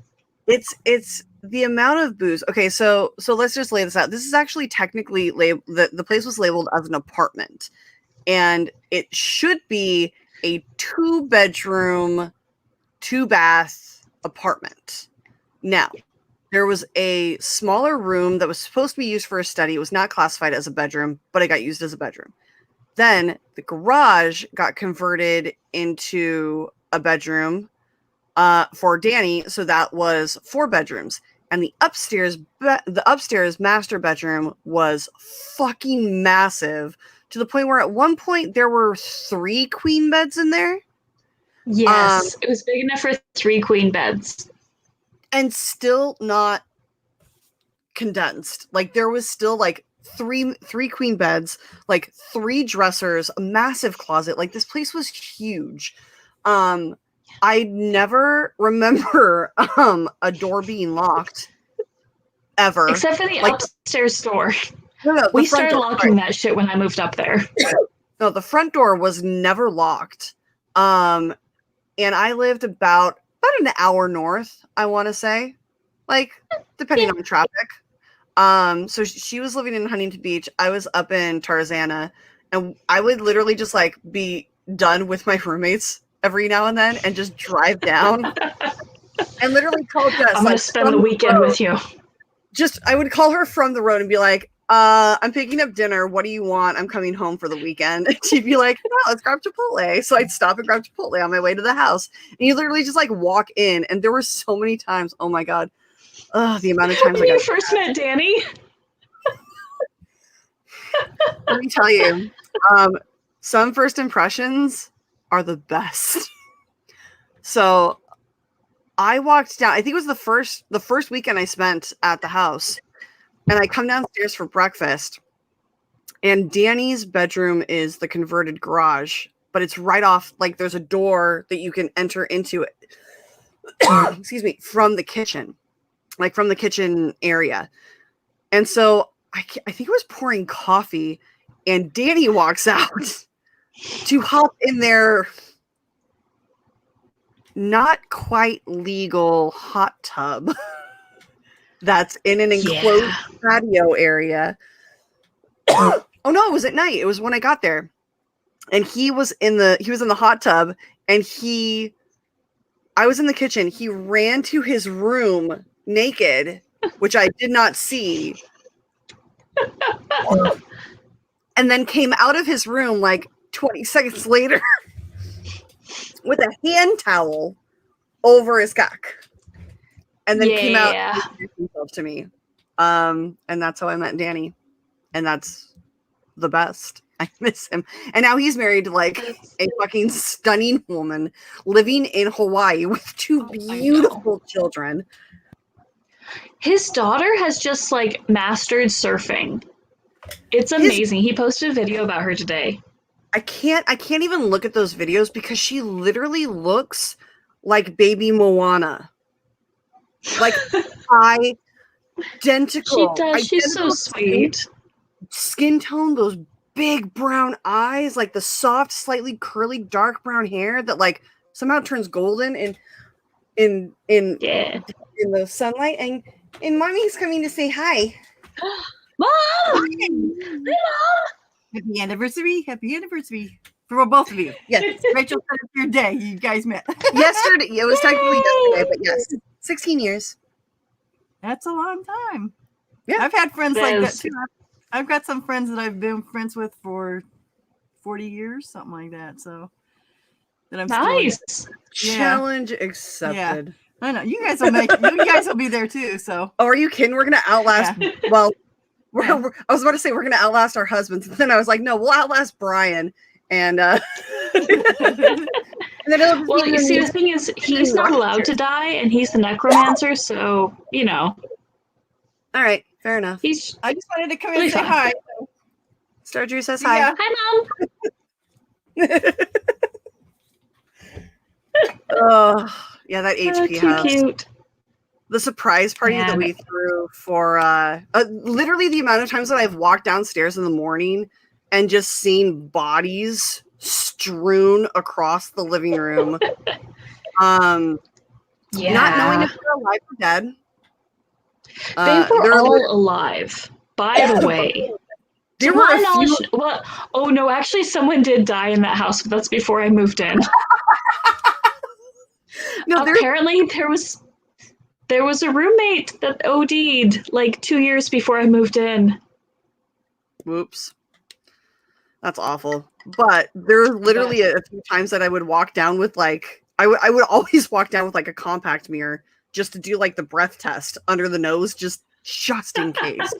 It's the amount of booze. Okay, so let's just lay this out. This is actually technically the place was labeled as an apartment, and it should be a 2-bedroom, 2-bath apartment. Now, there was a smaller room that was supposed to be used for a study. It was not classified as a bedroom, but it got used as a bedroom. Then the garage got converted into a bedroom for Danny, so that was 4 bedrooms. And the upstairs master bedroom was fucking massive, to the point where at one point there were 3 queen beds in there. Yes, it was big enough for 3 queen beds. And still not condensed. Like, there was still like three queen beds, like 3 dressers, a massive closet. Like, this place was huge. I never remember a door being locked ever, except for the upstairs door. No, we started locking that shit when I moved up there. No, the front door was never locked. And I lived about an hour north, I want to say, like, depending on traffic. So she was living in Huntington Beach. I was up in Tarzana, and I would literally just like be done with my roommates every now and then and just drive down and literally call Jess. I'm gonna spend the weekend with you. I would call her from the road and be like, I'm picking up dinner. What do you want? I'm coming home for the weekend. And she'd be like, no, let's grab Chipotle. So I'd stop and grab Chipotle on my way to the house. And you literally just like walk in. And there were so many times. Oh my God. The amount of times when you first met Danny. Let me tell you, some first impressions are the best. So I walked down, I think it was the first weekend I spent at the house, and I come downstairs for breakfast, and Danny's bedroom is the converted garage, but it's right off, like there's a door that you can enter into it, excuse me, from the kitchen, like from the kitchen area. And so I think it was pouring coffee, and Danny walks out to hop in their not quite legal hot tub that's in an enclosed patio area. Oh no, it was at night. It was when I got there. And he was in the hot tub, and I was in the kitchen. He ran to his room naked, which I did not see, and then came out of his room like 20 seconds later with a hand towel over his cock, and then came out and introduced himself to me. And that's how I met Danny, and that's the best. I miss him. And now he's married to like a fucking stunning woman living in Hawaii with two beautiful children. His daughter has just like mastered surfing. It's amazing. He posted a video about her today. I can't even look at those videos because she literally looks like baby Moana. Like identical. She does. She's so sweet. Skin tone, those big brown eyes, like the soft, slightly curly, dark brown hair that like somehow turns golden in the sunlight. And mommy's coming to say hi. Mom! Hi, Mom! Happy anniversary. Happy anniversary. For both of you. Yes. Rachel said it's your day. You guys met. Yesterday. It was technically yesterday, but yes. 16 years. That's a long time. Yeah. I've had friends like that too. I've got some friends that I've been friends with for 40 years, something like that. So that I'm nice. Challenge accepted. Yeah. I know. You guys will make it. You guys will be there too. So are you kidding? We're gonna outlast well, I was about to say we're gonna outlast our husbands, and then I was like, no, we'll outlast Brian. And and then well, you see, the thing is, he's not allowed to die, and he's the necromancer, so you know. All right, fair enough. I just wanted to come in and say hi. Star Drew says hi. Yeah. Hi, Mom. Oh, yeah, that HP house. Cute. The surprise party that we threw for literally the amount of times that I've walked downstairs in the morning and just seen bodies strewn across the living room. Not knowing if they're alive or dead. They were all alive, by the way. There were oh no, actually someone did die in that house, but that's before I moved in. No, apparently there was a roommate that OD'd like 2 years before I moved in. Whoops. That's awful. But there were literally a few times that I would walk down with like I would always walk down with like a compact mirror just to do like the breath test under the nose just in case.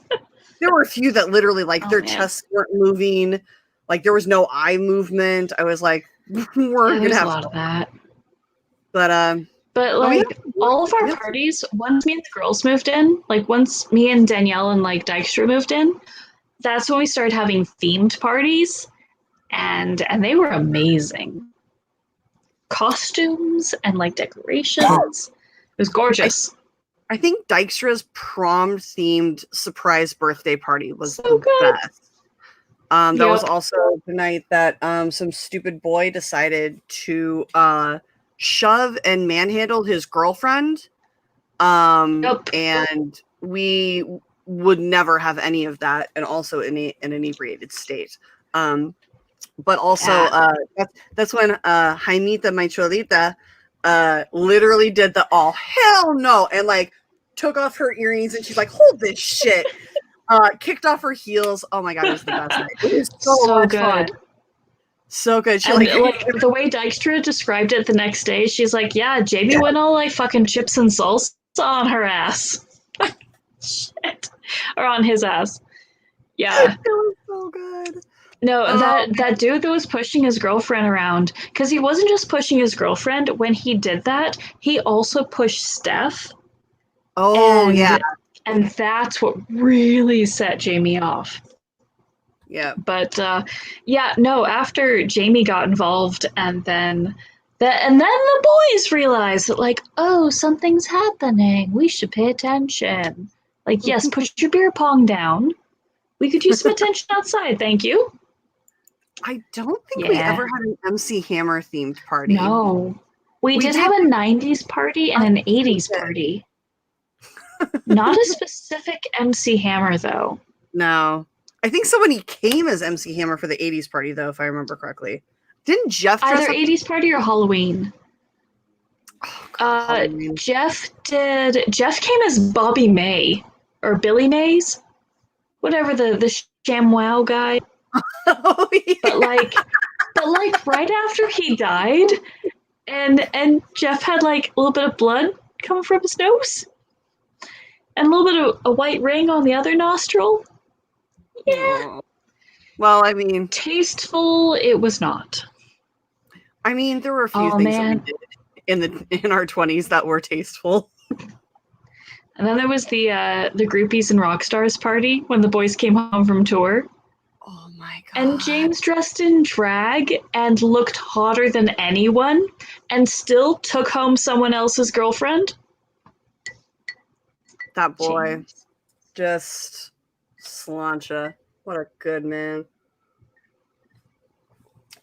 There were a few that literally like their chests weren't moving, like there was no eye movement. I was like, we're gonna have a lot of that. But like all of our parties, once me and the girls moved in, like once me and Danielle and like Dykstra moved in, that's when we started having themed parties, and they were amazing. Costumes and like decorations. It was gorgeous. I think Dykstra's prom themed surprise birthday party was so the best. That was also the night that some stupid boy decided to shove and manhandle his girlfriend. And we would never have any of that, and also in an inebriated state. But also that's when Jaimita, my cholita, literally did the oh hell no and like took off her earrings and she's like, hold this shit. Kicked off her heels. Oh my god, it was the best night. It was so good. Fun. So good. She like the way Dykstra described it the next day, she's like, yeah, Jamie went all like fucking chips and salsa on her ass. Shit. Or on his ass. Yeah. It was so good. No, that dude that was pushing his girlfriend around, because he wasn't just pushing his girlfriend. When he did that, he also pushed Steph. Oh, yeah. And that's what really set Jamie off. Yeah. But, after Jamie got involved and then the boys realized that, like, oh, something's happening. We should pay attention. Like, yes, put your beer pong down. We could use some attention outside. Thank you. I don't think we ever had an MC Hammer themed party. No. We did have a 90s party and an 80s party. Not a specific MC Hammer, though. No. I think somebody came as MC Hammer for the 80s party, though, if I remember correctly. Didn't Jeff dress either up? 80s party or Halloween? Oh, Halloween. Jeff came as Bobby May or Billy Mays, whatever the ShamWow guy. Oh, yeah. But like right after he died, and Jeff had like a little bit of blood coming from his nose, and a little bit of a white ring on the other nostril. Yeah. Oh. Well, I mean, Tasteful, it was not. I mean, there were a few things that we did in our 20s that were tasteful. And then there was the Groupies and Rockstars party when the boys came home from tour. Oh my god. And James dressed in drag and looked hotter than anyone and still took home someone else's girlfriend. That boy. James. Just slancha. What a good man.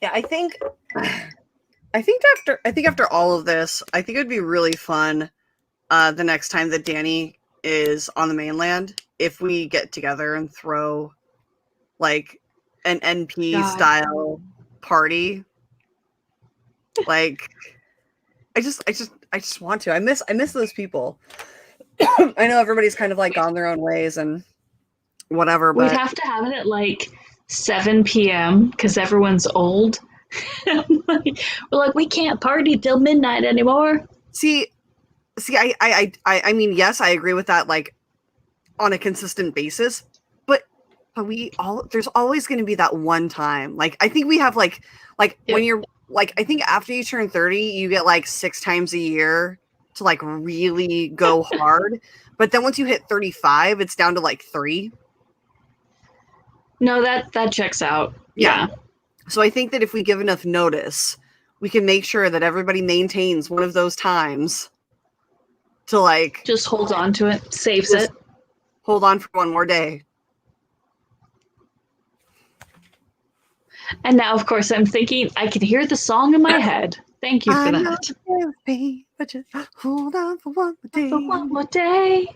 Yeah, I think after all of this, I think it would be really fun the next time that Danny is on the mainland if we get together and throw like an NP style party. Like I just want to. I miss those people. I know everybody's kind of like gone their own ways and whatever, but we'd have to have it at like 7 p.m. because everyone's old. We're like, we can't party till midnight anymore. See, I mean, yes, I agree with that, like on a consistent basis, but there's always going to be that one time. Like, I think we have like when you're like, I think after you turn 30, you get like 6 times a year to like really go hard. But then once you hit 35, it's down to like 3. No, that checks out. Yeah. So I think that if we give enough notice, we can make sure that everybody maintains one of those times to like just hold on to it, saves it. Hold on for one more day. And now, of course, I'm thinking I can hear the song in my head. Thank you for that. But just hold on for one more day. For one more day.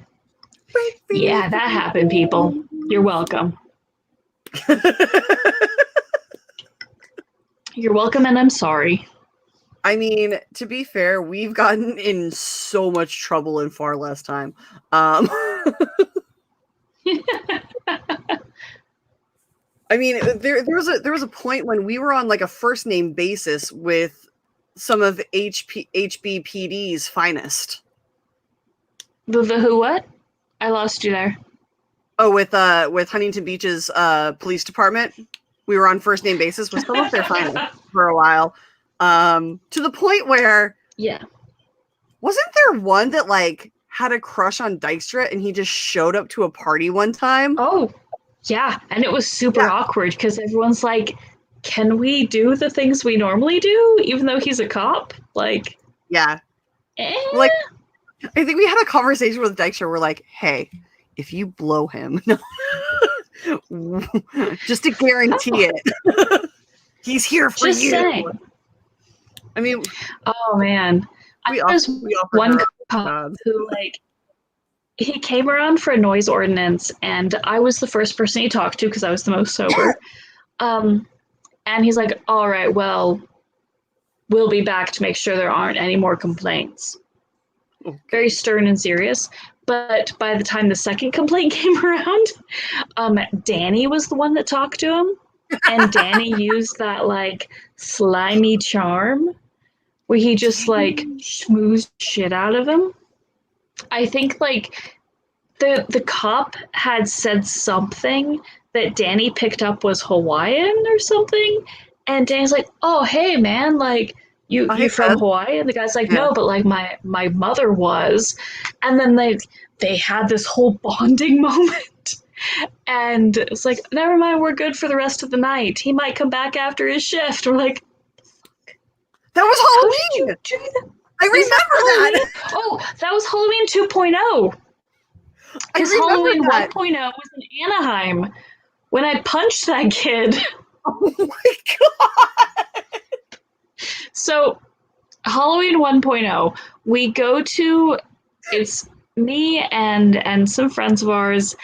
Yeah, that happened, people. You're welcome. You're welcome, and I'm sorry. I mean, to be fair, we've gotten in so much trouble in far less time. I mean, there was a point when we were on like a first name basis with some of HBPD's finest. The who what? I lost you there. Oh, with Huntington Beach's police department, we were on first name basis with some of their finest for a while. To the point where wasn't there one that like had a crush on Dykstra and he just showed up to a party one time? Oh, yeah, and it was super awkward because everyone's like, "Can we do the things we normally do, even though he's a cop?" Like, like I think we had a conversation with Dykstra. We're like, "Hey, if you blow him, just to guarantee it, he's here for just you." Saying. I mean, oh man, there's one cop who like he came around for a noise ordinance, and I was the first person he talked to because I was the most sober. And he's like, "All right, well, we'll be back to make sure there aren't any more complaints." Okay. Very stern and serious. But by the time the second complaint came around, Danny was the one that talked to him. And Danny used that like slimy charm where he just like schmoozed shit out of him. I think like the cop had said something that Danny picked up was Hawaiian or something. And Danny's like, "Oh, hey man, like you from Hawaii?" And the guy's like, "No, but like my mother was." And then they had this whole bonding moment. And it's like, "Never mind, we're good for the rest of the night. He might come back after his shift." We're like, that was Halloween. I remember that. Oh, that was Halloween 2.0. Because Halloween 1.0 was in Anaheim when I punched that kid. Oh my god. So, Halloween 1.0, we go to, it's me and some friends of ours,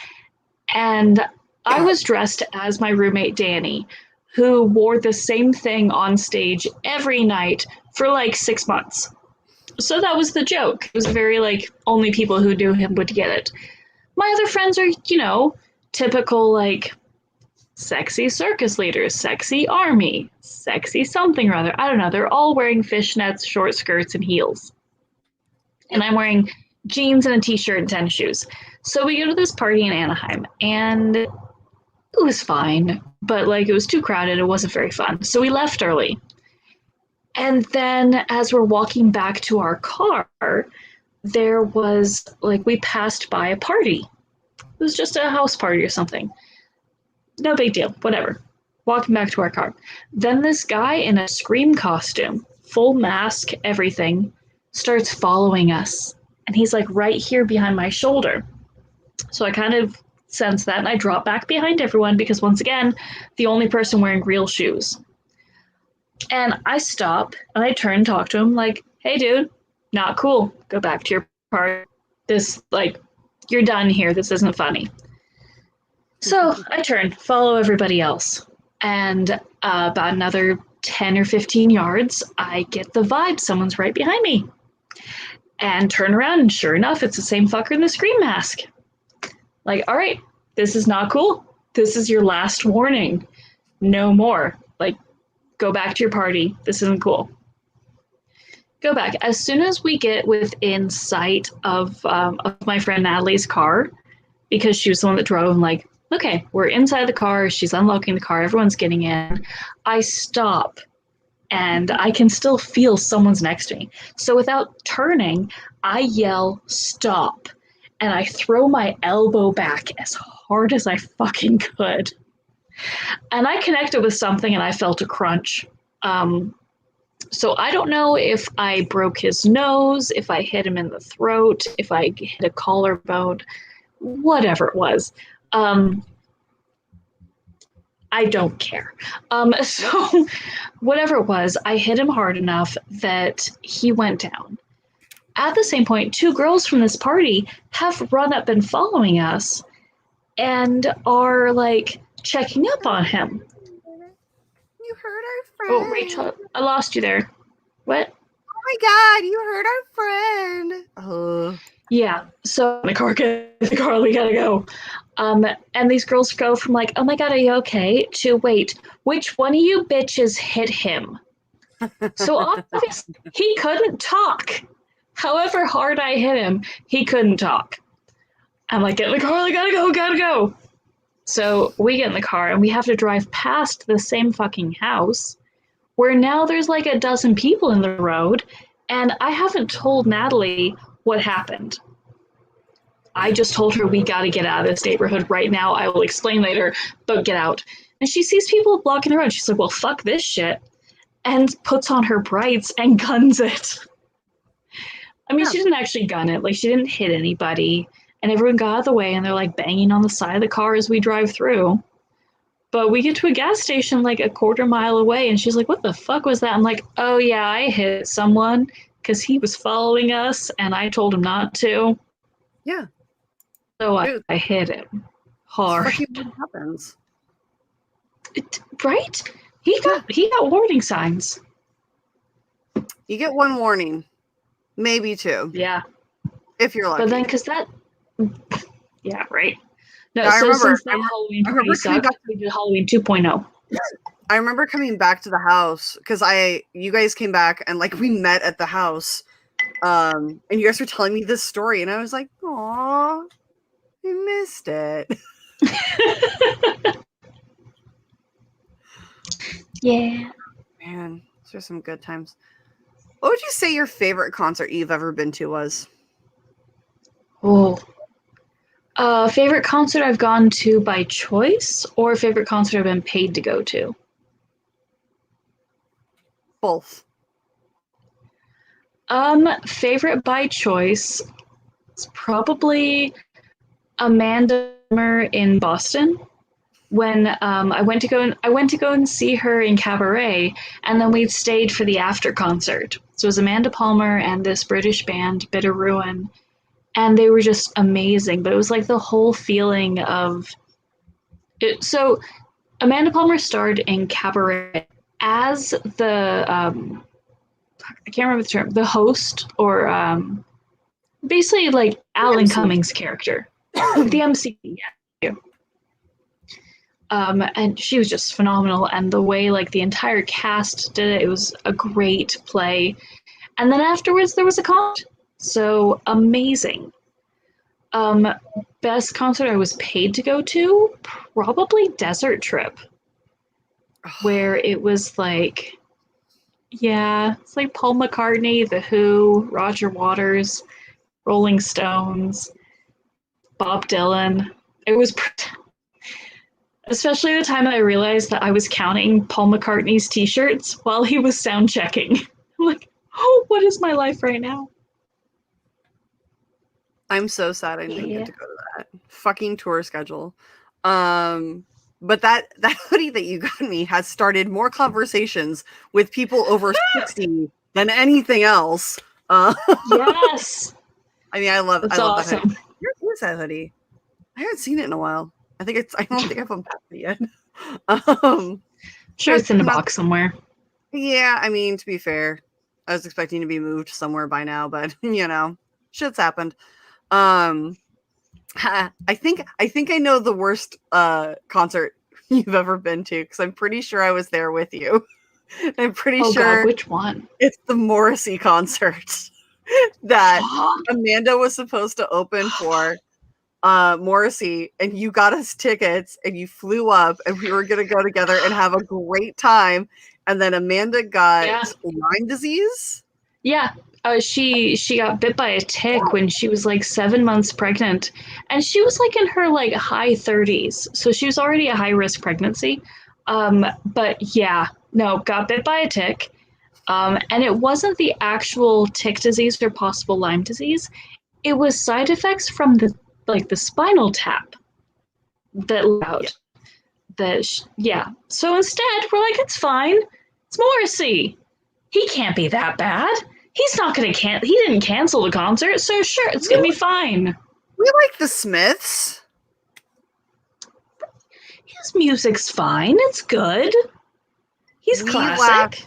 and I was dressed as my roommate Danny, who wore the same thing on stage every night for like 6 months. So that was the joke. It was very like only people who knew him would get it. My other friends are, typical like sexy circus leaders, sexy army, sexy something or other. I don't know. They're all wearing fishnets, short skirts, and heels. And I'm wearing jeans and a t-shirt and tennis shoes. So we go to this party in Anaheim, and it was fine, but like it was too crowded. It wasn't very fun. So we left early. And then as we're walking back to our car, there was like we passed by a party. It was just a house party or something. No big deal, whatever. Walking back to our car. Then this guy in a Scream costume, full mask, everything, starts following us. And he's like right here behind my shoulder. So I kind of sense that, and I drop back behind everyone because, once again, the only person wearing real shoes. And I stop, and I turn and talk to him like, hey, dude, not cool. Go back to your part. This, like, you're done here. This isn't funny. So I turn, follow everybody else. And about another 10 or 15 yards, I get the vibe someone's right behind me. And turn around, and sure enough, it's the same fucker in the Scream mask. Like, all right, this is not cool. This is your last warning. No more. Like, go back to your party. This isn't cool. Go back. As soon as we get within sight of my friend Natalie's car, because she was the one that drove, I'm like, okay, we're inside the car. She's unlocking the car. Everyone's getting in. I stop, and I can still feel someone's next to me. So without turning, I yell, stop. And I throw my elbow back as hard as I fucking could. And I connected with something, and I felt a crunch. So I don't know if I broke his nose, if I hit him in the throat, if I hit a collarbone, whatever it was. I don't care. So whatever it was, I hit him hard enough that he went down. At the same point, two girls from this party have run up and following us and are like checking up on him. You hurt our friend. Oh, Rachel, I lost you there. What? Oh my god, you hurt our friend. Oh. Yeah, so the car, we gotta go. And these girls go from like, oh my god, are you okay? To wait, which one of you bitches hit him? So obviously he couldn't talk. However hard I hit him, he couldn't talk. I'm like, get in the car, I gotta go. So we get in the car, and we have to drive past the same fucking house where now there's like a dozen people in the road, and I haven't told Natalie what happened. I just told her we gotta get out of this neighborhood right now. I will explain later, but get out. And she sees people blocking the road. She's like, well, fuck this shit. And puts on her brights and guns it. I mean, She didn't actually gun it. Like, she didn't hit anybody. And everyone got out of the way, and they're like banging on the side of the car as we drive through. But we get to a gas station like a quarter mile away, and she's like, what the fuck was that? I'm like, oh yeah, I hit someone because he was following us, and I told him not to. Yeah. So I hit him hard. What happens? Right? He got warning signs. You get one warning. Maybe two. Yeah. If you're lucky. But then, because that... Yeah, right. No, I so remember, since that Halloween party sucked, we did Halloween 2.0. I remember coming back to the house because you guys came back and like we met at the house, and you guys were telling me this story, and I was like, "Aw, I missed it." Yeah, man, those are some good times. What would you say your favorite concert you've ever been to was? Oh. Favorite concert I've gone to by choice, or favorite concert I've been paid to go to? Both. Favorite by choice is probably Amanda in Boston. When I went to go and see her in Cabaret, and then we stayed for the after concert. So it was Amanda Palmer and this British band, Bitter Ruin. And they were just amazing, but it was like the whole feeling of it. So Amanda Palmer starred in Cabaret as the I can't remember the term, the host or basically like Alan MC. Cummings' character. The MC, yeah. And she was just phenomenal, and the way like the entire cast did it, it was a great play. And then afterwards there was a concert. So amazing. Best concert I was paid to go to, probably Desert Trip, where it was like, yeah, it's like Paul McCartney, The Who, Roger Waters, Rolling Stones, Bob Dylan. It was, especially the time I realized that I was counting Paul McCartney's t-shirts while he was sound checking. I'm like, oh, what is my life right now? I'm so sad I didn't get to go to that fucking tour schedule. But that hoodie that you got me has started more conversations with people over 60 than anything else. Yes. I mean, I love awesome. that hoodie. Where's that hoodie? I haven't seen it in a while. I don't think I've unpacked it yet. Sure, it's in the box somewhere. Yeah, I mean, to be fair, I was expecting to be moved somewhere by now, but you know, shit's happened. I think I know the worst concert you've ever been to, because I'm pretty sure I was there with you. I'm pretty sure. God, which one? It's the Morrissey concert that Amanda was supposed to open for Morrissey, and you got us tickets and you flew up and we were gonna go together and have a great time, and then Amanda got Lyme disease. Yeah. She got bit by a tick when she was like 7 months pregnant, and she was like in her like high 30s, so she was already a high risk pregnancy. But yeah, no, got bit by a tick, and it wasn't the actual tick disease or possible Lyme disease. It was side effects from the spinal tap that allowed that. So instead, we're like, it's fine. It's Morrissey. He can't be that bad. He's not going to he didn't cancel the concert, so sure, it's going to be fine. We like the Smiths. His music's fine. It's good. He's classic.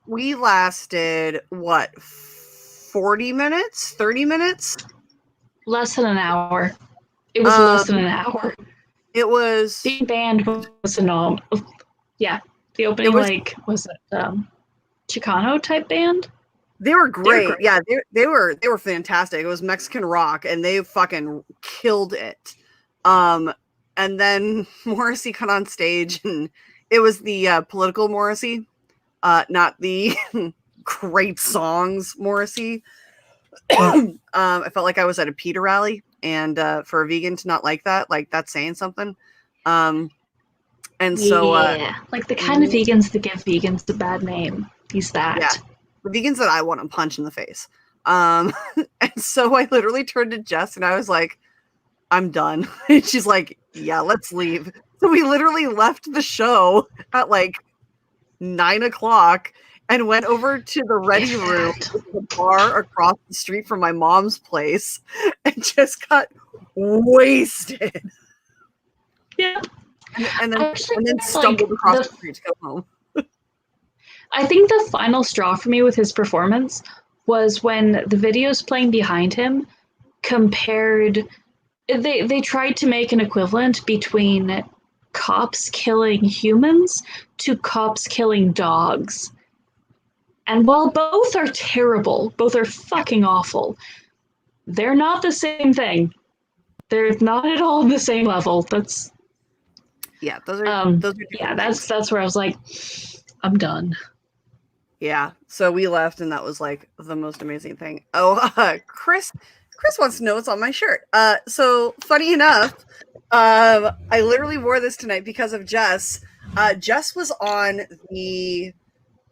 We lasted, what, 40 minutes? 30 minutes? Less than an hour. It was less than an hour. It was... The band was phenomenal. Yeah, the opening, was it Chicano type band? They were great. Yeah, they were fantastic. It was Mexican rock, and they fucking killed it. And then Morrissey got on stage, and it was the political Morrissey, not the great songs Morrissey. I felt like I was at a PETA rally, and for a vegan to not like that, like, that's saying something. And so, like the kind of vegans that give vegans a bad name. He's that. Yeah. The vegans that I want to punch in the face. And so I literally turned to Jess and I was like, I'm done. And she's like, yeah, let's leave. So we literally left the show at like 9:00 and went over to the Ready Room, the bar across the street from my mom's place, and just got wasted. Yeah. And then stumbled across the street to go home. I think the final straw for me with his performance was when the videos playing behind him compared. They tried to make an equivalent between cops killing humans to cops killing dogs. And while both are terrible, both are fucking awful, they're not the same thing. They're not at all on the same level. That's those are that's where I was like, I'm done. Yeah, so we left, and that was like the most amazing thing. Oh, Chris wants to know what's on my shirt. So funny enough, I literally wore this tonight because of Jess. Jess was on the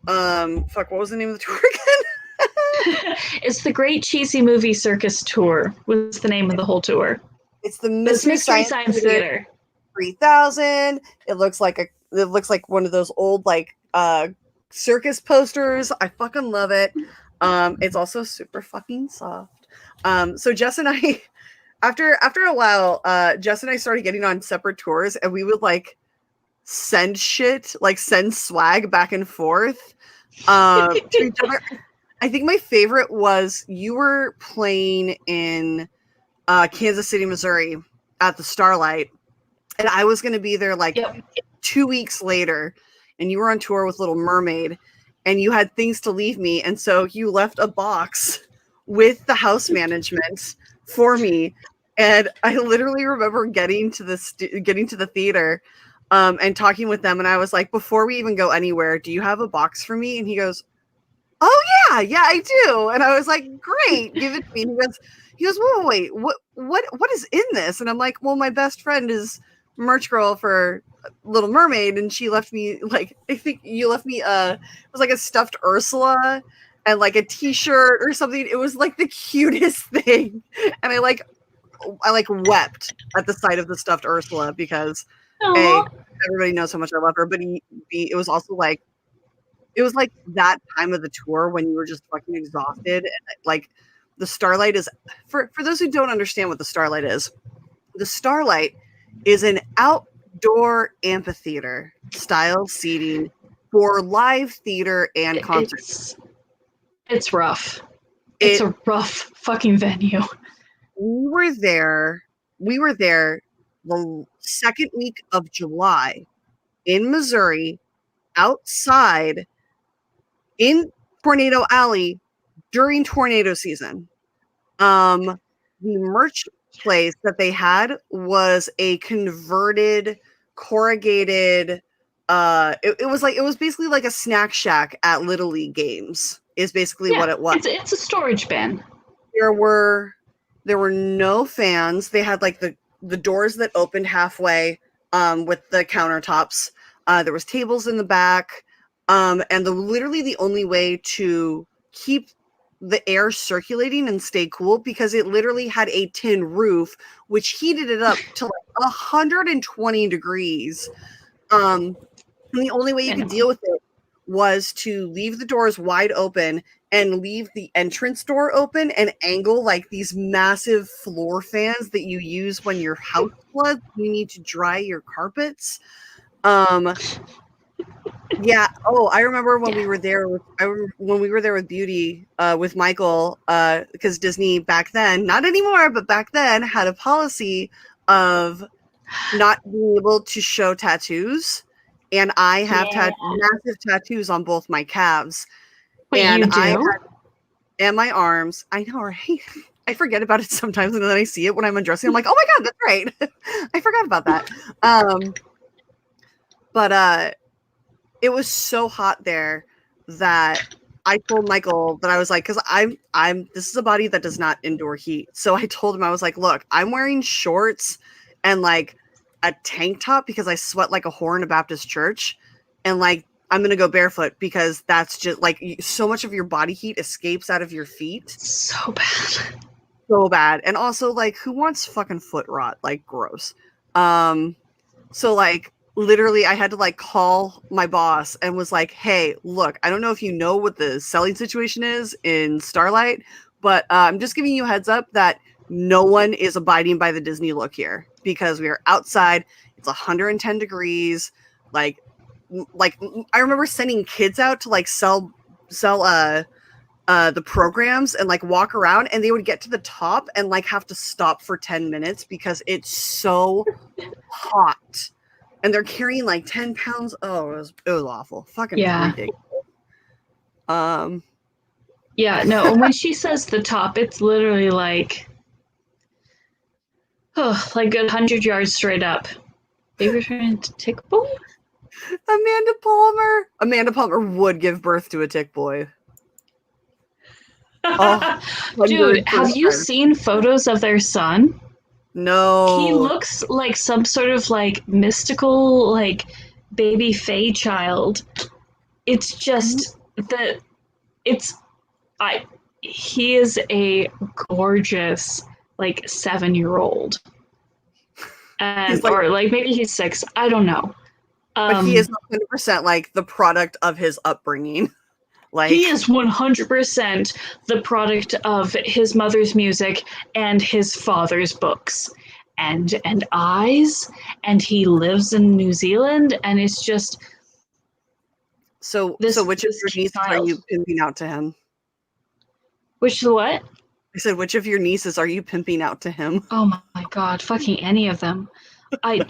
what was the name of the tour again? It's the Great Cheesy Movie Circus Tour. Was the name of the whole tour? It's the Mystery Science Theater 3000. It looks like one of those old like circus posters. I fucking love it. It's also super fucking soft. So Jess and I, after a while, Jess and I started getting on separate tours, and we would like send swag back and forth to each other. I think my favorite was you were playing in Kansas City, Missouri at the Starlight, and I was going to be there like Yep. 2 weeks later, and you were on tour with Little Mermaid, and you had things to leave me, and so you left a box with the house management for me, and I literally remember getting to the theater and talking with them, and I was like, before we even go anywhere, do you have a box for me? And he goes, oh yeah, I do. And I was like, great, give it to me. And he goes, wait, what is in this? And I'm like, well, my best friend is merch girl for Little Mermaid, and she left me like, I think you left me it was like a stuffed Ursula and like a t-shirt or something. It was like the cutest thing. And I wept at the sight of the stuffed Ursula because Aww. everybody knows how much I love her, but it was also like, it was like that time of the tour when you were just fucking exhausted. And like the Starlight is, for those who don't understand what the Starlight is an outdoor amphitheater style seating for live theater and concerts. It's rough. It's a rough fucking venue. We were there the second week of July in Missouri, outside in Tornado Alley during tornado season. The merch place that they had was a converted corrugated it was basically like a snack shack at Little League games is basically what it was. It's a storage bin. There were no fans. They had like the doors that opened halfway with the countertops. There was tables in the back. And literally the only way to keep the air circulating and stay cool, because it literally had a tin roof, which heated it up to like 120 degrees. And the only way you could deal with it was to leave the doors wide open and leave the entrance door open and angle like these massive floor fans that you use when your house floods. You need to dry your carpets. Yeah. Oh, I remember when we were there. When we were there with Beauty, with Michael, because Disney back then, not anymore, but back then, had a policy of not being able to show tattoos, and I have massive tattoos on both my calves, and and my arms. I know, right? I forget about it sometimes, and then I see it when I'm undressing. I'm like, oh my god, that's right. I forgot about that. But it was so hot there that I told Michael that I was like, because this is a body that does not endure heat. So I told him, I was like, look, I'm wearing shorts and like a tank top because I sweat like a whore in a Baptist church. And like, I'm going to go barefoot because that's just like so much of your body heat escapes out of your feet. So bad. So bad. And also like, who wants fucking foot rot? Like gross. So like, literally, I had to like call my boss and was like, hey, look, I don't know if you know what the selling situation is in Starlight, but I'm just giving you a heads up that no one is abiding by the Disney look here because we are outside. It's 110 degrees. Like I remember sending kids out to like sell the programs and like walk around, and they would get to the top and like have to stop for 10 minutes because it's so hot. And they're carrying like 10 pounds. Oh, it was awful. Fucking ridiculous. Yeah, no, when she says the top, it's literally like, like a 100 yards straight up. They were trying to tick boy? Amanda Palmer would give birth to a tick boy. Oh, dude, have you seen photos of their son? No. He looks like some sort of like mystical like baby fae child. It's just he is a gorgeous like 7-year-old. And like, or like maybe he's 6, I don't know. But he is 100% like the product of his upbringing. Like he is 100% the product of his mother's music and his father's books and eyes, and he lives in New Zealand, and it's just so which of your nieces are you pimping out to him? Which what? I said, which of your nieces are you pimping out to him? Oh my god, fucking any of them. I'm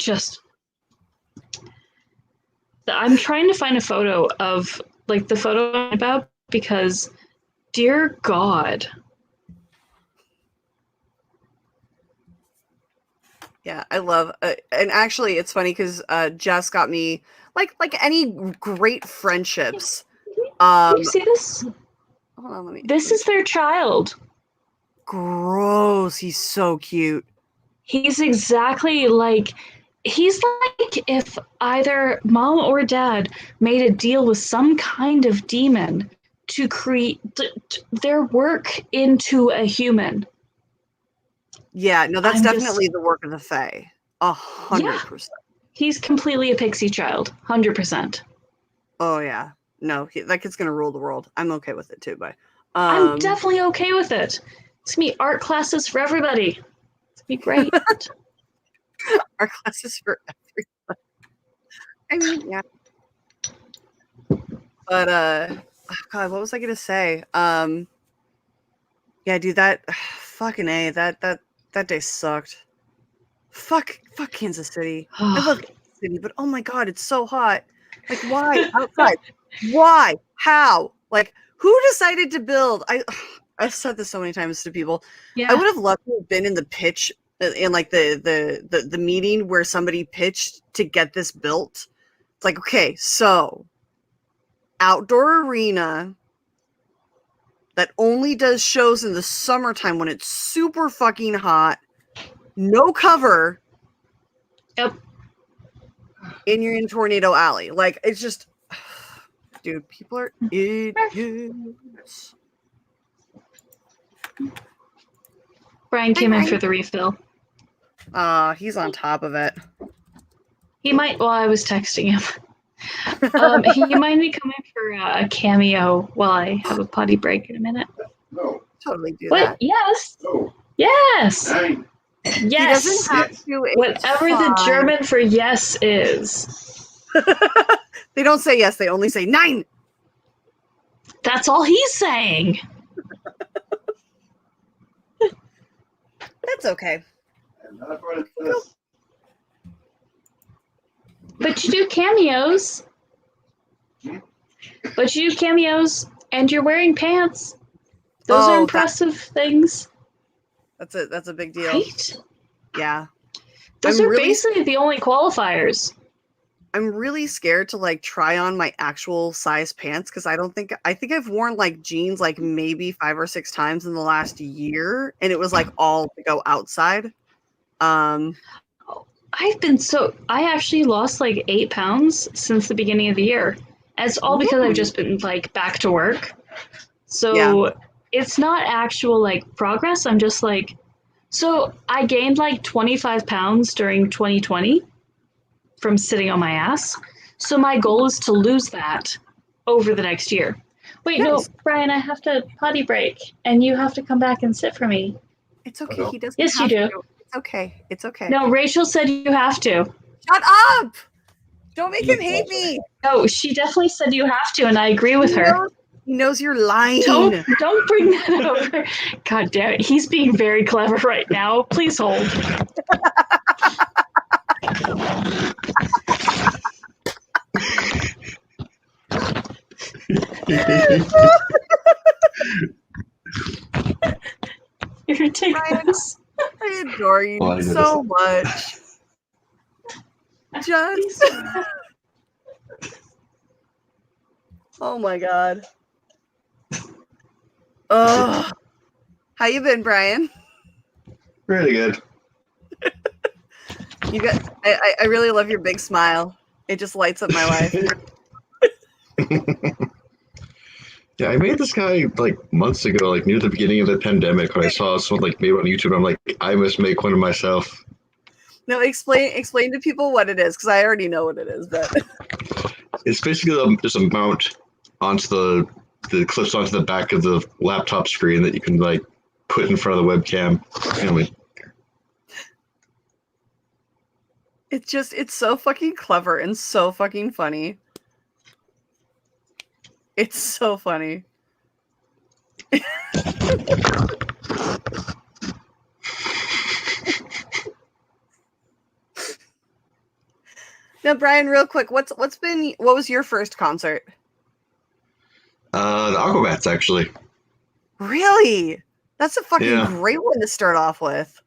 trying to find a photo of like the photo I'm about because, dear God. Yeah, I love, and actually, it's funny because Jess got me like any great friendships. You see this? Hold on, let me. This is their child. Gross. He's so cute. He's exactly like. He's like if either mom or dad made a deal with some kind of demon to create their work into a human. Yeah, no, that's I'm definitely just- the work of the Fae. 100%. He's completely a pixie child. 100%. Oh yeah. No, that kid's gonna rule the world. I'm okay with it too, but I'm definitely okay with it. It's gonna be art classes for everybody. It's gonna be great. our classes for everyone. I mean, yeah. But oh God, what was I gonna say? Yeah, dude, that fucking A, that day sucked. Fuck Kansas City. I love Kansas City, but oh my God, it's so hot. Like, why outside? Why? How? Like, who decided to build? I've said this so many times to people. Yeah. I would have loved to have been in the pitch in like the meeting where somebody pitched to get this built. It's like, okay, so outdoor arena that only does shows in the summertime when it's super fucking hot, no cover. Yep. And you're in Tornado Alley. Like, it's just, dude, people are idiots. Brian came in for the refill. He's on top of it. He might. Well, I was texting him. He might be coming for a cameo while I have a potty break in a minute. No. Totally do What? that. Yes. No. Yes. Nine. Yes. He doesn't have to. Whatever the German for yes is. They don't say yes. They only say 9. That's all he's saying. That's okay. I'm not part of this. But you do cameos. But you do cameos, and you're wearing pants. Those are impressive things. That's a big deal. Right? Yeah. Those are basically the only qualifiers. I'm really scared to like try on my actual size pants because I think I've worn like jeans like maybe 5 or 6 times in the last year, and it was like all to go outside. I actually lost like 8 pounds since the beginning of the year. And it's all because I've just been like back to work. So it's not actual like progress. I'm just like, so I gained like 25 pounds during 2020 from sitting on my ass. So my goal is to lose that over the next year. Wait, no, Brian, I have to potty break and you have to come back and sit for me. It's okay. He doesn't. Yes, you do. It's okay. It's okay. No, Rachel said you have to. Shut up! Don't make him hate me. No, she definitely said you have to, and I agree with her. He knows you're lying. Don't bring that over. God damn it. He's being very clever right now. Please hold. You're ridiculous. I adore you so much. Just. Oh my God. Oh. How you been, Brian? Really good. You got. I really love your big smile. It just lights up my life. Yeah, I made this guy like months ago, like near the beginning of the pandemic, when I saw someone like made on YouTube. I'm like, I must make one of myself. No, explain to people what it is, because I already know what it is. But it's basically just a mount onto the clips onto the back of the laptop screen that you can like put in front of the webcam. Anyway. It's so fucking clever and so fucking funny. It's so funny. Now, Brian, real quick, what was your first concert? The Aquabats, actually. Really? That's a fucking Yeah. great one to start off with.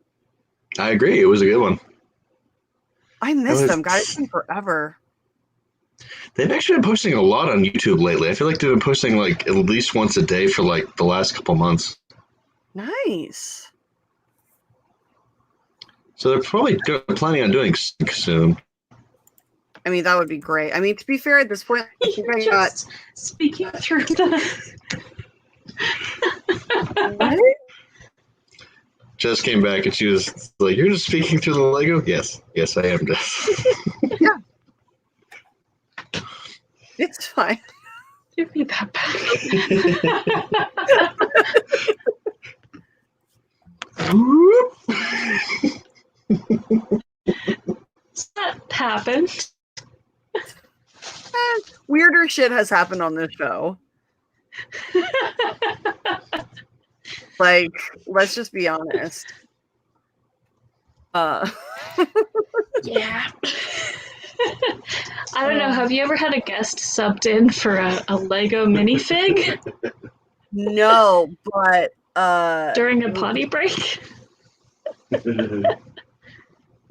I agree. It was a good one. I miss them, guys. It's been forever. They've actually been posting a lot on YouTube lately. I feel like they've been posting like at least once a day for like the last couple months. Nice. So they're probably planning on doing sync soon. I mean, that would be great. I mean, to be fair, at this point, I think I got... Just speaking through the... What? Jess came back and she was like, "You're just speaking through the Lego?" Yes, I am, Jess. Yeah. It's fine. Give me that back. That happened. Weirder shit has happened on this show. Like, let's just be honest. Yeah. I don't know. Have you ever had a guest subbed in for a Lego minifig No, but during a potty break?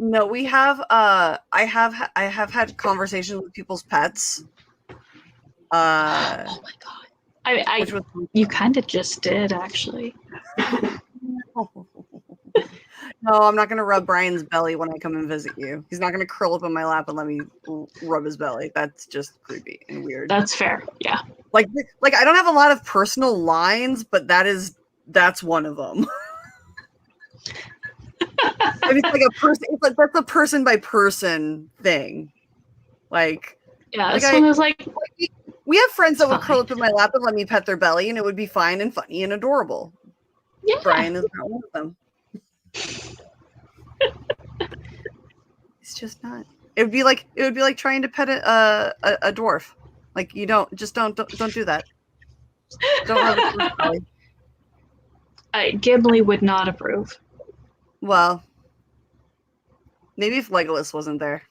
no, we have I have had conversations with people's pets. Oh my god. Which was You kind of just did, actually. No, I'm not gonna rub Brian's belly when I come and visit you. He's not gonna curl up in my lap and let me rub his belly. That's just creepy and weird. That's fair. Yeah. Like I don't have a lot of personal lines, but that's one of them. And it's like a person. It's like that's a person by person thing. Like, Yeah. This one was like, we have friends that would fine. curl up in my lap and let me pet their belly, and it would be fine and funny and adorable. yeah. Brian is not one of them. It's just not. It would be like trying to pet a dwarf. Like, you don't do that. Don't have a dwarf belly. Gimli would not approve. Well, maybe if Legolas wasn't there.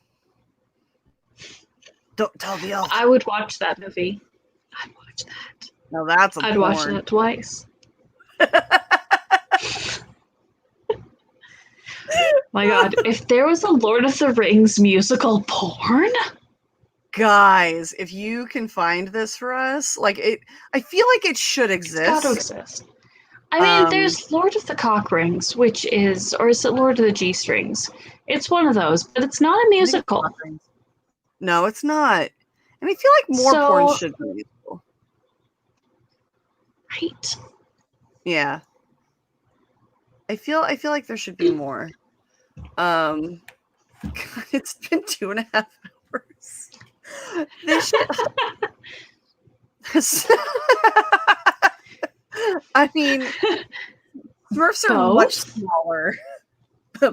Don't tell the elf. I would watch that movie. I'd watch that. No, that's a I'd porn. watch that twice. My god, if there was a Lord of the Rings musical porn? Guys, if you can find this for us, like it, I feel like it should exist. It's got to exist. I mean, there's Lord of the Cock Rings, which is, or is it Lord of the G Strings? It's one of those, but it's not a musical. No, it's not. And I feel like more porn should be musical. Right. Yeah. I feel like there should be more. God, it's been 2.5 hours. This shit. I mean, Smurfs are much smaller.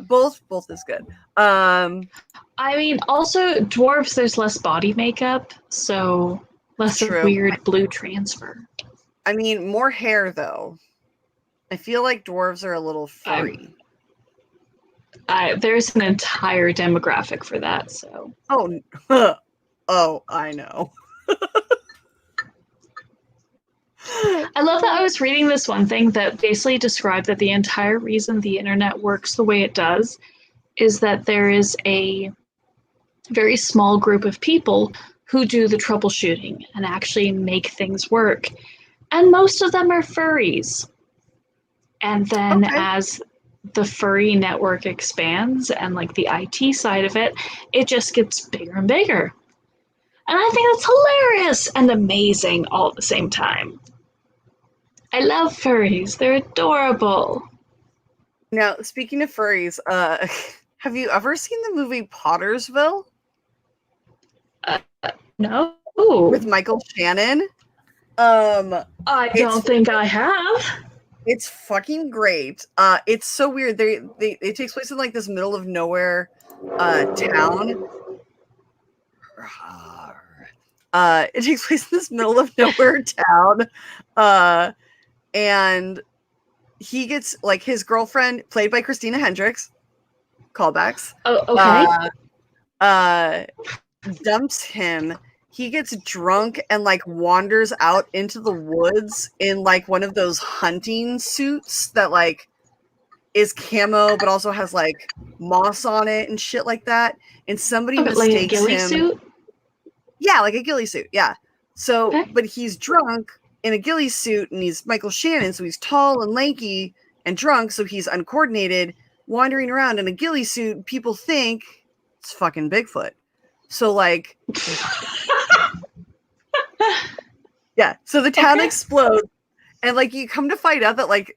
both is good. I mean, also dwarves. There's less body makeup, so less of weird blue transfer. I mean, more hair though. I feel like dwarves are a little furry. There's an entire demographic for that. So. Oh, I know. I love that I was reading this one thing that basically described that the entire reason the internet works the way it does is that there is a very small group of people who do the troubleshooting and actually make things work. And most of them are furries. And then as the furry network expands and like the IT side of it, it just gets bigger and bigger. And I think that's hilarious and amazing all at the same time. I love furries. They're adorable. Now, speaking of furries, have you ever seen the movie Pottersville? No. With Michael Shannon? I don't think I have. It's fucking great. It's so weird. It takes place in like this middle of nowhere town. It takes place in this middle of nowhere town. and he gets like his girlfriend, played by Christina Hendricks, callbacks. Oh, okay. Dumps him. He gets drunk and like wanders out into the woods in like one of those hunting suits that like is camo but also has like moss on it and shit like that. And somebody Like a mistakes ghillie him. suit? Yeah, like a ghillie suit. Yeah. So, Okay. but he's drunk in a ghillie suit and he's Michael Shannon, so he's tall and lanky and drunk, so he's uncoordinated, wandering around in a ghillie suit. People think it's fucking Bigfoot. So like yeah, so the town explodes, and like you come to find out that like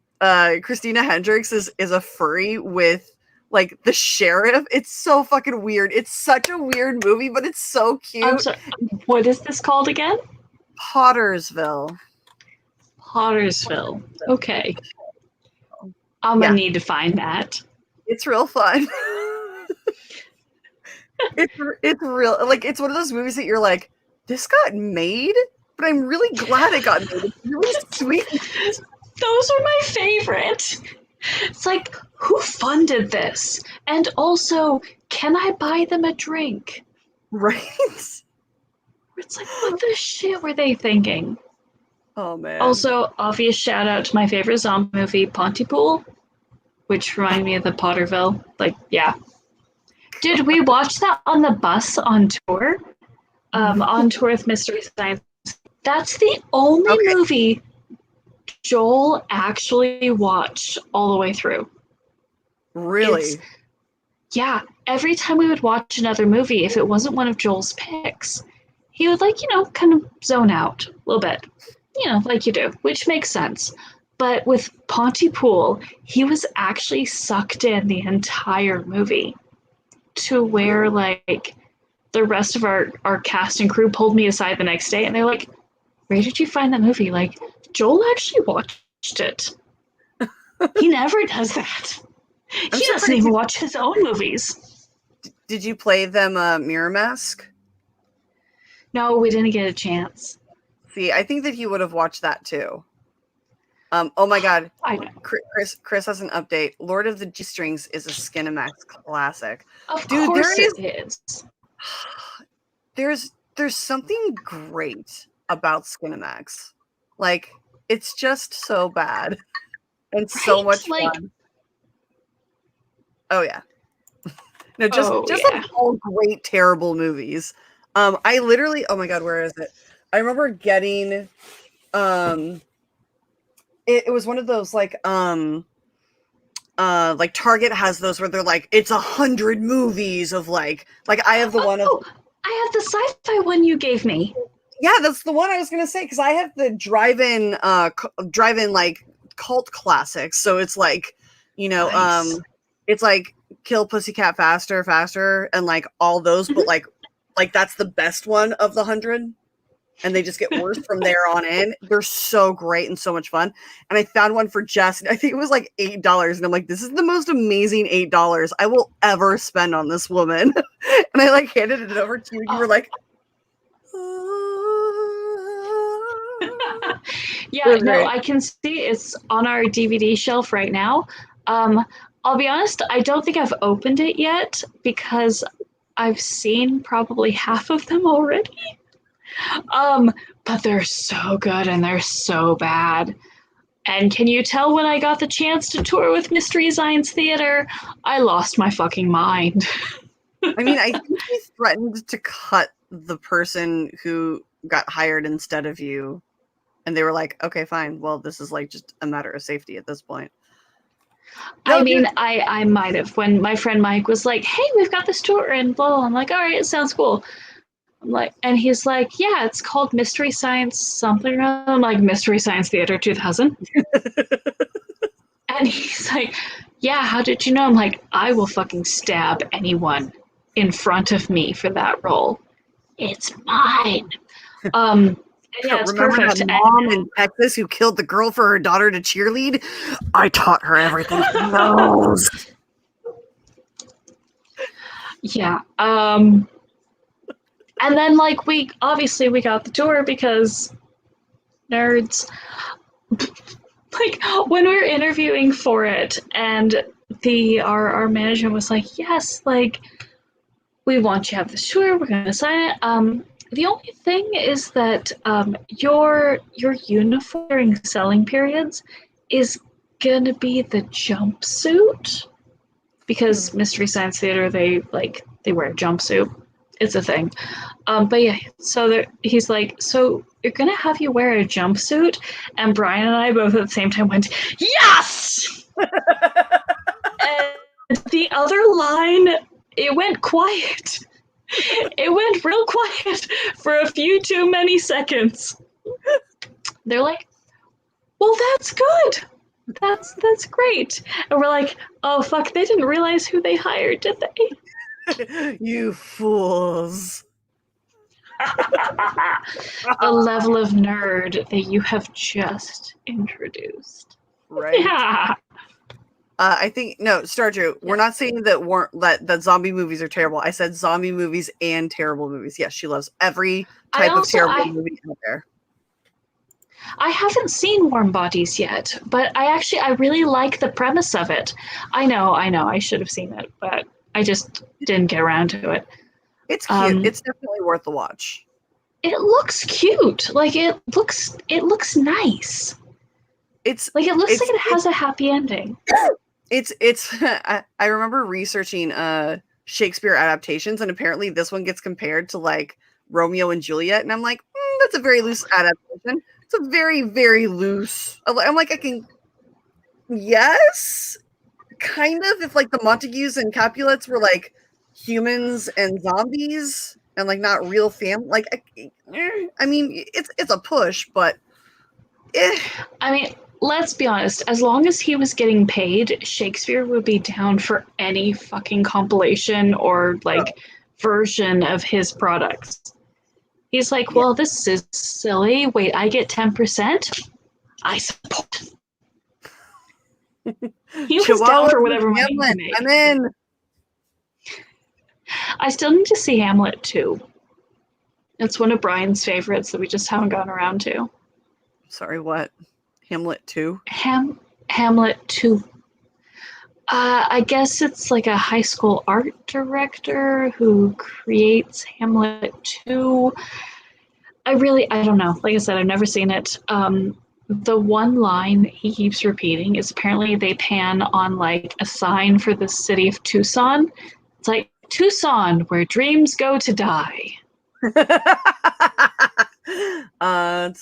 Christina Hendricks is a furry with like the sheriff. It's so fucking weird. It's such a weird movie, but it's so cute. I'm sorry. What is this called again? Pottersville. Pottersville. Okay. I'm gonna need to find that. It's real fun. it's real, like it's one of those movies that you're like, this got made, but I'm really glad it got made. It's really sweet. Those are my favorite. It's like, who funded this? And also, can I buy them a drink? Right? It's like, what the shit were they thinking? Oh man. Also, obvious shout out to my favorite zombie movie, Pontypool, which reminded me of the Potterville. Like, yeah. Did we watch that on the bus on tour? On tour with Mystery Science. That's the only movie Joel actually watched all the way through. Really? Yeah. Every time we would watch another movie, if it wasn't one of Joel's picks, he would like, kind of zone out a little bit. Like you do, which makes sense. But with Pontypool, he was actually sucked in the entire movie to where, like, the rest of our cast and crew pulled me aside the next day and they're like, where did you find that movie? Like, Joel actually watched it. He never does that. He doesn't even watch his own movies. Did you play them Mirror Mask? No, we didn't get a chance. See, I think that he would have watched that too. Oh my god. I know. Chris has an update. Lord of the G-Strings is a Skinamax classic. Of course it is. There's something great about Skinamax. Like, it's just so bad. And so much fun. Oh yeah. No, just all great, terrible movies. I literally, oh my god, where is it? I remember getting it was one of those like Target has those where they're like, it's 100 movies of like I have the one of I have the sci-fi one you gave me. Yeah, that's the one I was gonna say, because I have the drive-in like cult classics. So it's like, nice. It's like Kill Pussycat Faster, and like all those, but like that's the best one of the 100. And they just get worse from there on in. They're so great and so much fun. And I found one for Jess. I think it was like $8. And I'm like, this is the most amazing $8 I will ever spend on this woman. And I like handed it over to you. And you were like, yeah, no, I can see it's on our DVD shelf right now. I'll be honest, I don't think I've opened it yet because I've seen probably half of them already. But they're so good and they're so bad. And can you tell when I got the chance to tour with Mystery Science Theater, I lost my fucking mind. I mean, I think you threatened to cut the person who got hired instead of you. And they were like, okay, fine. Well, this is like just a matter of safety at this point. I mean, I might have. When my friend Mike was like, hey, we've got this tour and blah, blah. I'm like, all right, it sounds cool. I'm like, and he's like, yeah, it's called Mystery Science something. I'm like, Mystery Science Theater 2000. And he's like, yeah, how did you know? I'm like, I will fucking stab anyone in front of me for that role. It's mine. Yeah, it's remember perfect. that mom in Texas who killed the girl for her daughter to cheerlead? I taught her everything she knows. Yeah. And then, like, we got the tour because nerds. Like when we were interviewing for it, and our manager was like, "Yes, like we want you to have the tour. We're going to sign it. The only thing is that your uniform during selling periods is gonna be the jumpsuit, because Mystery Science Theater they wear a jumpsuit. It's a thing. But yeah, so he's like, so you're gonna have you wear a jumpsuit, and Brian and I both at the same time went, yes. And the other line, it went quiet. It went real quiet for a few too many seconds. They're like, well, that's good. That's great. And we're like, oh, fuck, they didn't realize who they hired, did they? You fools. The level of nerd that you have just introduced. Right. Yeah. I think no, Stardew. We're not saying that zombie movies are terrible. I said zombie movies and terrible movies. Yes, she loves every type of terrible movie out there. I haven't seen Warm Bodies yet, but I really like the premise of it. I know, I should have seen it, but I just didn't get around to it. It's cute. It's definitely worth the watch. It looks cute. Like it looks nice. It looks like it has a happy ending. It's I remember researching Shakespeare adaptations, and apparently this one gets compared to like Romeo and Juliet, and I'm like, that's a very loose adaptation. It's a very, very loose. I'm like, yes, kind of. If like the Montagues and Capulets were like humans and zombies and like not real like, I mean, it's a push, but I mean, let's be honest, as long as he was getting paid, Shakespeare would be down for any fucking compilation or like version of his products. He's like, well, this is silly. Wait, I get 10%? I support. He was down for whatever money he could make. I'm in. I still need to see Hamlet 2. It's one of Brian's favorites that we just haven't gotten around to. Sorry, what? Hamlet 2? Hamlet 2. I guess it's like a high school art director who creates Hamlet 2. I don't know. Like I said, I've never seen it. The one line he keeps repeating is apparently they pan on like a sign for the city of Tucson. It's like, Tucson, where dreams go to die. It's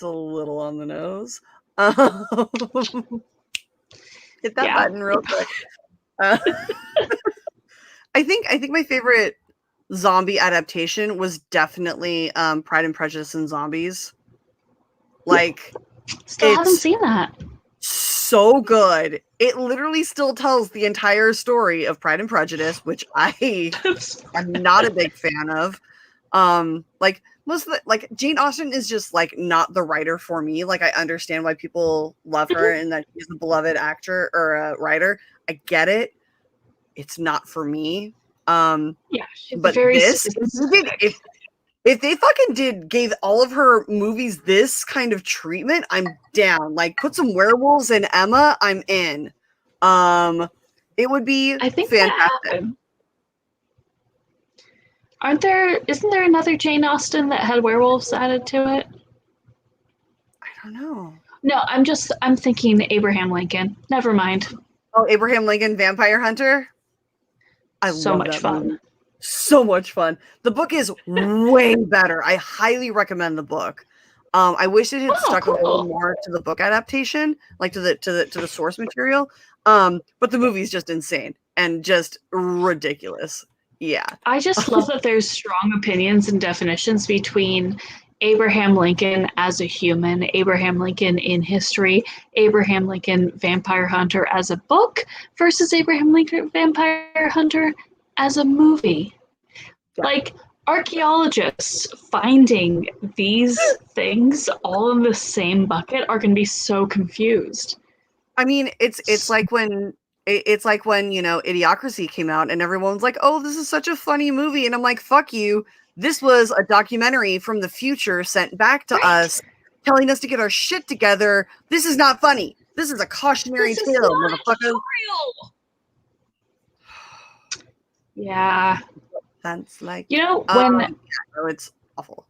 a little on the nose. Hit that button real quick. I think my favorite zombie adaptation was definitely Pride and Prejudice and Zombies. Like, still haven't seen that. So good. It literally still tells the entire story of Pride and Prejudice, which I am not a big fan of. Like most of the, like Jane Austen is just like not the writer for me. Like I understand why people love her and that she's a beloved actor or a writer. I get it. It's not for me. She's but very this, if they fucking gave all of her movies this kind of treatment, I'm down. Like put some werewolves in Emma, I'm in. It would be fantastic. Isn't there another Jane Austen that had werewolves added to it? I don't know. No, I'm thinking Abraham Lincoln. Never mind. Oh, Abraham Lincoln, Vampire Hunter. I so love much that fun. movie. So much fun. The book is way better. I highly recommend the book. I wish it had stuck a little more to the book adaptation, like to the source material. But the movie is just insane and just ridiculous. Yeah. I just love that there's strong opinions and definitions between Abraham Lincoln as a human, Abraham Lincoln in history, Abraham Lincoln Vampire Hunter as a book versus Abraham Lincoln Vampire Hunter as a movie. Yeah. Like archaeologists finding these things all in the same bucket are going to be so confused. I mean, it's like when Idiocracy came out and everyone's like, oh, this is such a funny movie. And I'm like, fuck you. This was a documentary from the future sent back to us telling us to get our shit together. This is not funny. This is a cautionary This is tale, not a motherfucker. tutorial. Yeah. That's like, You know, when no, it's awful.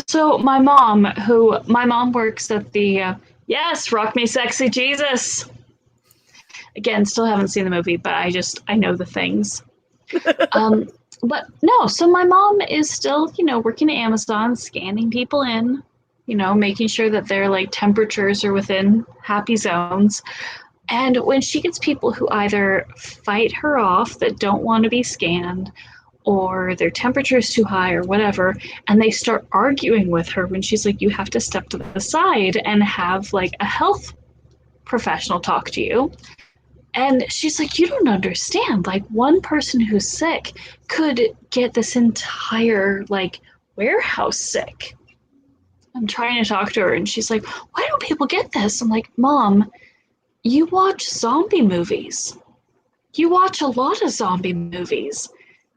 so my mom works at the yes, Rock Me Sexy Jesus. Again, still haven't seen the movie, but I know the things. But no, so my mom is still, working at Amazon, scanning people in, making sure that their like temperatures are within happy zones. And when she gets people who either fight her off that don't want to be scanned, or their temperature is too high or whatever, and they start arguing with her when she's like, you have to step to the side and have like a health professional talk to you. And she's like, you don't understand. Like, one person who's sick could get this entire like warehouse sick. I'm trying to talk to her and she's like, why don't people get this? I'm like, Mom, you watch zombie movies. You watch a lot of zombie movies.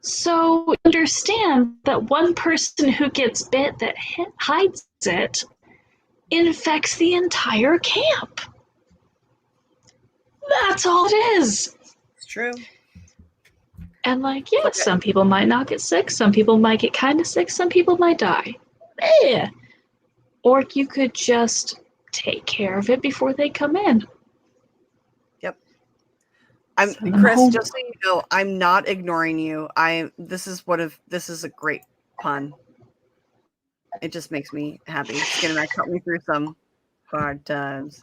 So understand that one person who gets bit that hides it infects the entire camp. That's all it is. It's true. And like, yeah, some people might not get sick. Some people might get kind of sick. Some people might die. Eh. Or you could just take care of it before they come in. Chris, just so you know, I'm not ignoring you. This is a great pun. It just makes me happy. It's gonna help me through some hard times.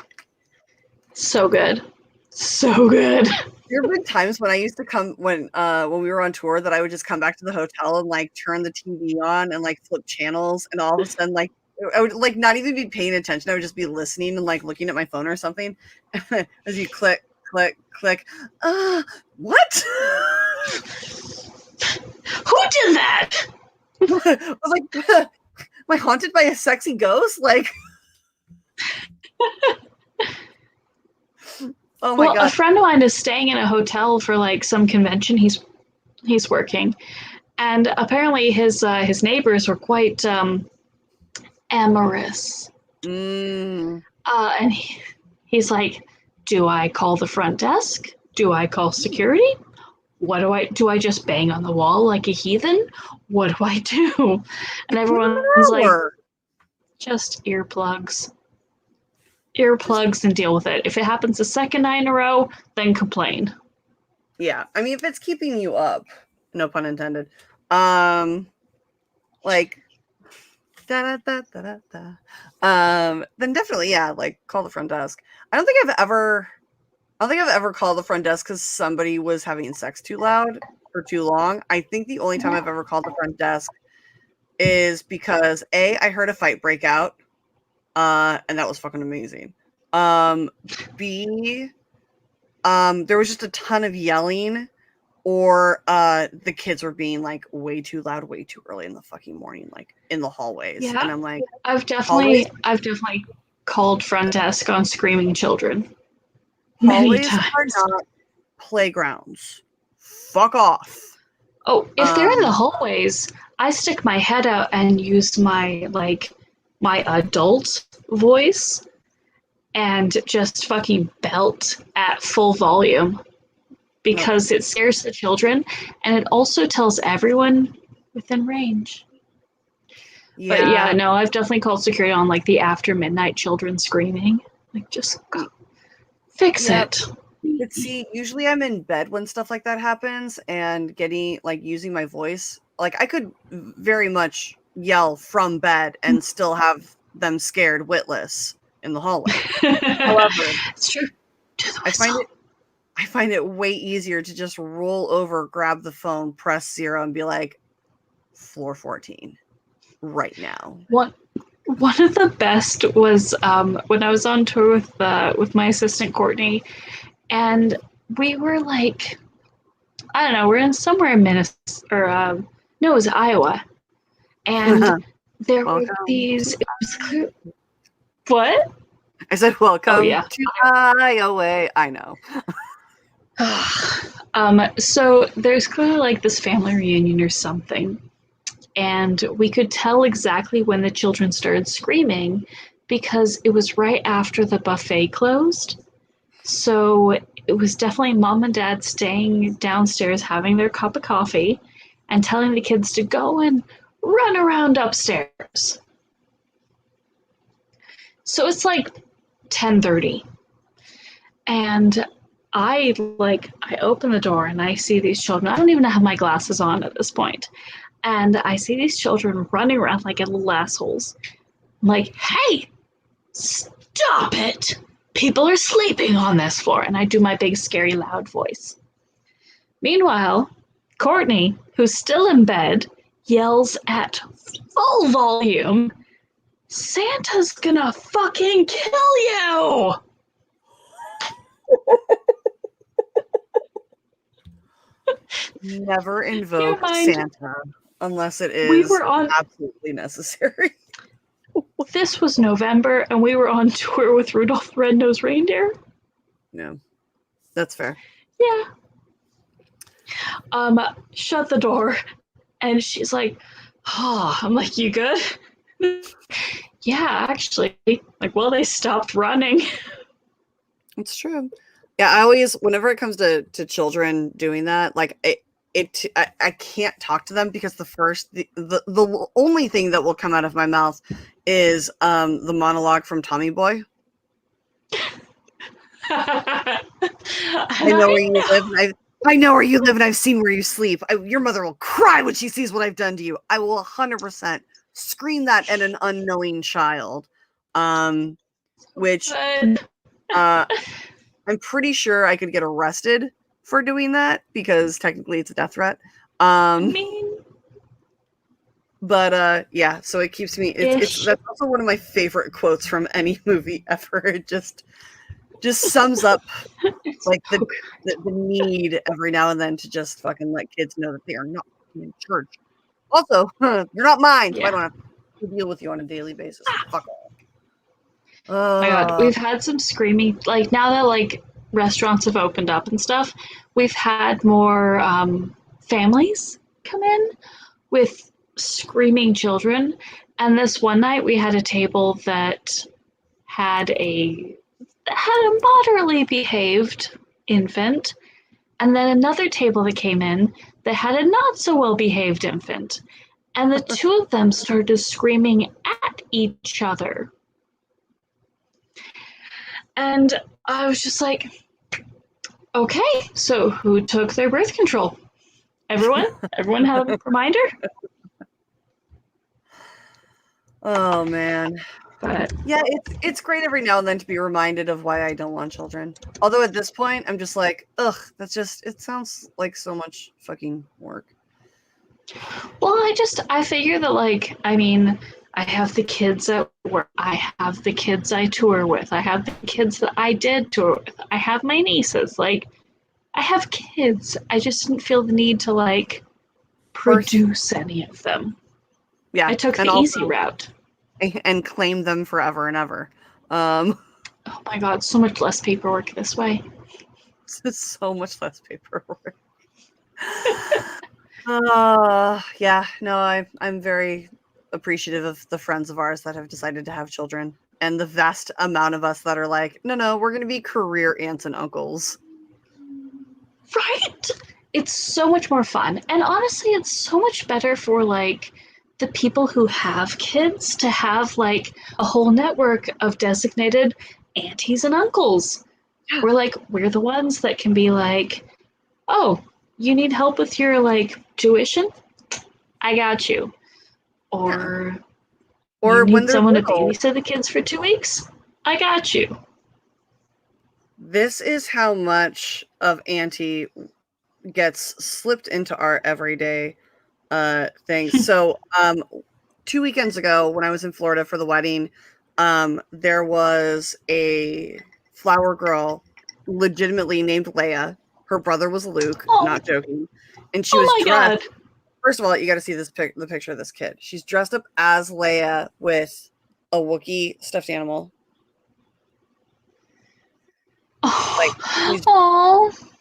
So good. So good. There have been times when I used to come when we were on tour that I would just come back to the hotel and like turn the TV on and like flip channels, and all of a sudden like I would like not even be paying attention. I would just be listening and like looking at my phone or something as you click. What? Who did that? I was like, am I haunted by a sexy ghost? Like, oh my god! A friend of mine is staying in a hotel for like some convention he's working, and apparently his neighbors were quite amorous. And he's like, do I call the front desk? Do I call security? What do I just bang on the wall like a heathen? What do I do? And everyone's like, just earplugs. Earplugs and deal with it. If it happens a second night in a row, then complain. Yeah. I mean, if it's keeping you up, no pun intended. Like then definitely, yeah, like call the front desk. I don't think I've ever called the front desk because somebody was having sex too loud for too long. I think the only time I've ever called the front desk is because A, I heard a fight break out, and that was fucking amazing. B, there was just a ton of yelling, or the kids were being like way too loud, way too early in the fucking morning, like in the hallways. Yeah. And I'm like, I've definitely called front desk on screaming children. Hallways are not playgrounds. Fuck off. Oh, if they're in the hallways, I stick my head out and use my adult voice and just fucking belt at full volume because it scares the children and it also tells everyone within range. Yeah. But yeah, no, I've definitely called security on like the after midnight children screaming. Like, just go fix it. But see, usually I'm in bed when stuff like that happens and using my voice. Like, I could very much yell from bed and still have them scared witless in the hallway. However, it's true. I find it way easier to just roll over, grab the phone, press 0, and be like, floor 14 right now. One of the best was when I was on tour with my assistant Courtney, and we were like, I don't know, we're in somewhere in Minnesota, no, it was Iowa, and there were these. It was clear, what? I said, welcome to Iowa. I know. So there's clearly like this family reunion or something. And we could tell exactly when the children started screaming because it was right after the buffet closed. So it was definitely mom and dad staying downstairs having their cup of coffee and telling the kids to go and run around upstairs. So it's like 10:30. And I open the door and I see these children. I don't even have my glasses on at this point. And I see these children running around like little assholes. I'm like, hey, stop it. People are sleeping on this floor. And I do my big, scary, loud voice. Meanwhile, Courtney, who's still in bed, yells at full volume, Santa's gonna fucking kill you! Never invoke mind, Santa unless it is absolutely necessary. This was November, and we were on tour with Rudolph the Red-Nosed Reindeer. No, that's fair. Yeah. Shut the door, and she's like, oh, I'm like, you good? Yeah, actually. Like, well, they stopped running. It's true. Yeah, I always, whenever it comes to children doing that, like, I can't talk to them because the only thing that will come out of my mouth is the monologue from Tommy Boy. I know where you live. I know where you live, and I've seen where you sleep. Your mother will cry when she sees what I've done to you. I will 100% scream that at an unknowing child, which I'm pretty sure I could get arrested for doing that because technically it's a death threat. But yeah, so it keeps me. That's also one of my favorite quotes from any movie ever. It just sums up like the need every now and then to just fucking let kids know that they are not in church. Also, you're not mine, so I don't have to deal with you on a daily basis. Fuck off. Oh my god, we've had some screaming. Like now that like restaurants have opened up and stuff, we've had more families come in with screaming children. And this one night we had a table that had a moderately behaved infant, and then another table that came in that had a not so well behaved infant, and the two of them started screaming at each other. And I was just like, okay, so who took their birth control? Everyone have a reminder? Oh man. But yeah, it's great every now and then to be reminded of why I don't want children. Although at this point, I'm just like, ugh, it sounds like so much fucking work. Well, I figure that, like, I mean, I have the kids at work. I have the kids I tour with. I have the kids that I did tour with. I have my nieces. Like, I have kids. I just didn't feel the need to, like, produce any of them. Yeah. I took the easy route. And claim them forever and ever. Oh my god, so much less paperwork this way. So much less paperwork. Yeah, no, I'm very appreciative of the friends of ours that have decided to have children, and the vast amount of us that are like, no, we're going to be career aunts and uncles. Right? It's so much more fun. And honestly, it's so much better for, like, the people who have kids to have, like, a whole network of designated aunties and uncles. Yeah. We're the ones that can be like, oh, you need help with your, like, tuition? I got you. Or you need someone to babysit the kids for 2 weeks? I got you. This is how much of auntie gets slipped into our everyday thing. So 2 weekends ago when I was in Florida for the wedding, there was a flower girl legitimately named Leia. Her brother was Luke, not joking. And she was dressed. God. First of all, you got to see the picture of this kid. She's dressed up as Leia with a Wookiee stuffed animal. Like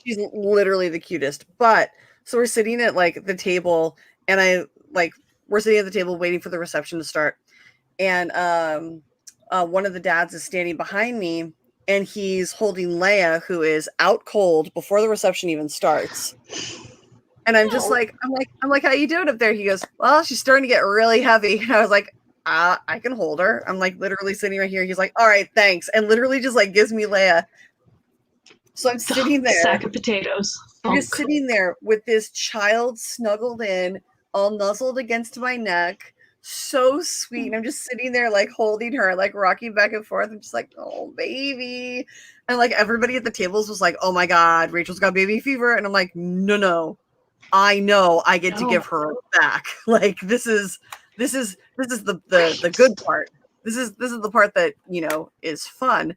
she's literally the cutest. But so we're sitting at like the table, and we're sitting at the table waiting for the reception to start. And one of the dads is standing behind me, and he's holding Leia, who is out cold before the reception even starts. And I'm just like, I'm like, how you doing up there? He goes, well, she's starting to get really heavy. And I was like, I can hold her. I'm like literally sitting right here. He's like, all right, thanks. And literally just like gives me Leia. So I'm sitting there. Sack of potatoes. I'm just sitting there with this child snuggled in, all nuzzled against my neck. So sweet. And I'm just sitting there like holding her, like rocking back and forth. I'm just like, oh, baby. And like everybody at the tables was like, oh my God, Rachel's got baby fever. And I'm like, no. I know I get to give her back. Like this is the good part. This is the part that, you know, is fun.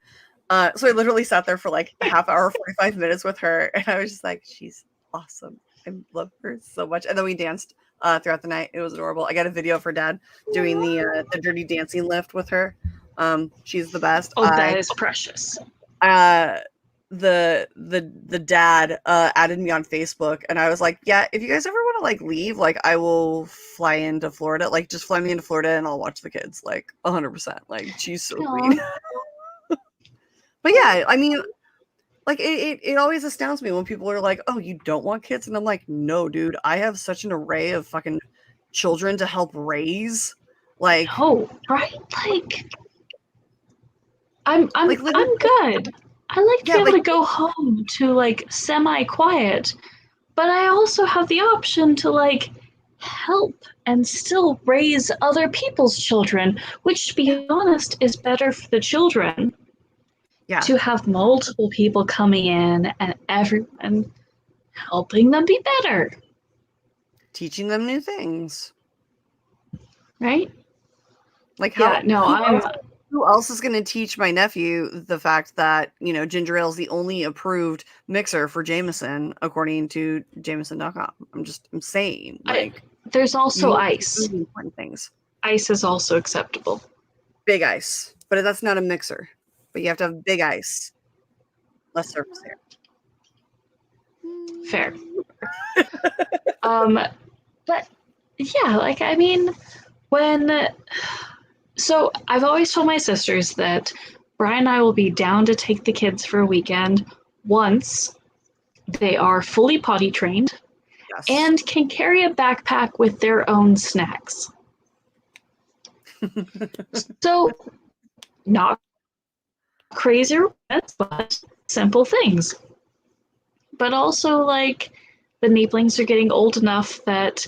So I literally sat there for like a half hour, 45 minutes with her, and I was just like, she's awesome. I love her so much. And then we danced throughout the night. It was adorable. I got a video of her dad doing the Dirty Dancing lift with her. She's the best. Oh, that is precious. The dad added me on Facebook, and I was like, yeah, if you guys ever want to like leave, like I will fly into Florida. Like just fly me into Florida and I'll watch the kids. Like 100%. Like she's so sweet. But yeah, I mean, like it always astounds me when people are like, oh, you don't want kids? And I'm like, no, dude, I have such an array of fucking children to help raise. Like, oh, right? Like I'm good. I like to be able to go home to like semi-quiet, but I also have the option to like help and still raise other people's children, which, to be honest, is better for the children. Yeah. To have multiple people coming in and everyone helping them be better. Teaching them new things. Right? Like how who else is going to teach my nephew the fact that, you know, ginger ale is the only approved mixer for Jameson, according to Jameson.com? I'm saying, like, there's also ice. Important things. Ice is also acceptable. Big ice, but that's not a mixer. But you have to have big ice, less surface area. Fair. But yeah, like I mean, so I've always told my sisters that Brian and I will be down to take the kids for a weekend once they are fully potty trained and can carry a backpack with their own snacks. So, not crazy requests, but simple things. But also, like, the Neeplings are getting old enough that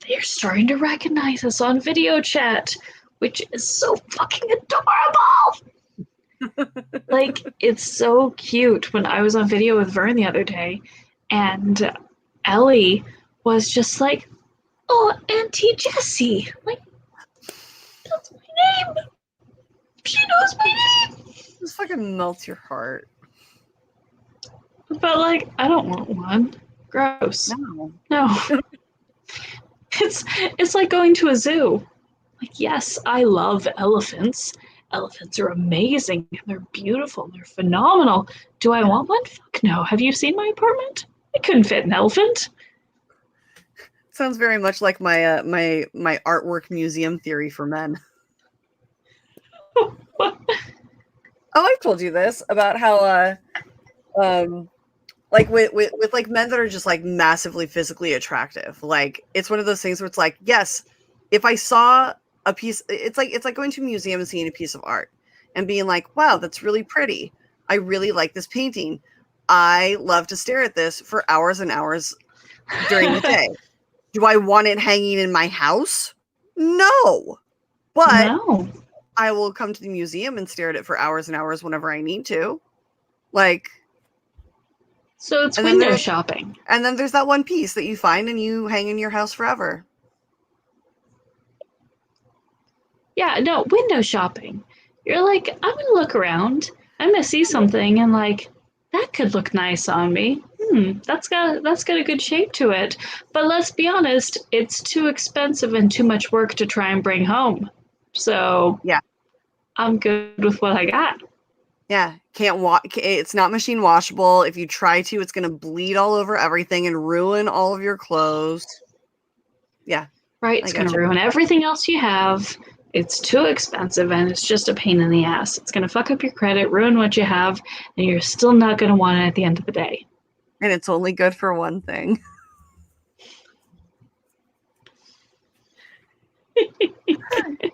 they're starting to recognize us on video chat, which is so fucking adorable. Like, it's so cute. When I was on video with Vern the other day, and Ellie was just like, oh, Auntie Jessie. Like, that's my name. She knows my name. This fucking melts your heart. But, like, I don't want one. Gross. No. It's like going to a zoo. Like, yes, I love elephants. Elephants are amazing. They're beautiful. They're phenomenal. Do I want one? Fuck no. Have you seen my apartment? I couldn't fit an elephant. Sounds very much like my my artwork museum theory for men. Oh, I've told you this about how like with like men that are just like massively physically attractive. Like it's one of those things where it's like, yes, if I saw a piece, it's like going to a museum and seeing a piece of art and being like, wow, that's really pretty. I really like this painting. I love to stare at this for hours and hours during the day. Do I want it hanging in my house? No. But no. I will come to the museum and stare at it for hours and hours whenever I need to. Like, so it's window shopping. And then there's that one piece that you find and you hang in your house forever. Yeah, no, window shopping. You're like, I'm going to look around. I'm going to see something and like, that could look nice on me. That's got a good shape to it. But let's be honest, it's too expensive and too much work to try and bring home. So yeah, I'm good with what I got. Yeah, it's not machine washable. If you try to, it's going to bleed all over everything and ruin all of your clothes. Yeah. Right, it's going to ruin everything else you have. It's too expensive and it's just a pain in the ass. It's going to fuck up your credit, ruin what you have, and you're still not going to want it at the end of the day. And it's only good for one thing.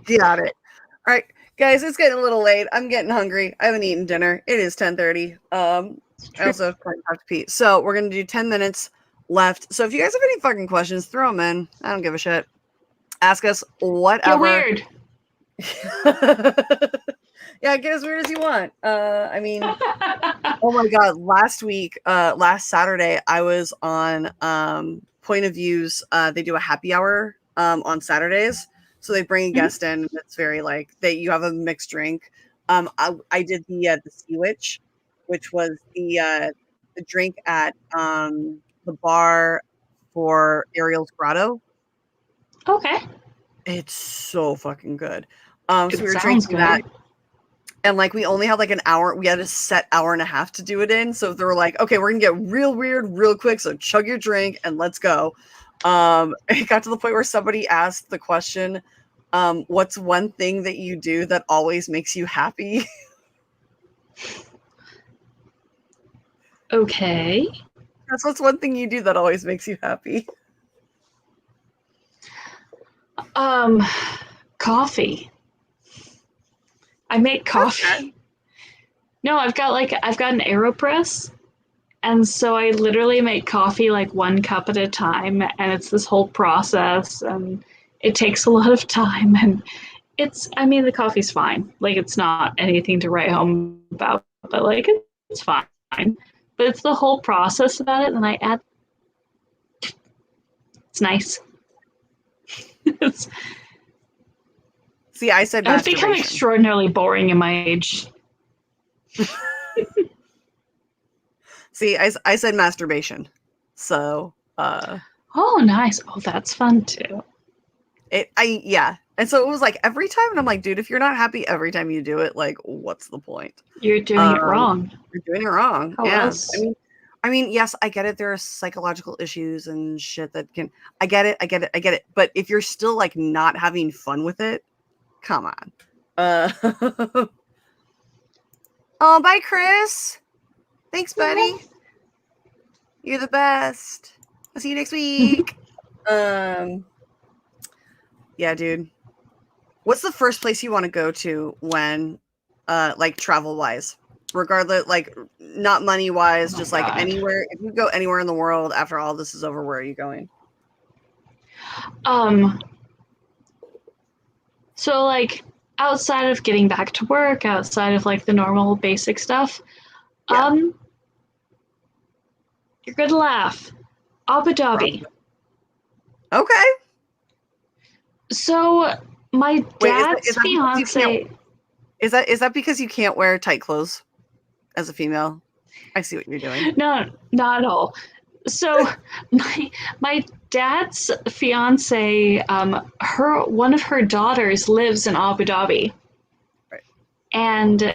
Got it. All right, guys, it's getting a little late. I'm getting hungry. I haven't eaten dinner. It is 10:30. I also have to pee. So we're going to do 10 minutes left. So if you guys have any fucking questions, throw them in. I don't give a shit. Ask us whatever. You're weird. Yeah, get as weird as you want. I mean, oh my god, last Saturday, I was on Point of Views. They do a happy hour on Saturdays, so they bring a guest in. And it's very like that. You have a mixed drink. I did the Sea Witch, which was the drink at the bar for Ariel's Grotto. Okay. It's so fucking good. So It we were sounds drinking good. that. And like we only had like an hour. We had a set hour and a half to do it in. So they were like, okay, we're gonna get real weird real quick. So chug your drink and let's go. It got to the point where somebody asked the question, what's one thing that you do that always makes you happy? Okay. That's what's one thing you do that always makes you happy. Coffee. I make coffee. Okay. No, I've got an AeroPress, and so I literally make coffee like 1 cup at a time, and it's this whole process, and it takes a lot of time, and the coffee's fine. Like, it's not anything to write home about, but like it's fine. But it's the whole process about it, and I add. It's nice. See, I said I've become masturbation. extraordinarily boring in my age. See, I said masturbation. So, Oh, nice. Oh, that's fun too. yeah. And so it was like every time, and I'm like, dude, if you're not happy every time you do it, like, what's the point? You're doing it wrong. You're doing it wrong. How Yeah. else? I mean, yes, I get it. There are psychological issues and shit that can. I get it. But if you're still like not having fun with it, come on. Oh, bye, Chris. Thanks, buddy. You're the best. I'll see you next week. Yeah, dude. What's the first place you want to go to when, like, travel wise? Regardless, like, not money wise, just like anywhere. If you go anywhere in the world after all this is over, where are you going? So like outside of getting back to work, outside of like the normal basic stuff, Yeah. you're gonna laugh. Abu Dhabi. Okay. So my dad's is that because you fiance. Is that because you can't wear tight clothes as a female? I see what you're doing. No, not at all. So my dad's fiance, one of her daughters lives in Abu Dhabi. Right. And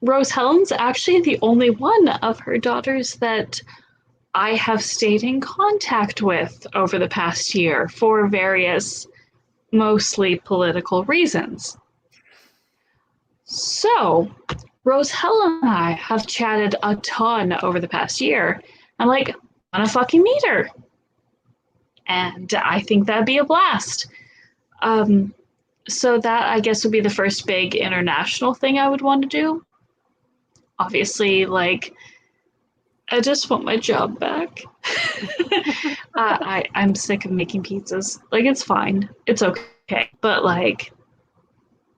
Rose Helen's actually the only one of her daughters that I have stayed in contact with over the past year for various, mostly political reasons. So Rose Helen and I have chatted a ton over the past year. I'm like, I want to fucking meet her. And I think that'd be a blast. So that, I guess, would be the first big international thing I would want to do. Obviously, like, I just want my job back. I'm sick of making pizzas. Like, it's fine. It's okay. But, like,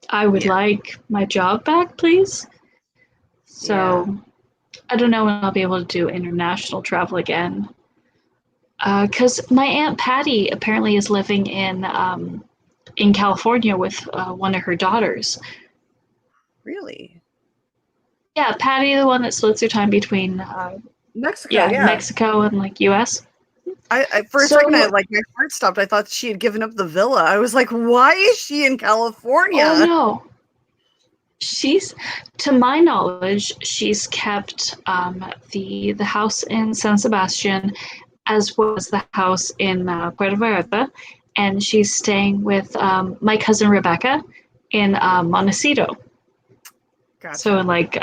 I would like my job back, please. So, I don't know when I'll be able to do international travel again. Because my Aunt Patty apparently is living in California with one of her daughters. Really? Yeah, Patty, the one that splits her time between Mexico. Yeah. Mexico and like U.S. I for a second, my heart stopped. I thought she had given up the villa. I was like, why is she in California? Oh no. She's, to my knowledge, she's kept the house in San Sebastian, as well as the house in Puerto Vallarta, and she's staying with my cousin Rebecca in Montecito. Gotcha. So in like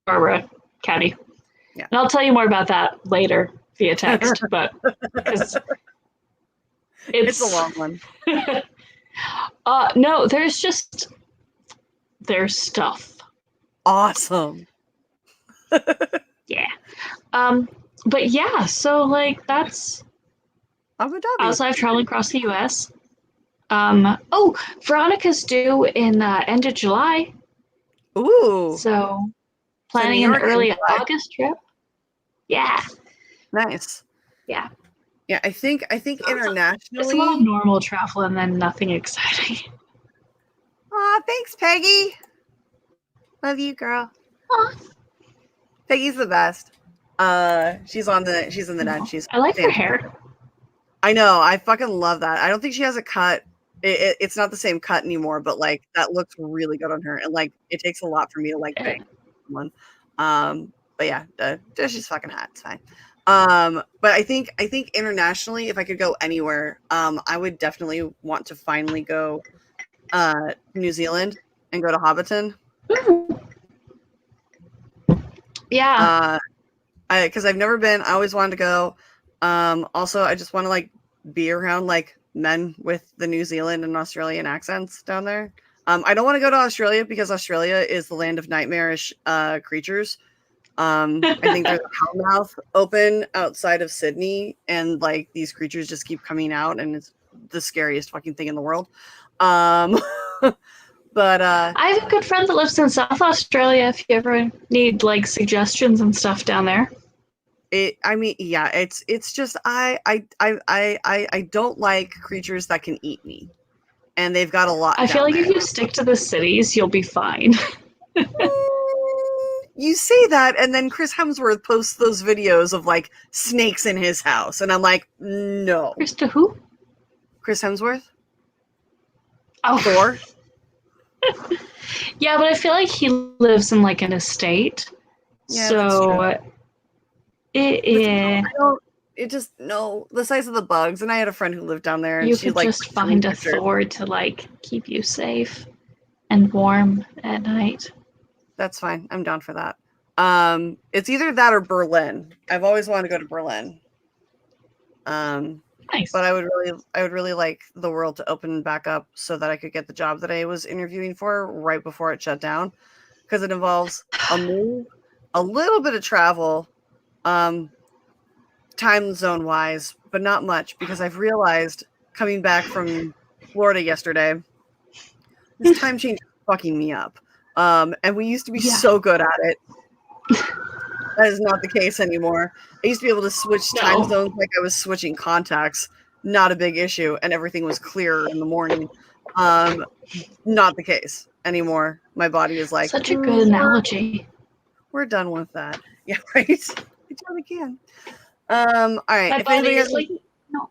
Barbara County. Yeah. And I'll tell you more about that later via text, but because it's a long one. No, there's stuff. Awesome. Yeah. But yeah, so like that's Abu Dhabi. also I've traveled across the US. Oh, Veronica's due in end of July. Ooh. So planning an early August trip. Yeah. Nice. Yeah. Yeah, I think internationally. It's a lot of normal travel and then nothing exciting. Aw, thanks, Peggy. Love you, girl. Aw. Peggy's the best. She's in the net. I like her hair. I know. I fucking love that. I don't think she has a cut. It's not the same cut anymore, but like that looks really good on her, and like it takes a lot for me to like pick someone. But yeah, she's fucking hot. It's fine. But I think internationally, if I could go anywhere, I would definitely want to finally go New Zealand and go to Hobbiton. Yeah. Because I've never been. I always wanted to go. Also, I just want to like be around like men with the New Zealand and Australian accents down there. I don't want to go to Australia because Australia is the land of nightmarish creatures. I think there's a hellmouth open outside of Sydney, and like these creatures just keep coming out, and it's the scariest fucking thing in the world. But I have a good friend that lives in South Australia. If you ever need like suggestions and stuff down there. It's just I don't like creatures that can eat me, and they've got a lot. I feel like if you stick to the cities, you'll be fine. You say that, and then Chris Hemsworth posts those videos of like snakes in his house, and I'm like, no. Chris to who? Chris Hemsworth. Oh, Thor. Yeah, but I feel like he lives in like an estate, Yeah, so it just no the size of the bugs. And I had a friend who lived down there, and you she could like just find a Thor to like keep you safe and warm at night. That's fine. I'm down for that. It's either that or Berlin. I've always wanted to go to Berlin. Nice. But I would really like the world to open back up so that I could get the job that I was interviewing for right before it shut down, because it involves a move, a little bit of travel, time zone wise, but not much, because I've realized coming back from Florida yesterday, this time change is fucking me up. And we used to be so good at it. That is not the case anymore. I used to be able to switch time zones like I was switching contacts. Not a big issue, and everything was clearer in the morning. Not the case anymore. My body is like such a good analogy. We're done with that. Yeah, right. I totally can. All right. My body is like no.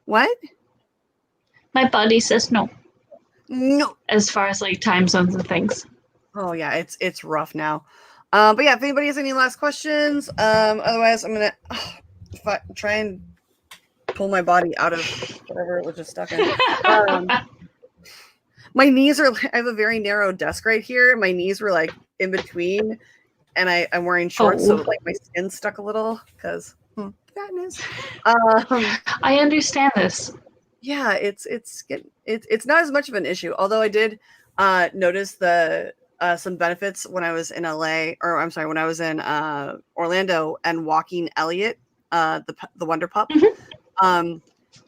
What? My body says no. No. As far as like time zones and things. Oh yeah, it's rough now. But yeah, if anybody has any last questions, otherwise I'm gonna try and pull my body out of whatever it was just stuck in. My knees are. I have a very narrow desk right here. My knees were like in between, and I'm wearing shorts, so like my skin's stuck a little because fatness. I understand this. Yeah, it's not as much of an issue. Although I did notice some benefits when I was in LA, or I'm sorry, when I was in Orlando and walking Elliot, the Wonder Pup. Mm-hmm.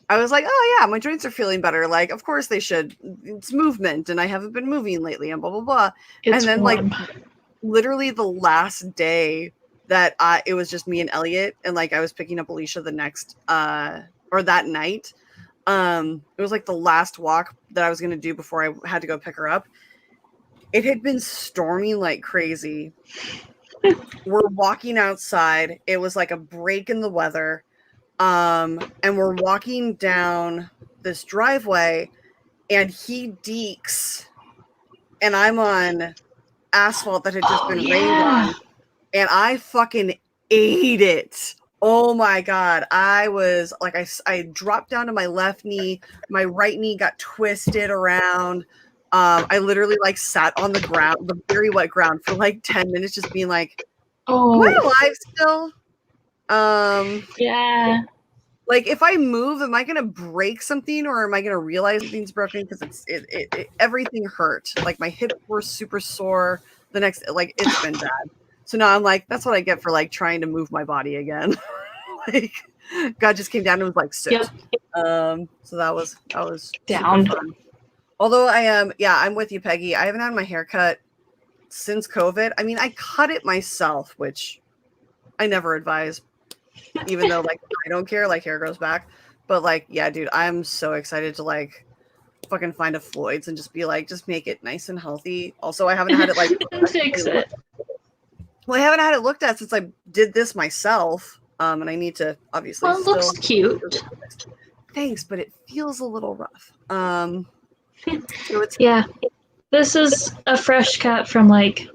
I was like, oh yeah, my joints are feeling better. Like, of course they should. It's movement, and I haven't been moving lately, and blah blah blah. And then warm. Like, literally the last day that it was just me and Elliot, and like I was picking up Alicia the next or that night. It was like the last walk that I was gonna do before I had to go pick her up. It had been storming like crazy. We're walking outside. It was like a break in the weather. And we're walking down this driveway, and he deeks, and I'm on asphalt that had just been rained on, and I fucking ate it Oh my God. I was like, I dropped down to my left knee. My right knee got twisted around. I literally like sat on the ground, the very wet ground for like 10 minutes, just being like, am I alive still? Yeah. Like if I move, am I going to break something or am I going to realize something's broken? Because everything hurt. Like my hips were super sore. The next, like it's been bad. So now I'm like, that's what I get for like trying to move my body again. Like God just came down and was like, sit. Yep. So that was Down. super fun. Although I am, I'm with you, Peggy. I haven't had my hair cut since COVID. I mean, I cut it myself, which I never advise, even though like I don't care, like hair grows back. But like, yeah, dude, I'm so excited to like fucking find a Floyd's and just be like, just make it nice and healthy. Also, I haven't had it like fix it. Well, I haven't had it looked at since I did this myself. And I need to obviously Well, it looks cute. Thanks, but it feels a little rough. So it's Yeah. This is a fresh cut from like,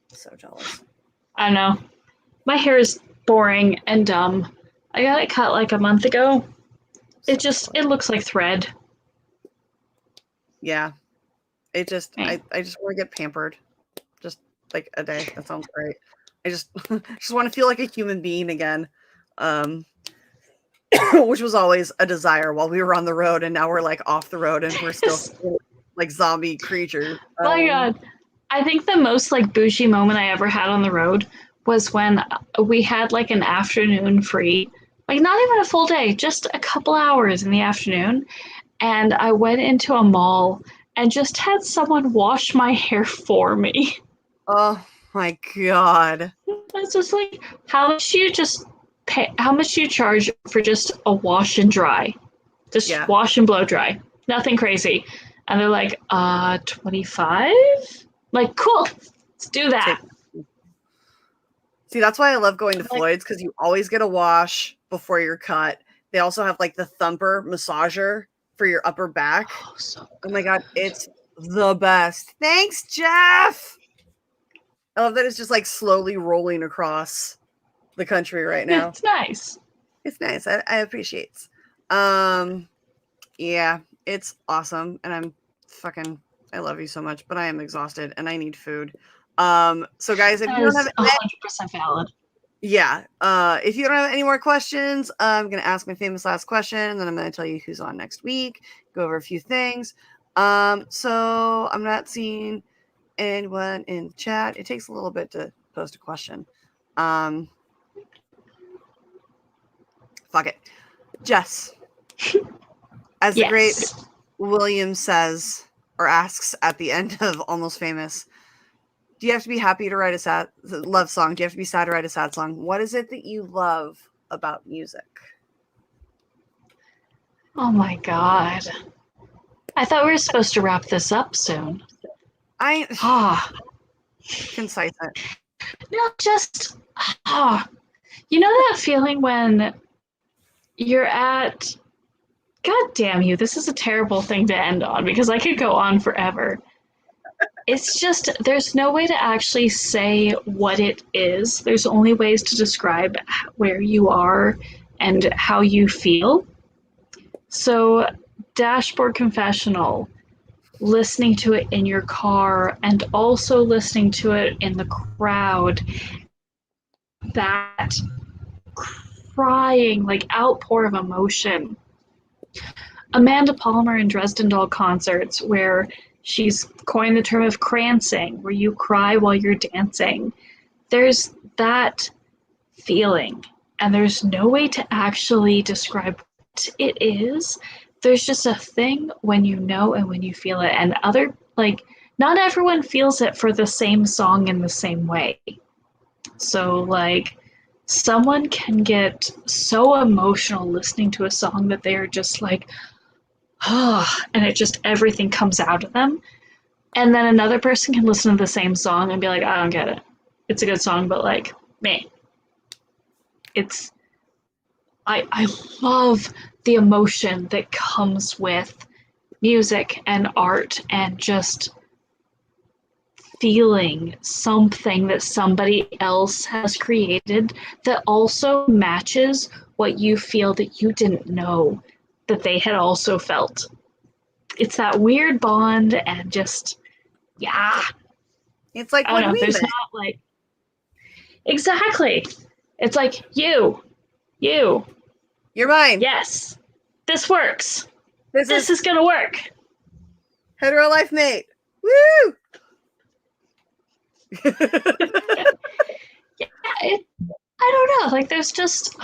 so jealous. I don't know. My hair is boring and dumb. I got it cut like a month ago. It looks like thread. Yeah. It just Right. I just want to get pampered. Just like a day. That sounds great. I just want to feel like a human being again. Which was always a desire while we were on the road, and now we're like off the road and we're still like zombie creatures. My God. I think the most like bougie moment I ever had on the road was when we had like an afternoon free, like not even a full day, just a couple hours in the afternoon. And I went into a mall and just had someone wash my hair for me. Oh my God. It's just like, how much do you charge for just a wash and dry? Just wash and blow dry. Nothing crazy. And they're like, 25? Like, cool. Let's do that. See, that's why I love going to Floyd's, because you always get a wash before you're cut. They also have like the thumper massager for your upper back. Oh my God, it's the best. Thanks, Jeff. I love that it's just like slowly rolling across the country right now. It's nice. It's nice. I appreciate it. Yeah, it's awesome. And I love you so much, but I am exhausted and I need food. So guys, if you don't have 100% valid. Yeah. If you don't have any more questions, I'm going to ask my famous last question, and then I'm going to tell you who's on next week, go over a few things. So I'm not seeing anyone in the chat. It takes a little bit to post a question. Fuck it. Jess, as the great William says or asks at the end of Almost Famous, do you have to be happy to write a sad love song? Do you have to be sad to write a sad song? What is it that you love about music? Oh my God. I thought we were supposed to wrap this up soon. Concise it. No, just you know that feeling when you're at, God damn you, this is a terrible thing to end on because I could go on forever. It's just, there's no way to actually say what it is. There's only ways to describe where you are and how you feel. So, Dashboard Confessional, listening to it in your car and also listening to it in the crowd, that crying, like outpour of emotion. Amanda Palmer in Dresden Doll concerts, where she's coined the term of crancing, where you cry while you're dancing. There's that feeling, and there's no way to actually describe what it is. There's just a thing when you know and when you feel it, and not everyone feels it for the same song in the same way. So, someone can get so emotional listening to a song that they are just like, and it just, everything comes out of them. And then another person can listen to the same song and be like, I don't get it. It's a good song, but man. I love the emotion that comes with music and art and just feeling something that somebody else has created that also matches what you feel that you didn't know that they had also felt. It's that weird bond and just, yeah. It's like I when don't know, we there's met. not like, exactly. It's like, you, You're mine. yes, this works. This This is is gonna work. hetero life mate. Woo! Yeah, I don't know. Like, there's just,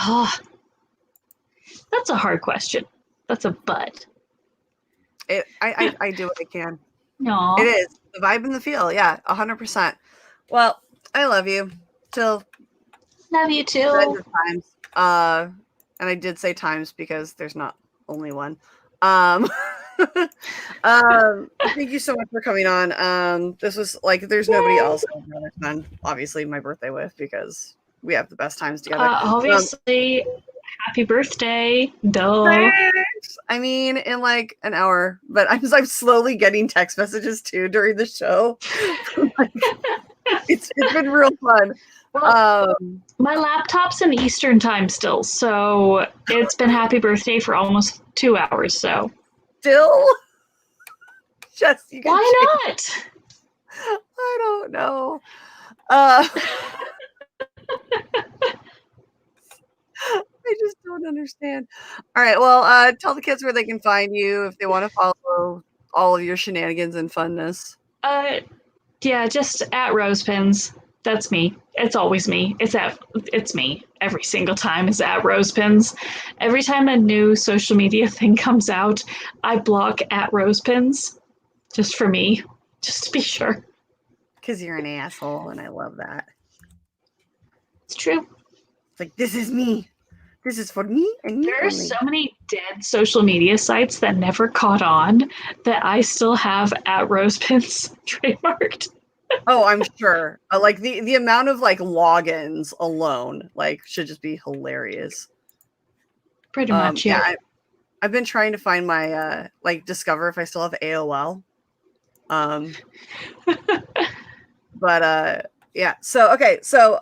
that's a hard question. That's a but. I do what I can. No. It is the vibe and the feel. Yeah, 100%. Well, I love you till Love you the end too. of times. And I did say times because there's not only one. Thank you so much for coming on. This was like, there's nobody else I'd rather spend obviously my birthday with because we have the best times together. Obviously, happy birthday. Duh. Thanks. I mean, in like an hour, but I'm slowly getting text messages too during the show. Like, it's been real fun. Well, my laptop's in Eastern time still, so it's been happy birthday for almost 2 hours. So still, just you can why change. not? I don't know. I just don't understand. All right. Well, tell the kids where they can find you if they want to follow all of your shenanigans and funness. Yeah, just at Rosepins. That's me. It's always me. It's me. Every single time is at Rosepins. Every time a new social media thing comes out, I block at Rosepins just for me, just to be sure. Because you're an asshole, and I love that. It's true. It's like, this is me. This is for me and me There are only. so many dead social media sites that never caught on that I still have at Rosepins trademarked. Oh, I'm sure. Like the amount of like logins alone, like, should just be hilarious. Pretty much, yeah. I've been trying to find my like discover if I still have AOL. But yeah. So okay. So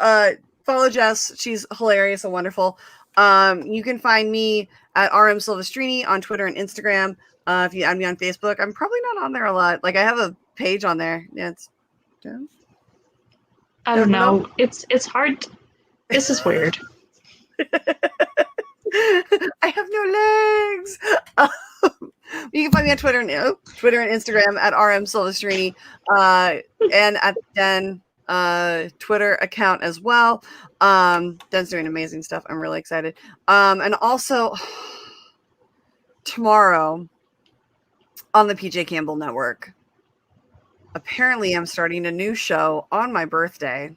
follow Jess. She's hilarious and wonderful. You can find me at RM Silvestrini on Twitter and Instagram. If you add me on Facebook, I'm probably not on there a lot. Like, I have a page on there. Yeah, it's. Yeah. I don't know. It's hard. This is weird. I have no legs. You can find me on Twitter and Instagram at RM Silvestrini, and at Den Twitter account as well. Den's doing amazing stuff. I'm really excited. And also tomorrow on the PJ Campbell Network, apparently I'm starting a new show on my birthday.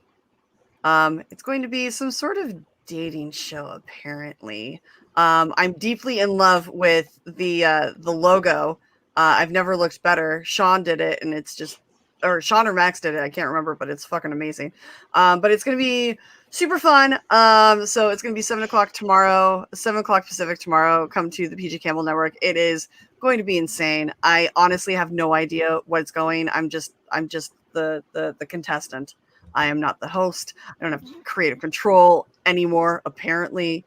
It's going to be some sort of dating show, apparently. I'm deeply in love with the logo. I've never looked better. Sean did it, and it's just, or Sean or Max did it. I can't remember, but it's fucking amazing. But it's going to be super fun. So it's going to be 7:00 tomorrow, 7:00 Pacific tomorrow. Come to the PJ Campbell Network. It is going to be insane. I honestly have no idea what's going. I'm just the contestant. I am not the host. I don't have creative control anymore, apparently.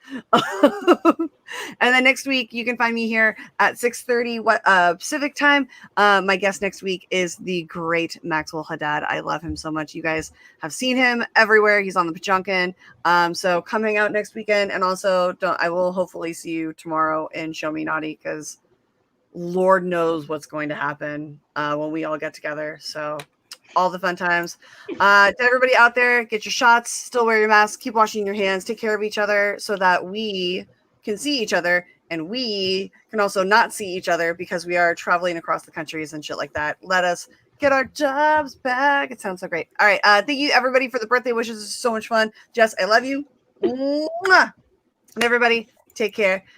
And then next week, you can find me here at 6:30 Pacific time. My guest next week is the great Maxwell Haddad. I love him so much. You guys have seen him everywhere. He's on the Pajunkin. So come hang out next weekend. And also, I will hopefully see you tomorrow in Show Me Naughty, because Lord knows what's going to happen when we all get together. So all the fun times. To everybody out there, get your shots, still wear your mask, keep washing your hands, take care of each other so that we can see each other, and we can also not see each other because we are traveling across the countries and shit like that. Let us get our jobs back. It sounds so great. All right. Thank you, everybody, for the birthday wishes. This is so much fun. Jess, I love you. Mwah! And everybody, take care.